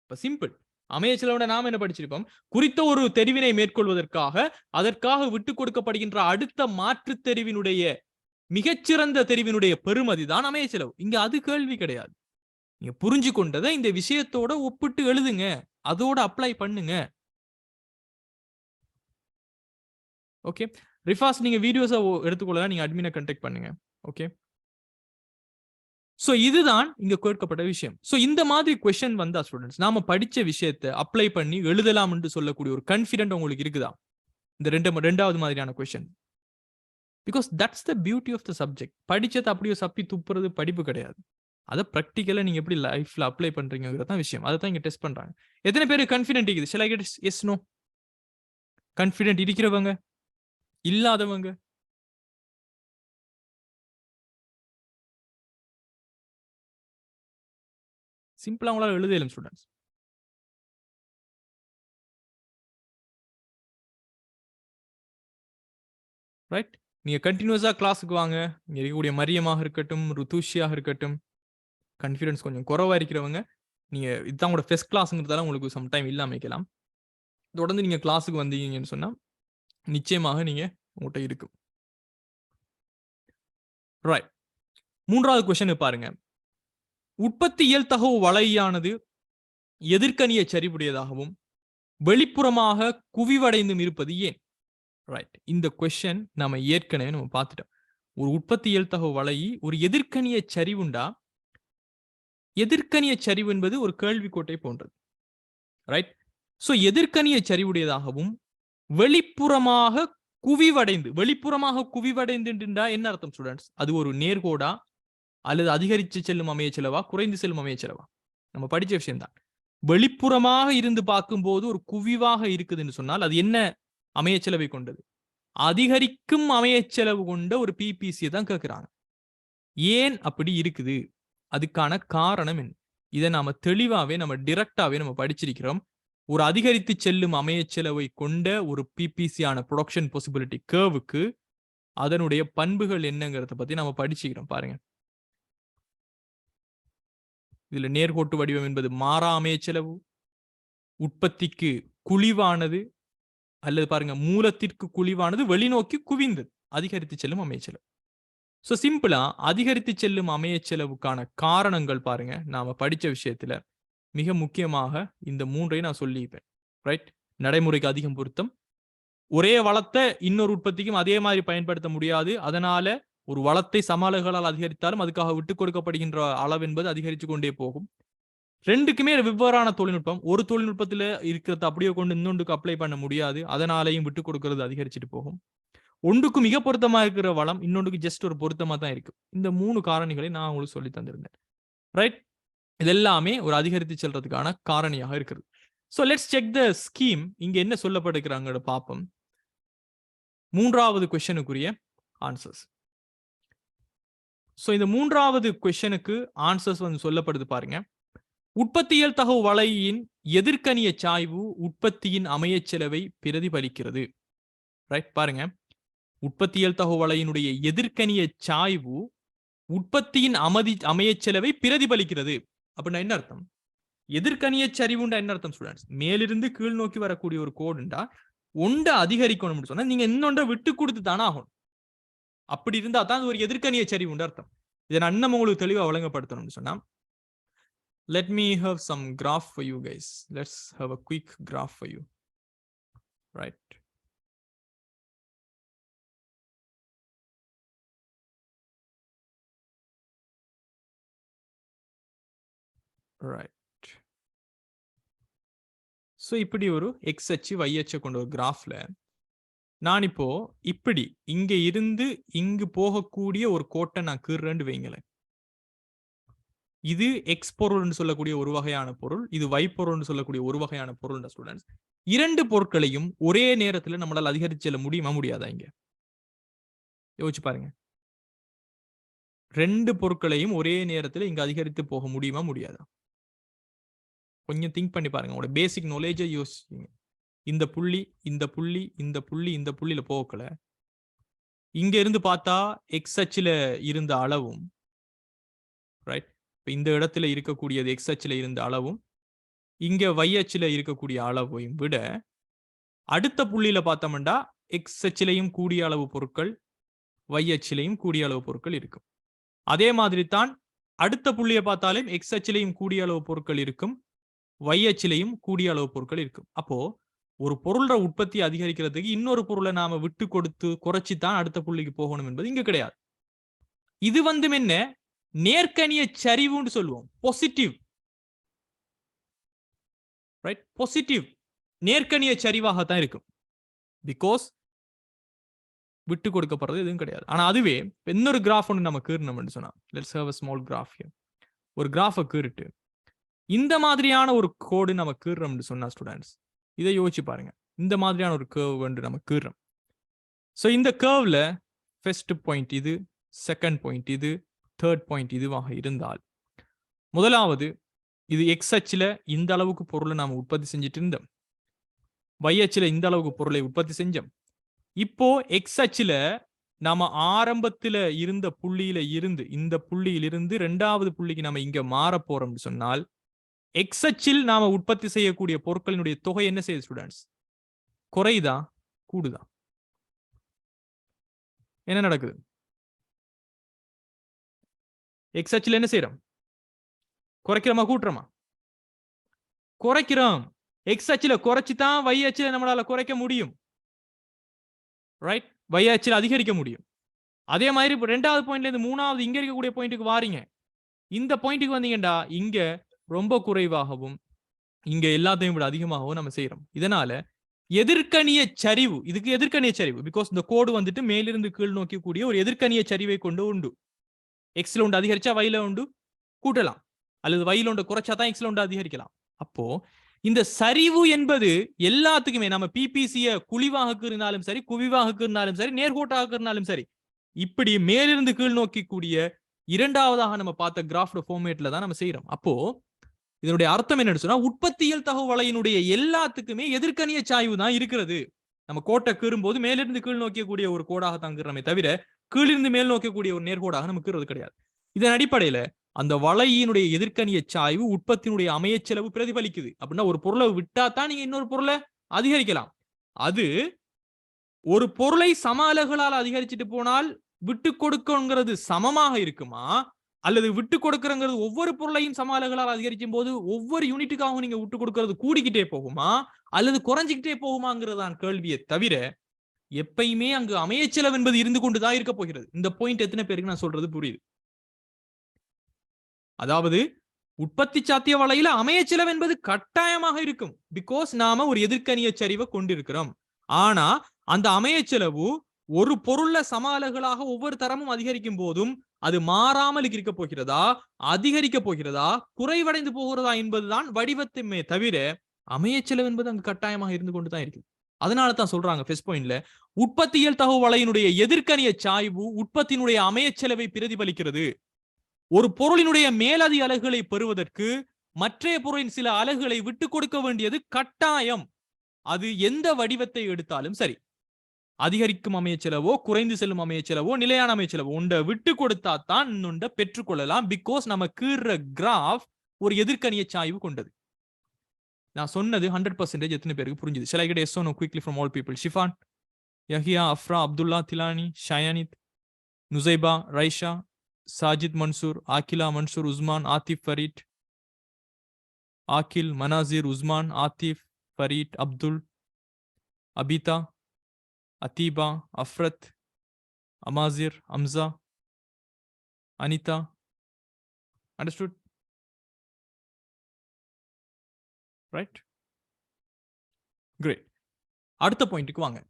இப்ப சிம்பிள். அமைய செலவோட நாம் என்ன படிச்சிருப்போம்? குறித்த ஒரு தெரிவினை மேற்கொள்வதற்காக அதற்காக விட்டுக் கொடுக்கப்படுகின்ற அடுத்த மாற்று தெரிவினுடைய மிகச்சிறந்த தெரிவினுடைய பெறுமதி தான் அமைய செலவு. இங்க அது கேள்வி கிடையாது. நீங்க புரிஞ்சு கொண்டதை இந்த விஷயத்தோட ஒப்பிட்டு எழுதுங்க, அதோட அப்ளை பண்ணுங்க. ஓகே, ரிஃபாஸ் நீங்க வீடியோஸை எடுத்துக்கொள்ள நீங்க அட்மினை கான்டாக்ட் பண்ணுங்க. ஓகே, சோ இதுதான் இங்க கேட்கப்பட்ட விஷயம். சோ இந்த மாதிரி क्वेश्चन வந்தா ஸ்டூடண்ட்ஸ் நாம படிச்ச விஷயத்தை அப்ளை பண்ணி எழுதலாம் என்று சொல்லக்கூடிய ஒரு கான்ஃபிடென்ட் உங்களுக்கு இருக்குதா இந்த ரெண்டாவது மாதிரியான question? Because that's the beauty of the subject. படிச்சதை அப்படியே சப்பி துப்புறது படிப்பு கிடையாது. அதை ப்ராக்டிக்கலா நீங்க எப்படி லைஃப்ல அப்ளை பண்றீங்கிறது தான் விஷயம். அதை தான் இங்க டெஸ்ட் பண்றாங்க. எத்தனை பேர் கான்ஃபிடென்ட் இருக்குது? Shall I get yes no? Confident இருக்கிறவங்க, இல்லாதவங்க? சிம்பிளா உங்களால எழுதலாம் ஸ்டூடெண்ட்ஸ். ரைட்? நீங்க கண்டினியூஸா கிளாஸுக்கு வாங்க. இங்க இருக்கக்கூடிய மரியமாக இருக்கட்டும், ருத்துஷியாக இருக்கட்டும், கான்ஃபிடன்ஸ் கொஞ்சம் குறைவா இருக்கிறவங்க நீங்க இதுதான் உங்களோட ஃபர்ஸ்ட் கிளாஸ்ங்கிறதால உங்களுக்கு சம் டைம் இல்லாம இருக்கலாம். தொடர்ந்து நீங்க கிளாஸுக்கு வந்தீங்கன்னு சொன்னா நிச்சயமாக நீங்க உங்கள்கிட்ட இருக்கும். ரைட், 3வது क्वेश्चन பாருங்க. உற்பத்தியியல் தகவு வலையானது எதிர்க்கணிய சரிவுடையதாகவும் வெளிப்புறமாக குவிவடைந்தும் இருப்பது ஏன்? ரைட், இந்த क्वेश्चन நாம ஏற்கனவே நம்ம பார்த்துட்டோம். ஒரு உற்பத்தியியல் தகவு வலை ஒரு எதிர்க்கணிய சரிவுண்டா எதிர்க்கணிய சரிவு என்பது ஒரு கேள்விக்கோட்டை போன்றது. ரைட்? சோ எதிர்க்கணிய சரிவுடையதாகவும் வெளிப்புறமாக குவிவடைந்து என்ன அர்த்தம் ஸ்டூடெண்ட்ஸ்? அது ஒரு நேர்கோடா அல்லது அதிகரித்து செல்லும் அமைய செலவா, குறைந்து செல்லும் அமைய செலவா? நம்ம படிச்ச விஷயம் தான். வெளிப்புறமாக இருந்து பார்க்கும்போது ஒரு குவிவாக இருக்குதுன்னு சொன்னால் அது என்ன அமைய செலவை கொண்டது? அதிகரிக்கும் அமைய செலவு கொண்ட ஒரு பிபிசி தான் கேட்கிறாங்க. ஏன் அப்படி இருக்குது? அதுக்கான காரணம் என்ன? இதை நாம தெளிவாவே நம்ம டைரக்டாவே நம்ம படிச்சிருக்கிறோம். ஒரு அதிகரித்து செல்லும் அமைய செலவை கொண்ட ஒரு பிபிசி ஆன ப்ரொடக்ஷன் பாசிபிலிட்டி கர்வுக்கு அதனுடைய பண்புகள் என்னங்கிறத பத்தி நம்ம படிச்சுக்கிறோம் பாருங்க. இதுல நேர்கோட்டு வடிவம் என்பது மாறா அமைய செலவு, உற்பத்திக்கு குழிவானது அல்லது பாருங்க மூலத்திற்கு குழிவானது வெளிநோக்கி குவிந்தது அதிகரித்து செல்லும் அமைய செலவு. சோ சிம்பிளா அதிகரித்து செல்லும் அமைய செலவுக்கான காரணங்கள் பாருங்க நாம படிச்ச விஷயத்துல மிக முக்கியமாக இந்த மூன்றையும் நான் சொல்லிப்பேன். ரைட்? நடைமுறைக்கு அதிகம் பொருத்தம். ஒரே வளத்தை இன்னொரு உற்பத்திக்கும் அதே மாதிரி பயன்படுத்த முடியாது. அதனால ஒரு வளத்தை சம அளவுகளால் அதிகரித்தாலும் அதுக்காக விட்டுக் கொடுக்கப்படுகின்ற அளவு என்பது அதிகரித்து கொண்டே போகும். ரெண்டுக்குமே வெவ்வேறான தொழில்நுட்பம். ஒரு தொழில்நுட்பத்துல இருக்கிறத அப்படியே கொண்டு இன்னொன்றுக்கு அப்ளை பண்ண முடியாது. அதனாலையும் விட்டுக் கொடுக்கிறது அதிகரிச்சுட்டு போகும். ஒன்றுக்கு மிக பொருத்தமா இருக்கிற வளம் இன்னொன்றுக்கு ஜஸ்ட் ஒரு பொருத்தமா தான் இருக்கு. இந்த 3 காரணிகளை நான் உங்களுக்கு சொல்லி தந்திருந்தேன். ரைட்? இது எல்லாமே ஒரு அதிகரித்து செல்றதுக்கான காரணியாக இருக்குது. So let's check the scheme. இங்க என்ன சொல்லப்படுகிறாங்க பாப்போம். 3வது क्वेश्चनக்குரிய ஆன்சர்ஸ். சோ இந்த 3வது क्वेश्चनக்கு ஆன்சர்ஸ் வந்து சொல்லப்படுது பாருங்க. உற்பத்தியியல் தகவு வளையின் எதிர்க்கணிய சாய்வு உற்பத்தியின் அமைய செலவை பிரதிபலிக்கிறது. ரைட்? பாருங்க. உற்பத்தியியல் தகவு வளையினுடைய எதிர்க்கணிய சாய்வு உற்பத்தியின் அமைய செலவை பிரதிபலிக்கிறது. அப்படின்னா என்ன அர்த்தம்? எதிர்க்கணிய சரிவுண்டா என்ன அர்த்தம் ஸ்டூடெண்ட்ஸ்? மேலிருந்து கீழ் நோக்கி வரக்கூடிய ஒரு கோடுண்டா ஒண்ட அதிகரிக்கணும்னு சொன்னா நீங்க இன்னொண்ட விட்டு கொடுத்து தானே ஆகணும். அப்படி இருந்தா தான் ஒரு எதிர்க்கணிய சரிவுண்டு அர்த்தம். இதை நான் இன்னும் உங்களுக்கு தெளிவா வழங்கப்படுத்தணும்னு சொன்னா let me have some graph for you guys. Let's have a quick graph for you. Right? Right. So இப்படி ஒரு x அச்சு y அச்சு கொண்ட ஒரு கிராஃப்ல நான் இப்போ இப்படி இங்க இருந்து இங்கு போகக்கூடிய ஒரு கோட்டை நான் கீறேன்னு வைங்களேன். இது எக்ஸ் பொருள்னு சொல்லக்கூடிய ஒரு வகையான பொருள், இது y பொருள்னு சொல்லக்கூடிய ஒரு வகையான பொருள். ஸ்டூடெண்ட்ஸ், இரண்டு பொருட்களையும் ஒரே நேரத்தில் நம்மளால் அதிகரித்து செல்ல முடியுமா முடியாதா? இங்க யோசிச்சு பாருங்க. ரெண்டு பொருட்களையும் ஒரே நேரத்தில் இங்க அதிகரித்து போக முடியுமா முடியாதா? கொஞ்சம் திங்க் பண்ணி பாருங்க. உங்களோட பேசிக் நாலேஜை யோசிச்சுங்க. இந்த புள்ளி இந்த புள்ளி இந்த புள்ளி இந்த புள்ளியில போகல. இங்க இருந்து பார்த்தா எக்ஸ் அச்சுல இருந்த அளவும், ரைட், இந்த இடத்துல இருக்கக்கூடியது எக்ஸ் அச்சுல இருந்த அளவும் இங்க y அச்சுல இருக்கக்கூடிய அளவையும் விட அடுத்த புள்ளியில பார்த்தோம்னா எக்ஸ் அச்சிலையும் கூடிய அளவு பொருட்கள் y அச்சிலையும் கூடிய அளவு பொருட்கள் இருக்கும். அதே மாதிரி தான் அடுத்த புள்ளியை பார்த்தாலும் எக்ஸ் அச்சிலையும் கூடிய அளவு பொருட்கள் இருக்கும், y அச்சிலையும் கூடிய அளவு பொருட்கள் இருக்கும். அப்போ ஒரு பொருளோட உற்பத்தி அதிகரிக்கிறதுக்கு இன்னொரு பொருளை நாம விட்டு கொடுத்து குறைச்சி தான் அடுத்த புள்ளிக்கு போகணும் என்பது இங்க கிடையாது. இது வந்து என்ன நேர்க்கணிய சரிவுன்னு சொல்லுவோம். Positive, right? பாசிட்டிவ் நேர்க்கணிய சரிவாக தான் இருக்கும். பிகாஸ் விட்டு கொடுக்கப்படுறது எதுவும் கிடையாது. ஆனா அதுவே இன்னொரு கிராஃப் ஒன்று நம்ம கீறணும்னு சொன்னா, let's have a small graph here. ஒரு கிராஃபை கீறிட்டு இந்த மாதிரியான ஒரு கோடு நம்ம கீறோம்னு சொன்னா ஸ்டூடெண்ட்ஸ், இதை யோசிச்சு பாருங்க. இந்த மாதிரியான ஒரு கர்வ் வந்து நம்ம கீறோம். ஸோ இந்த கர்வ்ல ஃபர்ஸ்ட் பாயிண்ட் இது, செகண்ட் பாயிண்ட் இது, தேர்ட் பாயிண்ட் இதுவாக இருந்தால், முதலாவது இது எக்ஸ் அச்சில் இந்த அளவுக்கு பொருளை நாம உற்பத்தி செஞ்சுட்டு இருந்தோம், y அச்சில் இந்த அளவுக்கு பொருளை உற்பத்தி செஞ்சோம். இப்போ எக்ஸ் அச்சில் நாம ஆரம்பத்துல இருந்த புள்ளியில இருந்து இந்த புள்ளியிலிருந்து இரண்டாவது புள்ளிக்கு நாம இங்க மாற போறோம்னு சொன்னால் எக்ஸ் அச்சில் நாம உற்பத்தி செய்யக்கூடிய பொருட்களினுடைய தொகை என்ன செய்யுது ஸ்டூடெண்ட்ஸ்? குறையுதா கூடுதா? என்ன நடக்குது? எக்ஸ் அச்சில் என்ன செய்யறோம்? குறைக்கிறோமா கூட்டுறோமா? குறைக்கிறோம். எக்ஸ் அச்சில் குறைச்சி தான் y அச்சில் நம்மளால குறைக்க முடியும், ரைட்? y அச்சில் அதிகரிக்க முடியும். அதே மாதிரி இப்போ ரெண்டாவது பாயிண்ட்ல இருந்து மூணாவது இங்க இருக்கக்கூடிய பாயிண்ட்டுக்கு வாரீங்க. இந்த பாயிண்ட்டுக்கு வந்தீங்கடா இங்க ரொம்ப குறைவாகவும் இங்க எல்லாத்தையும் விட அதிகமாகவும் நம்ம செய்யறோம். இதனால எதிர்கணிய சரிவு, இதுக்கு எதிர்கணிய சரிவு, பிகாஸ் இந்த கோடு வந்துட்டு மேலிருந்து கீழ் நோக்கி கூடிய ஒரு எதிர்கணிய சரிவை கொண்டு உண்டு. எக்ஸ்ல உண்டு அதிகரிச்சா வயல உண்டு கூட்டலாம், அல்லது வயல உண்டு குறைச்சா தான் எக்ஸ்ல உண்டு அதிகரிக்கலாம். அப்போ இந்த சரிவு என்பது எல்லாத்துக்குமே நம்ம பிபிசிய குழிவாக இருந்தாலும் சரி, குவிவாக இருந்தாலும் சரி, நேர்கோட்டாக இருந்தாலும் சரி, இப்படி மேலிருந்து கீழ் நோக்கி கூடிய இரண்டாவதாக நம்ம பார்த்த கிராஃப் ஃபார்மேட்ல தான் நம்ம செய்யறோம். அப்போ இதனுடைய அர்த்தம் என்னன்னு சொன்னா உற்பத்தியல் தகவலையினுடைய எல்லாத்துக்குமே எதிர்கணிய சாய்வு தான் இருக்கிறது. நம்ம கோட்டை கீறும்போது மேலிருந்து கீழ் நோக்கக்கூடிய ஒரு கோடாக தாங்கிறமே தவிர கீழிருந்து மேல் நோக்கக்கூடிய ஒரு நேர்கோடாக நமக்கு கீறது கிடையாது. இதன் அடிப்படையில அந்த வலையினுடைய எதிர்கணிய சாய்வு உற்பத்தியினுடைய அமைய செலவு பிரதிபலிக்குது. அப்படின்னா ஒரு பொருளை விட்டா தான் நீங்க இன்னொரு பொருளை அதிகரிக்கலாம். அது ஒரு பொருளை சம அலகுகளால் அதிகரிச்சுட்டு போனால் விட்டு கொடுக்கங்கிறது சமமாக இருக்குமா, அல்லது விட்டு கொடுக்கறங்கிறது ஒவ்வொரு பொருளையும் சம அலகுகளால் அதிகரிக்கும் போது ஒவ்வொரு யூனிட்டுக்காகவும் நீங்க விட்டு கொடுக்கறது கூடிக்கிட்டே போகுமா அல்லது குறைஞ்சிக்கிட்டே போகுமாங்கிறதான் கேள்வியை தவிர எப்பயுமே அங்கு அமைய செலவு என்பது இருந்து கொண்டுதான் இருக்க போகிறது. இந்த பாயிண்ட் எத்தனை பேருக்கு நான் சொல்றது புரியுது? அதாவது உற்பத்தி சாத்திய வலையில அமைய செலவு என்பது கட்டாயமாக இருக்கும். பிகாஸ் நாம ஒரு எதிர்கணிய சரிவை கொண்டிருக்கிறோம். ஆனா அந்த அமைய செலவு ஒரு பொருள்ல சம அலகுகளாக ஒவ்வொரு தரமும் அதிகரிக்கும் போதும் அது மாறாமல் இருக்க போகிறதா, அதிகரிக்க போகிறதா, குறைவடைந்து போகிறதா என்பதுதான் வடிவத்தையுமே தவிர அமைய செலவு என்பது அங்கு கட்டாயமாக இருந்து கொண்டுதான் இருக்கு. அதனால தான் சொல்றாங்க ஃபர்ஸ்ட் பாயிண்ட்ல உற்பத்தியல் தகவல் வலையினுடைய எதிர்கணிய சாய்வு உற்பத்தியினுடைய அமைய செலவை பிரதிபலிக்கிறது. ஒரு பொருளினுடைய மேலதி அலகுகளை பெறுவதற்கு மற்றைய பொருளின் சில அலகுகளை விட்டு கொடுக்க வேண்டியது கட்டாயம். அது எந்த வடிவத்தை எடுத்தாலும் சரி, அதிகரிக்கும் அமைய செலவோ, குறைந்து செல்லும் அமைய செலவோ, நிலையான அமைய செலவோ உண்ட விட்டு கொடுத்தா தான் இன்னொண்ட பெற்றுக்கொள்ளலாம். பிகாஸ் நம்ம கீற கிராஃப் ஒரு எதிர்கணிய சாய்வு கொண்டது. நான் சொன்னது 100% எத்தனை பேருக்கு புரிஞ்சுது? Shall I get yes or no quickly from all people? Shifan, Yahya, Afra, Abdullah, Tilani, Shayanit, Nuzaiba, Raisha, Sajid Mansur, Akila Mansur, Uzman, Atif Farid, Akil, Manazir, Uzman, Atif, Farid, Abdul, Abita, Atiba, Afrat, Amazir, Amza, Anita. Understood? Right? Great. அடுத்த பாயிண்ட்டுக்கு வாங்க.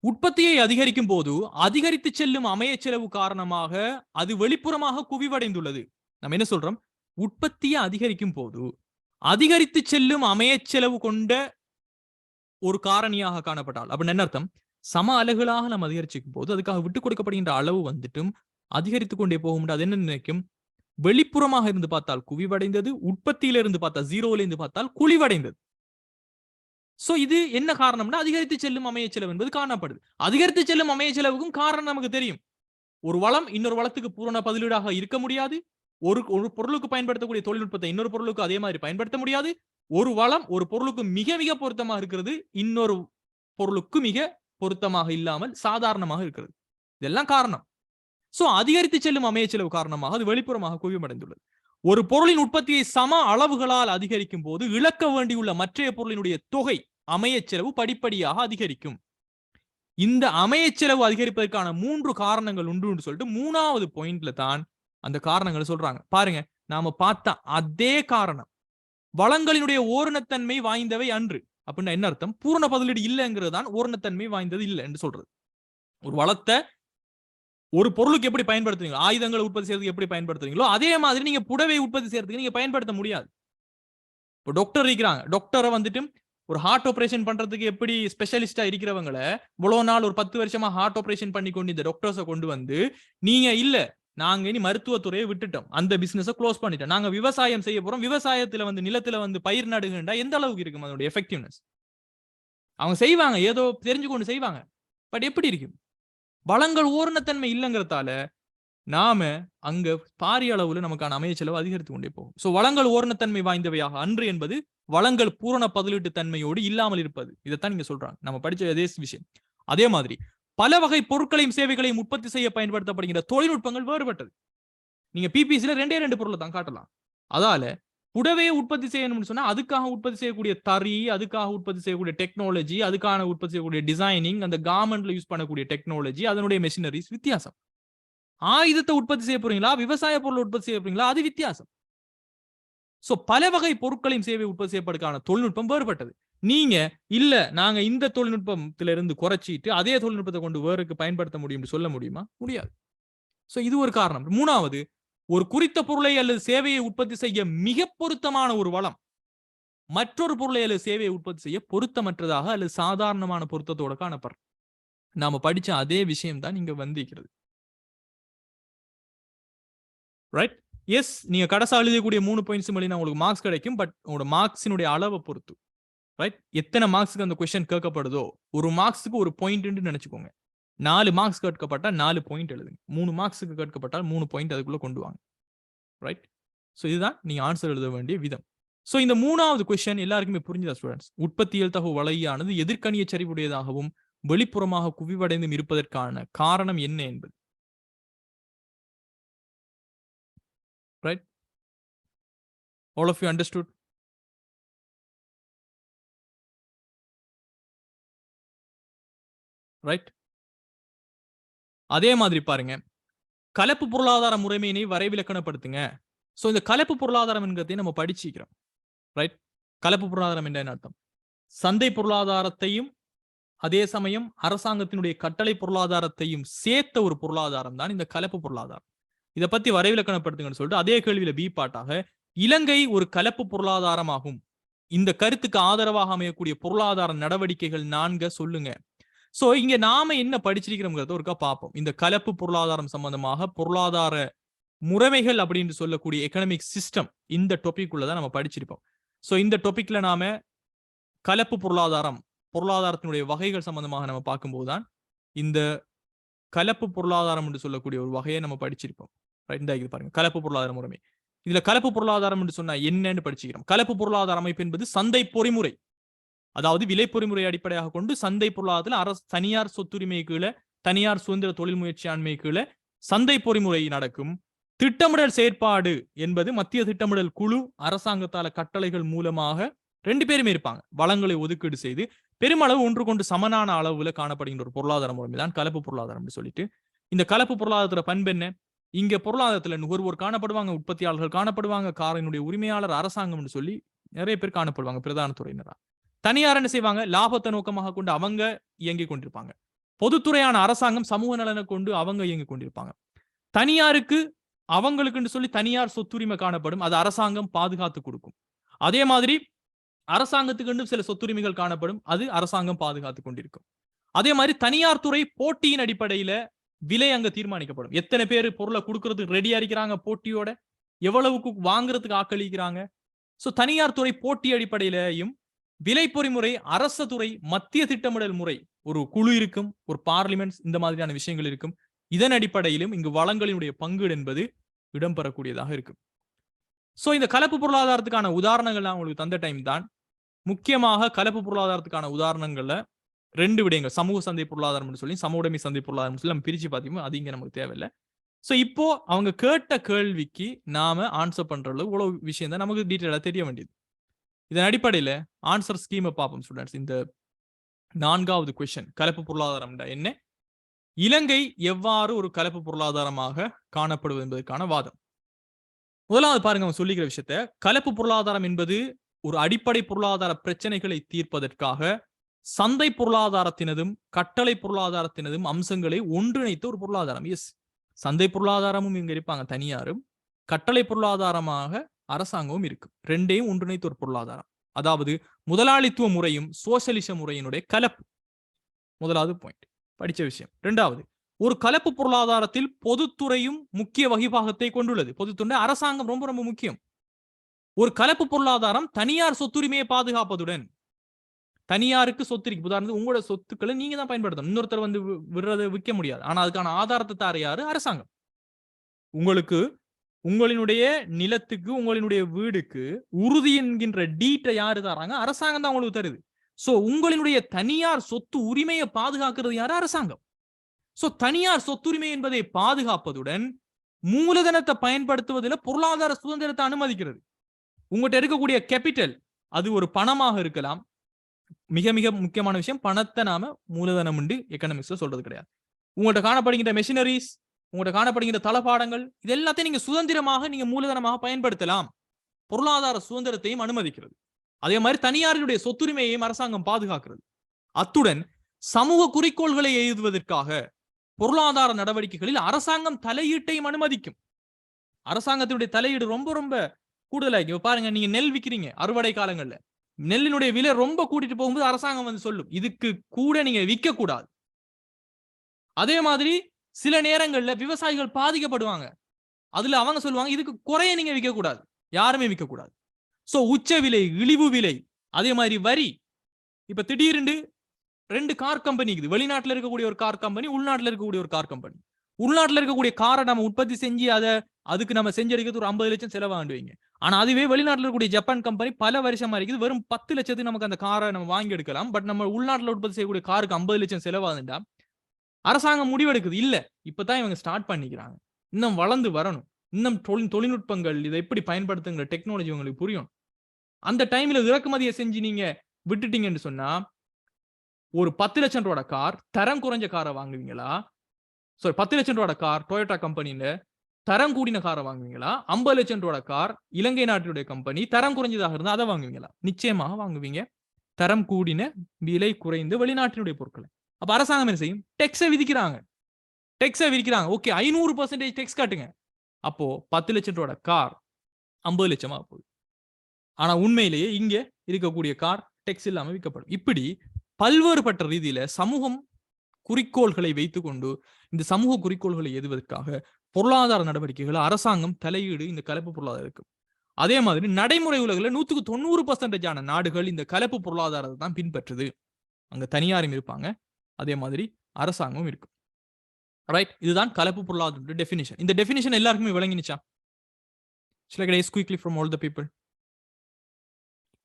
உற்பத்தியை அதிகரிக்கும் போது அதிகரித்து செல்லும் அமைய செலவு காரணமாக அது வெளிப்புறமாக குவிவடைந்துள்ளது. நம்ம என்ன சொல்றோம்? உற்பத்தியை அதிகரிக்கும் போது அதிகரித்து செல்லும் அமைய செலவு கொண்ட ஒரு காரணியாக காணப்பட்டால் அப்படின்னு என்ன அர்த்தம்? சம அலகுகளாக நம்ம அதிகரிச்சுக்கும் போது அதுக்காக விட்டு கொடுக்கப்படுகின்ற அளவு வந்துட்டும் அதிகரித்து கொண்டே போகும். அது என்ன நினைக்கும்? வெளிப்புறமாக இருந்து பார்த்தால் குவிவடைந்தது, உற்பத்தியிலிருந்து பார்த்தால் ஜீரோல இருந்து பார்த்தால் குழிவடைந்தது. சோ இது என்ன காரணம்னா அதிகரித்து செல்லும் அமைய செலவு என்பது காணப்படுது. அதிகரித்து செல்லும் அமைய செலவுக்கும் காரணம் நமக்கு தெரியும். ஒரு வளம் இன்னொரு வளத்துக்கு பூரண பதிலீடாக இருக்க முடியாது. ஒரு பொருளுக்கு பயன்படுத்தக்கூடிய தொழில்நுட்பத்தை இன்னொரு பொருளுக்கு அதே மாதிரி பயன்படுத்த முடியாது. ஒரு வளம் ஒரு பொருளுக்கு மிக மிக பொருத்தமாக இருக்கிறது, இன்னொரு பொருளுக்கு மிக பொருத்தமாக இல்லாமல் சாதாரணமாக இருக்கிறது. இதெல்லாம் காரணம். சோ அதிகரித்து செல்லும் அமைய செலவு காரணமாக அது வெளிப்புறமாக குவியமடைந்துள்ளது. ஒரு பொருளின் உற்பத்தியை சம அளவுகளால் அதிகரிக்கும் போது இழக்க வேண்டியுள்ள மற்றைய பொருளினுடைய தொகை அமைய செலவு படிப்படியாக அதிகரிக்கும். இந்த அமைய செலவு அதிகரிப்பதற்கான 3 காரணங்கள் உண்டு சொல்லிட்டு 3வது பாயிண்ட்ல தான் அந்த காரணங்களை சொல்றாங்க. பாருங்க, நாம பார்த்த அதே காரணம் வளங்களினுடைய ஓரணத்தன்மை வாய்ந்தவை அன்று. அப்படின்னா என்ன அர்த்தம்? பூரண பதிலீடு இல்லைங்கிறது தான் ஓரணத்தன்மை வாய்ந்தது இல்லை என்று சொல்றது. ஒரு வளத்தை ஒரு பொருளுக்கு எப்படி பயன்படுத்துவீங்க, ஆயுதங்களை உற்பத்தி செய்யறதுக்கு எப்படி பயன்படுத்துவீங்களோ அதே மாதிரி நீங்க புடவை உற்பத்தி செய்யறதுக்கு நீங்க பயன்படுத்த முடியாது. இப்போ டாக்டர் இருக்கிறாங்க, டாக்டரை வந்துட்டு ஒரு ஹார்ட் ஆபரேஷன் பண்றதுக்கு எப்படி ஸ்பெஷலிஸ்டா இருக்கிறவங்களை இவ்வளவு நாள் ஒரு 10 வருஷமா ஹார்ட் ஆபரேஷன் பண்ணி கொண்டு இந்த டாக்டர்ஸை கொண்டு வந்து நீங்க இல்ல நாங்க இனி மருத்துவத்துறையை விட்டுட்டோம், அந்த பிசினஸ க்ளோஸ் பண்ணிட்டோம், நாங்க விவசாயம் செய்ய போறோம், விவசாயத்துல வந்து நிலத்துல வந்து பயிர் நடுகண்டா எந்த அளவுக்கு இருக்கும் அதோட எஃபெக்டிவ்னஸ்? அவங்க செய்வாங்க, ஏதோ தெரிஞ்சு கொண்டு செய்வாங்க, பட் எப்படி இருக்கும்? வளங்கள் ஓரணத்தன்மை இல்லைங்கிறதால நாம அங்க பாரிய அளவுல நமக்கான அமைய செலவு அதிகரித்து கொண்டே போகும். சோ வளங்கள் ஓரணத்தன்மை வாய்ந்தவையாக அன்று என்பது வளங்கள் பூரண பதிலீட்டு தன்மையோடு இல்லாமல் இருப்பது. இதைத்தான் நீங்க சொல்றாங்க, நம்ம படிச்ச அதே விஷயம். அதே மாதிரி பல வகை பொருட்களையும் சேவைகளையும் உற்பத்தி செய்ய பயன்படுத்தப்படுகிற தொழில்நுட்பங்கள் வேறுபட்டது. நீங்க பிபிசில 2 பொருளை தான் காட்டலாம். அதால புடவையை உற்பத்தி செய்யணும்னு சொன்னா அதுக்காக உற்பத்தி செய்யக்கூடிய தறி, அதுக்காக உற்பத்தி செய்யக்கூடிய டெக்னாலஜி, அதுக்கான உற்பத்தி செய்யக்கூடிய டிசைனிங், அந்த கார்மெண்ட்ல யூஸ் பண்ணக்கூடிய டெக்னாலஜி, அதனுடைய மெஷினரிஸ் வித்தியாசம். ஆயுதத்தை உற்பத்தி செய்ய போறீங்களா, விவசாய பொருள் உற்பத்தி செய்ய போறீங்களா, அது வித்தியாசம். சோ பல வகை பொருட்களையும் சேவை உற்பத்தி செய்யப்படுவதற்கான தொழில்நுட்பம் வேறுபட்டது. நீங்க இல்ல நாங்க இந்த தொழில்நுட்பத்திலிருந்து குறைச்சிட்டு அதே தொழில்நுட்பத்தை கொண்டு வேறுக்கு பயன்படுத்த முடியும் சொல்ல முடியுமா? முடியாது. சோ இது ஒரு காரணம். மூணாவது, ஒரு குறித்த பொருளை அல்லது சேவையை உற்பத்தி செய்ய மிக பொருத்தமான ஒரு வளம் மற்றொரு பொருளை அல்லது சேவையை உற்பத்தி செய்ய பொருத்தமற்றதாக அல்லது சாதாரணமான பொருத்தத்தோட காணப்படுற. நாம படிச்ச அதே விஷயம் தான் இங்க வந்திருக்கிறது. ரைட்? எஸ், நீங்க கடைசா எழுதக்கூடிய 3 பாயிண்ட்ஸ் மேலே உங்களுக்கு மார்க்ஸ் கிடைக்கும். பட் உங்களோட மார்க்ஸினுடைய அளவை பொறுத்து. ரைட்? எத்தனை மார்க்ஸ்க்கு அந்த கொஸ்டின் கேட்கப்படுதோ, ஒரு மார்க்ஸ்க்கு ஒரு பாயிண்ட்னு நினைச்சுக்கோங்க. 4 மார்க்ஸ் கேட்கப்பட்டா 4 பாயிண்ட் எழுதுங்க. 3 மார்க்ஸ்க்கு கேட்கப்பட்டால் 3 பாயிண்ட் அதுக்குள்ள கொண்டு வாங்க. ரைட்? சோ இதுதான் நீங்க ஆன்சர் எழுத வேண்டிய விதம். சோ இந்த மூணாவது கொஸ்டின் எல்லாருக்குமே புரிஞ்சுதா ஸ்டூடெண்ட்ஸ்? உற்பத்தியல் தகவு வளையானது எதிர்க்கணிய சரிவுடையதாகவும் வெளிப்புறமாக குவிவடைந்தும் இருப்பதற்கான காரணம் என்ன என்பது. Right? All of you understood? Right? அதே மாதிரி பாருங்க, கலப்பு பொருளாதார முறைமையினை வரைவிலக்கணப்படுத்துங்க. சோ இந்த கலப்பு பொருளாதாரம் என்கிறதை நம்ம படிச்சிக்கிறோம். ரைட்? கலப்பு பொருளாதாரம் என்ன அர்த்தம்? சந்தை பொருளாதாரத்தையும் அதே சமயம் அரசாங்கத்தினுடைய கட்டளை பொருளாதாரத்தையும் சேர்த்த ஒரு பொருளாதாரம் தான் இந்த கலப்பு பொருளாதாரம். இதை பத்தி வரைவிலக்கணப்படுத்துங்கன்னு சொல்லிட்டு அதே கேள்வியில பி பாட்டாக இலங்கை ஒரு கலப்பு பொருளாதாரமாகும். இந்த கருத்துக்கு ஆதரவாக அமையக்கூடிய பொருளாதார நடவடிக்கைகள் 4 சொல்லுங்க. சோ இங்க நாம என்ன படிச்சிருக்கிறோம்ங்கிறத ஒருக்கா பார்ப்போம். இந்த கலப்பு பொருளாதாரம் சம்பந்தமாக பொருளாதார முறைமைகள் அப்படின்னு சொல்லக்கூடிய எக்கனாமிக் சிஸ்டம் இந்த டாபிக் உள்ளதான் நம்ம படிச்சிருப்போம். சோ இந்த டாபிக்ல நாம கலப்பு பொருளாதாரத்தினுடைய வகைகள் சம்பந்தமாக நம்ம பார்க்கும்போதுதான் இந்த கலப்பு பொருளாதாரம் என்று சொல்லக்கூடிய ஒரு வகையை நம்ம படிச்சிருப்போம். இது பாருங்க, கலப்பு பொருளாதார முறைமை. இதுல கலப்பு பொருளாதாரம் என்று சொன்னா என்னன்னு படிச்சுக்கிறோம். கலப்பு பொருளாதார அமைப்பு என்பது சந்தை பொறிமுறை, அதாவது விலை பொறிமுறை அடிப்படையாக கொண்டு சந்தை பொருளாதாரத்தில் தனியார் சொத்துரிமை கீழே, தனியார் சுதந்திர தொழில் முயற்சி ஆண்மை கீழே சந்தை பொறிமுறை நடக்கும். திட்டமிடல் செயற்பாடு என்பது மத்திய திட்டமிடல் குழு அரசாங்கத்தால கட்டளைகள் மூலமாக 2 பேருமே இருப்பாங்க. வளங்களை ஒதுக்கீடு செய்து பெருமளவு ஒன்று கொண்டு சமனான அளவுல காணப்படுகின்ற ஒரு பொருளாதார முறைமை தான் கலப்பு பொருளாதாரம் சொல்லிட்டு, இந்த கலப்பு பொருளாதாரத்துல பண்பு என்ன? இங்க பொருளாதாரத்துல நுகர்வோர் காணப்படுவாங்க, உற்பத்தியாளர்கள் காணப்படுவாங்க, காரினுடைய உரிமையாளர் அரசாங்கம் சொல்லி நிறைய பேர் காணப்படுவாங்க பிரதான துறையினரா. தனியார் என்ன செய்வாங்க? லாபத்தை நோக்கமாக கொண்டு அவங்க இயங்கிக் கொண்டிருப்பாங்க. பொதுத்துறையான அரசாங்கம் சமூக நலனை கொண்டு அவங்க இயங்கிக் கொண்டிருப்பாங்க. தனியாருக்கு அவங்களுக்குன்னு சொல்லி தனியார் சொத்துரிமை காணப்படும், அது அரசாங்கம் பாதுகாத்து கொடுக்கும். அதே மாதிரி அரசாங்கத்துக்கு சில சொத்துரிமைகள் காணப்படும், அது அரசாங்கம் பாதுகாத்து கொண்டிருக்கும். அதே மாதிரி தனியார் துறை போட்டியின் அடிப்படையில விலை அங்க தீர்மானிக்கப்படும். எத்தனை பேர் பொருளை கொடுக்கறதுக்கு ரெடியா இருக்கிறாங்க, போட்டியோட எவ்வளவுக்கு வாங்குறதுக்கு ஆக்களிக்கிறாங்க. சோ தனியார் துறை போட்டி அடிப்படையிலையும் விலை பொறிமுறை, அரச துறை, மத்திய திட்டமிடல் முறை, ஒரு குழு இருக்கும், ஒரு பார்லிமெண்ட், இந்த மாதிரியான விஷயங்கள் இருக்கும். இதன் அடிப்படையிலும் இங்கு வளங்களினுடைய பங்கீடு என்பது இடம்பெறக்கூடியதாக இருக்கும். சோ இந்த கலப்பு பொருளாதாரத்துக்கான உதாரணங்கள் நான் உங்களுக்கு தந்த டைம் தான். முக்கியமாக கலப்பு பொருளாதாரத்துக்கான உதாரணங்கள்ல 2 விடயங்கள், சமூக சந்தை பொருளாதாரம் சொல்லி சமூக உடைமை சந்தை பொருளாதாரம் சொல்லி நம்ம பிரிச்சு பார்த்தீங்கன்னா அது இங்க நமக்கு தேவையில்லை. சோ இப்போ அவங்க கேட்ட கேள்விக்கு நாம ஆன்சர் பண்ற அளவு இவ்வளவு விஷயம் தான் நமக்கு டீட்டெயிலா தெரிய வேண்டியது. இதன் அடிப்படையில ஆன்சர் ஸ்கீமை பார்ப்போம் ஸ்டூடெண்ட்ஸ். இந்த 4வது கொஸ்டின், கலப்பு பொருளாதாரம் என்ன, இலங்கை எவ்வாறு ஒரு கலப்பு பொருளாதாரமாக காணப்படுவது என்பதற்கான வாதம். முதலாவது பாருங்க, அவங்க சொல்லிக்கிற விஷயத்த, கலப்பு பொருளாதாரம் என்பது ஒரு அடிப்படை பொருளாதார பிரச்சனைகளை தீர்ப்பதற்காக சந்தை பொருளாதாரத்தினதும் கட்டளை பொருளாதாரத்தினதும் அம்சங்களை ஒன்றிணைத்த ஒரு பொருளாதாரம். எஸ், சந்தை பொருளாதாரமும் இங்க இருப்பாங்க தனியாரும், கட்டளை பொருளாதாரமாக அரசாங்கமும் இருக்கு. 2ஐயும் ஒன்றிணைத்த ஒரு பொருளாதாரம். அதாவது முதலாளித்துவ முறையும் சோசியலிச முறையினுடைய கலப்பு. முதலாவது பாயிண்ட் படிச்ச விஷயம். 2வது, ஒரு கலப்பு பொருளாதாரத்தில் பொதுத்துறையும் முக்கிய வகிபாகத்தை கொண்டுள்ளது. பொதுத்துறை அரசாங்கம் ரொம்ப ரொம்ப முக்கியம். ஒரு கலப்பு பொருளாதாரம் தனியார் சொத்துரிமையை பாதுகாப்பதுடன், தனியாருக்கு சொத்து இருக்கு, உதாரணத்துக்கு உங்களோட சொத்துக்களை நீங்க தான் பயன்படுத்தணும், இன்னொருத்தர் வந்து விடுறதை விற்க முடியாது. ஆனா அதுக்கான ஆதாரத்தை தார யாரு? அரசாங்கம். உங்களுக்கு உங்களினுடைய நிலத்துக்கு, உங்களினுடைய வீடுக்கு உறுதி என்கின்ற டீட்டை யாரு தராங்க? அரசாங்கம் தான் உங்களுக்கு தருது. சோ உங்களினுடைய தனியார் சொத்து உரிமையை பாதுகாக்கிறது யாரு? அரசாங்கம். சோ தனியார் சொத்துரிமை என்பதை பாதுகாப்பதுடன் மூலதனத்தை பயன்படுத்துவதில் பொருளாதார சுதந்திரத்தை அனுமதிக்கிறது. உங்கள்கிட்ட இருக்கக்கூடிய கேபிட்டல், அது ஒரு பணமாக இருக்கலாம். மிக மிக முக்கியமான விஷயம், பணத்தை நாம மூலதனம் உண்டு எக்கனாமிக்ஸ்ல சொல்றது கிடையாது. உங்கள்கிட்ட காணப்படுகின்ற மெஷினரிஸ், உங்கள்கிட்ட காணப்படுகின்ற தளபாடங்கள் இது எல்லாத்தையும் நீங்க சுதந்திரமாக நீங்க மூலதனமாக பயன்படுத்தலாம். பொருளாதார சுதந்திரத்தையும் அனுமதிக்கிறது. அதே மாதிரி தனியாருடைய சொத்துரிமையையும் அரசாங்கம் பாதுகாக்கிறது. அத்துடன் சமூக குறிக்கோள்களை எழுதுவதற்காக பொருளாதார நடவடிக்கைகளில் அரசாங்கம் தலையீட்டையும் அனுமதிக்கும். அரசாங்கத்தினுடைய தலையீடு ரொம்ப ரொம்ப கூடுதலாகி பாருங்க, நீங்க நெல் விற்கிறீங்க அறுவடை காலங்கள்ல, நெல்லினுடைய விலை ரொம்ப கூட்டிட்டு போகும்போது அரசாங்கம் வந்து சொல்லும் இதுக்கு கூட நீங்க விற்க கூடாது. அதே மாதிரி சில நேரங்கள்ல விவசாயிகள் பாதிக்கப்படுவாங்க, அதுல அவங்க சொல்லுவாங்க இதுக்கு குறைய நீங்க விற்க கூடாது, யாருமே விற்க கூடாது. சோ உச்ச விலை, இழிவு விலை, அதே மாதிரி வரி. இப்ப திடீர்னு 2 கார் கம்பெனி இருக்குது. வெளிநாட்டுல இருக்கக்கூடிய ஒரு கார் கம்பெனி, உள்நாட்டுல இருக்கக்கூடிய ஒரு கார் கம்பெனி. உள்நாட்டுல இருக்கக்கூடிய காரை நம்ம உற்பத்தி செஞ்சு அதுக்கு நம்ம செஞ்சடிக்கிறது ஒரு 50 லட்சம் செலவாண்டுவீங்க. ஆனா அதுவே வெளிநாட்டுல இருக்கக்கூடிய ஜப்பான் கம்பெனி பல வருஷமா இருக்குது, வெறும் 10 லட்சத்துக்கு நமக்கு அந்த காரை நம்ம வாங்கி எடுக்கலாம். பட் நம்ம உள்நாட்டுல உற்பத்தி செய்யக்கூடிய காருக்கு 50 லட்சம் செலவாகுதுண்டா அரசாங்கம் முடிவெடுக்குது இல்ல, இப்பதான் இவங்க ஸ்டார்ட் பண்ணிக்கிறாங்க, இன்னும் வளர்ந்து வரணும், இன்னும் தொழில்நுட்பங்கள் இதை எப்படி பயன்படுத்துங்கிற டெக்னாலஜி உங்களுக்கு புரியும். அந்த டைம்ல இறக்குமதியை செஞ்சு நீங்க விட்டுட்டீங்கன்னு சொன்னா ஒரு 10 லட்சம் ரூபாய் கார், தரம் குறைஞ்ச காரை வாங்குவீங்களா? 10 லட்சம் ரூபாய் கார் டொயோட்டா கம்பெனில தரம் கூடின காரை வாங்குவீங்களா? 50 லட்சம் ரூபாய் கார் இலங்கை நாட்டுடைய கம்பெனி தரம் குறைஞ்சதாக இருந்தா அதை வாங்குவீங்களா? நிச்சயமாக வாங்குவீங்க தரம் கூடின விலை குறைந்து வெளிநாட்டினுடைய பொருட்களை. அப்ப அரசாங்கம் என்ன செய்யும்? டெக்ஸை விதிக்கிறாங்க. ஓகே 500% டெக்ஸ் காட்டுங்க. அப்போ 10 லட்சம் ரூபாய் கார் 50 லட்சமா போகுது. ஆனா உண்மையிலேயே இங்க இருக்கக்கூடிய கார் டெக்ஸ் இல்லாம விற்கப்படும். இப்படி பல்வேறுபட்ட ரீதியில சமூகம் குறிக்கோள்களை வைத்துக்கொண்டு இந்த சமூக குறிக்கோள்களை எதுவதற்காக பொருளாதார நடவடிக்கைகள் அரசாங்கம் தலையீடு இந்த கலப்பு பொருளாதாரம் இருக்கு. அதே மாதிரி நடைமுறை உலகில் 190% நாடுகள் இந்த கலப்பு பொருளாதாரத்தை தான் பின்பற்றுது. அங்க தனியாரும் இருப்பாங்க, அதே மாதிரி அரசாங்கமும் இருக்கு. ரைட், இதுதான் கலப்பு பொருளாதார டெஃபினிஷன். இந்த டெஃபினிஷன் எல்லாருக்குமே விளங்கினுச்சா? Shall I ask quickly from all the people?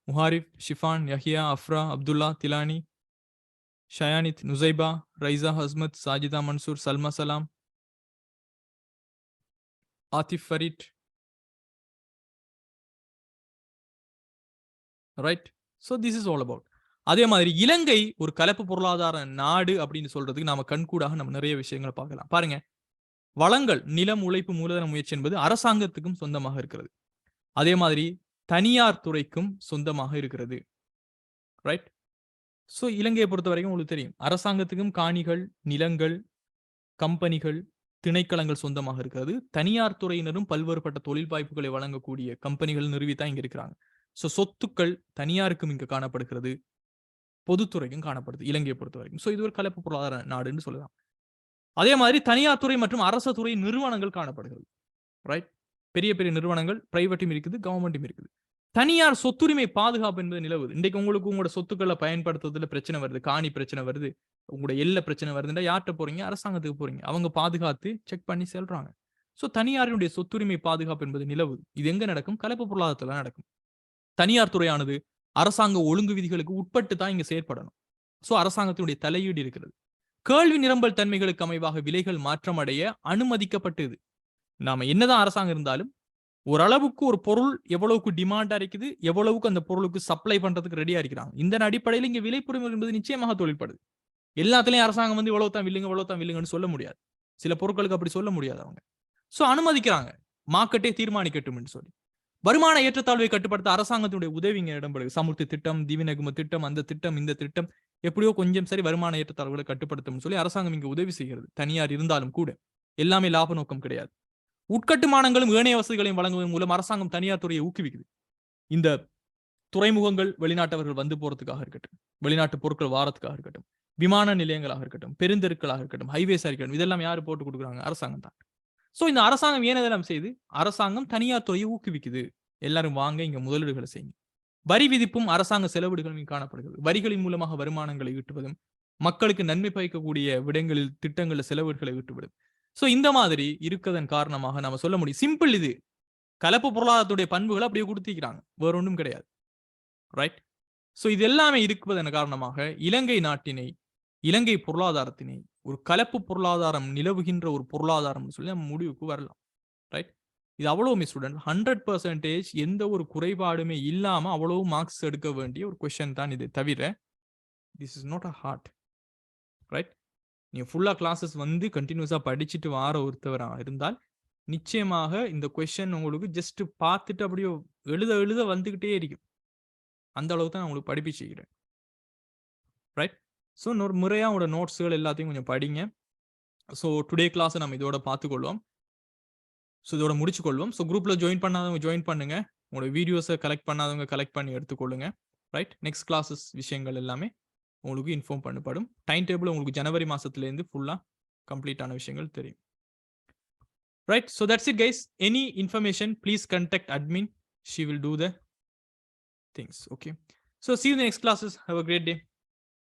Muharif, Shifan, Yahya, Afra, Abdullah, Tilani, Shayanit, Nuzaiba, Raiza, Hazmat, Sajida, Mansoor, Salma, Salam, Atif, Farid. Right? So this is all about. அதே மாதிரி இலங்கை ஒரு கலப்பு பொருளாதார நாடு அப்படின்னு சொல்றதுக்கு நாம கண்கூடாக நம்ம நிறைய விஷயங்களை பார்க்கலாம். பாருங்க, வளங்கள், நிலம், உழைப்பு, மூலதன முயற்சி என்பது அரசாங்கத்துக்கும் சொந்தமாக இருக்கிறது. அதே மாதிரி தனியார் துறைக்கும் சொந்தமாக இருக்கிறது. ரைட்? சோ இலங்கையை பொறுத்த வரைக்கும் உங்களுக்கு தெரியும், அரசாங்கத்துக்கும் காணிகள், நிலங்கள், கம்பெனிகள், திணைக்களங்கள் சொந்தமாக இருக்கிறது. தனியார் துறையினரும் பல்வேறுபட்ட தொழில் வாய்ப்புகளை வழங்கக்கூடிய கம்பெனிகள் நிறுவித்தான் இங்க இருக்கிறாங்க. சோ சொத்துக்கள் தனியாருக்கும் இங்க காணப்படுகிறது, பொதுத்துறைக்கும் காணப்படுது இலங்கையை பொறுத்த வரைக்கும். சோ இது ஒரு கலப்பு பொருளாதார நாடுன்னு சொல்லலாம். அதே மாதிரி தனியார் துறை மற்றும் அரசு துறை நிறுவனங்கள் காணப்படுகிறது. ரைட்? பெரிய பெரிய நிறுவனங்கள், பிரைவேட்டும் இருக்குது, கவர்மெண்ட்டும் இருக்குது. தனியார் சொத்துரிமை பாதுகாப்பு என்பது நிலவுது. இன்றைக்கு உங்களுக்கு உங்களோட சொத்துக்களை பயன்படுத்துறதுல பிரச்சனை வருது, காணி பிரச்சனை வருது, உங்களோட எல்லை பிரச்சனை வருதுன்னா யார்கிட்ட போறீங்க? அரசாங்கத்துக்கு போறீங்க. அவங்க பாதுகாத்து செக் பண்ணி செல்றாங்க. சோ தனியாருடைய சொத்துரிமை பாதுகாப்பு என்பது நிலவுது. இது எங்க நடக்கும்? கலப்பு பொருளாதாரத்துல நடக்கும். தனியார் துறையானது அரசாங்க ஒழுங்கு விதிகளுக்கு உட்பட்டு தான் இங்க செயற்படணும். சோ அரசாங்கத்தினுடைய தலையீடு இருக்கிறது. கேள்வி நிரம்பல் தன்மைகளுக்கு அமைவாக விலைகள் மாற்றமடைய அனுமதிக்கப்பட்டது. நாம என்னதான் அரசாங்கம் இருந்தாலும் ஓரளவுக்கு ஒரு பொருள் எவ்வளவுக்கு டிமாண்டா இருக்குது, எவ்வளவுக்கு அந்த பொருளுக்கு சப்ளை பண்றதுக்கு ரெடியா இருக்கிறாங்க. இந்த அடிப்படையில் இங்க விலைப்புரிமை என்பது நிச்சயமாக தொழில்படுது. எல்லாத்துலயும் அரசாங்கம் வந்து இவ்வளவு தான் வில்லுங்கன்னு சொல்ல முடியாது. சில பொருட்களுக்கு அப்படி சொல்ல முடியாது அவங்க. சோ அனுமதிக்கிறாங்க, மார்க்கெட்டே தீர்மானிக்கட்டும் என்று சொல்லி. வருமான ஏற்றத்தாழ்வை கட்டுப்படுத்த அரசாங்கத்தினுடைய உதவி இங்க இடம்பெறுது. சமுர்த்தி திட்டம், திவிநகும திட்டம், அந்த திட்டம், இந்த திட்டம், எப்படியோ கொஞ்சம் சரி வருமான ஏற்றத்தாழ்வுகளை கட்டுப்படுத்தும் சொல்லி அரசாங்கம் இங்க உதவி செய்கிறது. தனியார் இருந்தாலும் கூட எல்லாமே லாப நோக்கம் கிடையாது. உட்கட்டுமானங்களும் ஏனைய வசதிகளையும் வழங்குவதன் மூலம் அரசாங்கம் தனியார் துறையை ஊக்குவிக்குது. இந்த துறைமுகங்கள் வெளிநாட்டவர்கள் வந்து போறதுக்காக இருக்கட்டும், வெளிநாட்டு பொருட்கள் வாரத்துக்காக இருக்கட்டும், விமான நிலையங்களாக இருக்கட்டும், பெருந்தெருக்களாக இருக்கட்டும், ஹைவேஸ் இருக்கட்டும், இதெல்லாம் யாரு போட்டு கொடுக்குறாங்க? அரசாங்கம் தான். சோ இந்த அரசாங்கம் ஏனதெல்லாம் செய்து அரசாங்கம் தனியார் துறையை ஊக்குவிக்குது. எல்லாரும் வாங்க இங்க முதலீடுகளை செய்யுங்க. வரி விதிப்பும் அரசாங்க செலவிடுகளும் காணப்படுகிறது. வரிகளின் மூலமாக வருமானங்களை ஈட்டுவதும் மக்களுக்கு நன்மை பயக்கக்கூடிய விடங்களில் திட்டங்கள செலவுகளை ஈட்டுவிடும். சோ இந்த மாதிரி இருக்கதன் காரணமாக நாம சொல்ல முடியும், சிம்பிள், இது கலப்பு பொருளாதாரத்துடைய பண்புகளை அப்படியே கொடுத்திருக்கிறாங்க, வேற ஒன்றும் கிடையாது. ரைட்? சோ இது எல்லாமே இருக்குவதன் காரணமாக இலங்கை நாட்டினை, இலங்கை பொருளாதாரத்தினை ஒரு கலப்பு பொருளாதாரம் நிலவுகின்ற ஒரு பொருளாதாரம் சொல்லி நம்ம முடிவுக்கு வரலாம். ரைட்? இது அவ்வளவு ஸ்டூடெண்ட் 100% எந்த ஒரு குறைபாடுமே இல்லாம அவ்வளவு மார்க்ஸ் எடுக்க வேண்டிய ஒரு கொஸ்டின் தான் இது. தவிர this is not a hard. Right? நீங்க ஃபுல்லா கிளாஸஸ் வந்து கண்டினியூஸா படிச்சுட்டு வார ஒருத்தவரா இருந்தால் நிச்சயமாக இந்த கொஸ்டின் உங்களுக்கு ஜஸ்ட் பார்த்துட்டு அப்படியே எழுத எழுத வந்துகிட்டே இருக்கும். அந்த அளவுக்கு தான் நான் உங்களுக்கு படிப்பிச்சு செய்கிறேன். ரைட்? ஸோ இன்னொரு முறையா உங்களோட நோட்ஸ்கள் எல்லாத்தையும் கொஞ்சம் படிங்க. ஸோ டுடே கிளாஸை நம்ம இதோட பார்த்துக்கொள்வோம். ஸோ இதோட முடிச்சுக்கொள்வோம். ஸோ குரூப்ல ஜாயின் பண்ணாதவங்க ஜாயின் பண்ணுங்க. உங்களோட வீடியோஸை கலெக்ட் பண்ணாதவங்க கலெக்ட் பண்ணி எடுத்துக்கொள்ளுங்க. ரைட்? நெக்ஸ்ட் கிளாஸஸ் விஷயங்கள் எல்லாமே உங்களுக்கு இன்ஃபார்ம் பண்ணப்படும். டைம் டேபிள் உங்களுக்கு ஜனவரி மாசத்துலேருந்து ஃபுல்லா கம்ப்ளீட் ஆன விஷயங்கள் தெரியும். Right? So that's it, guys. Any information, please contact admin. She will do the things. Okay. So see you in the next classes. Have a great day.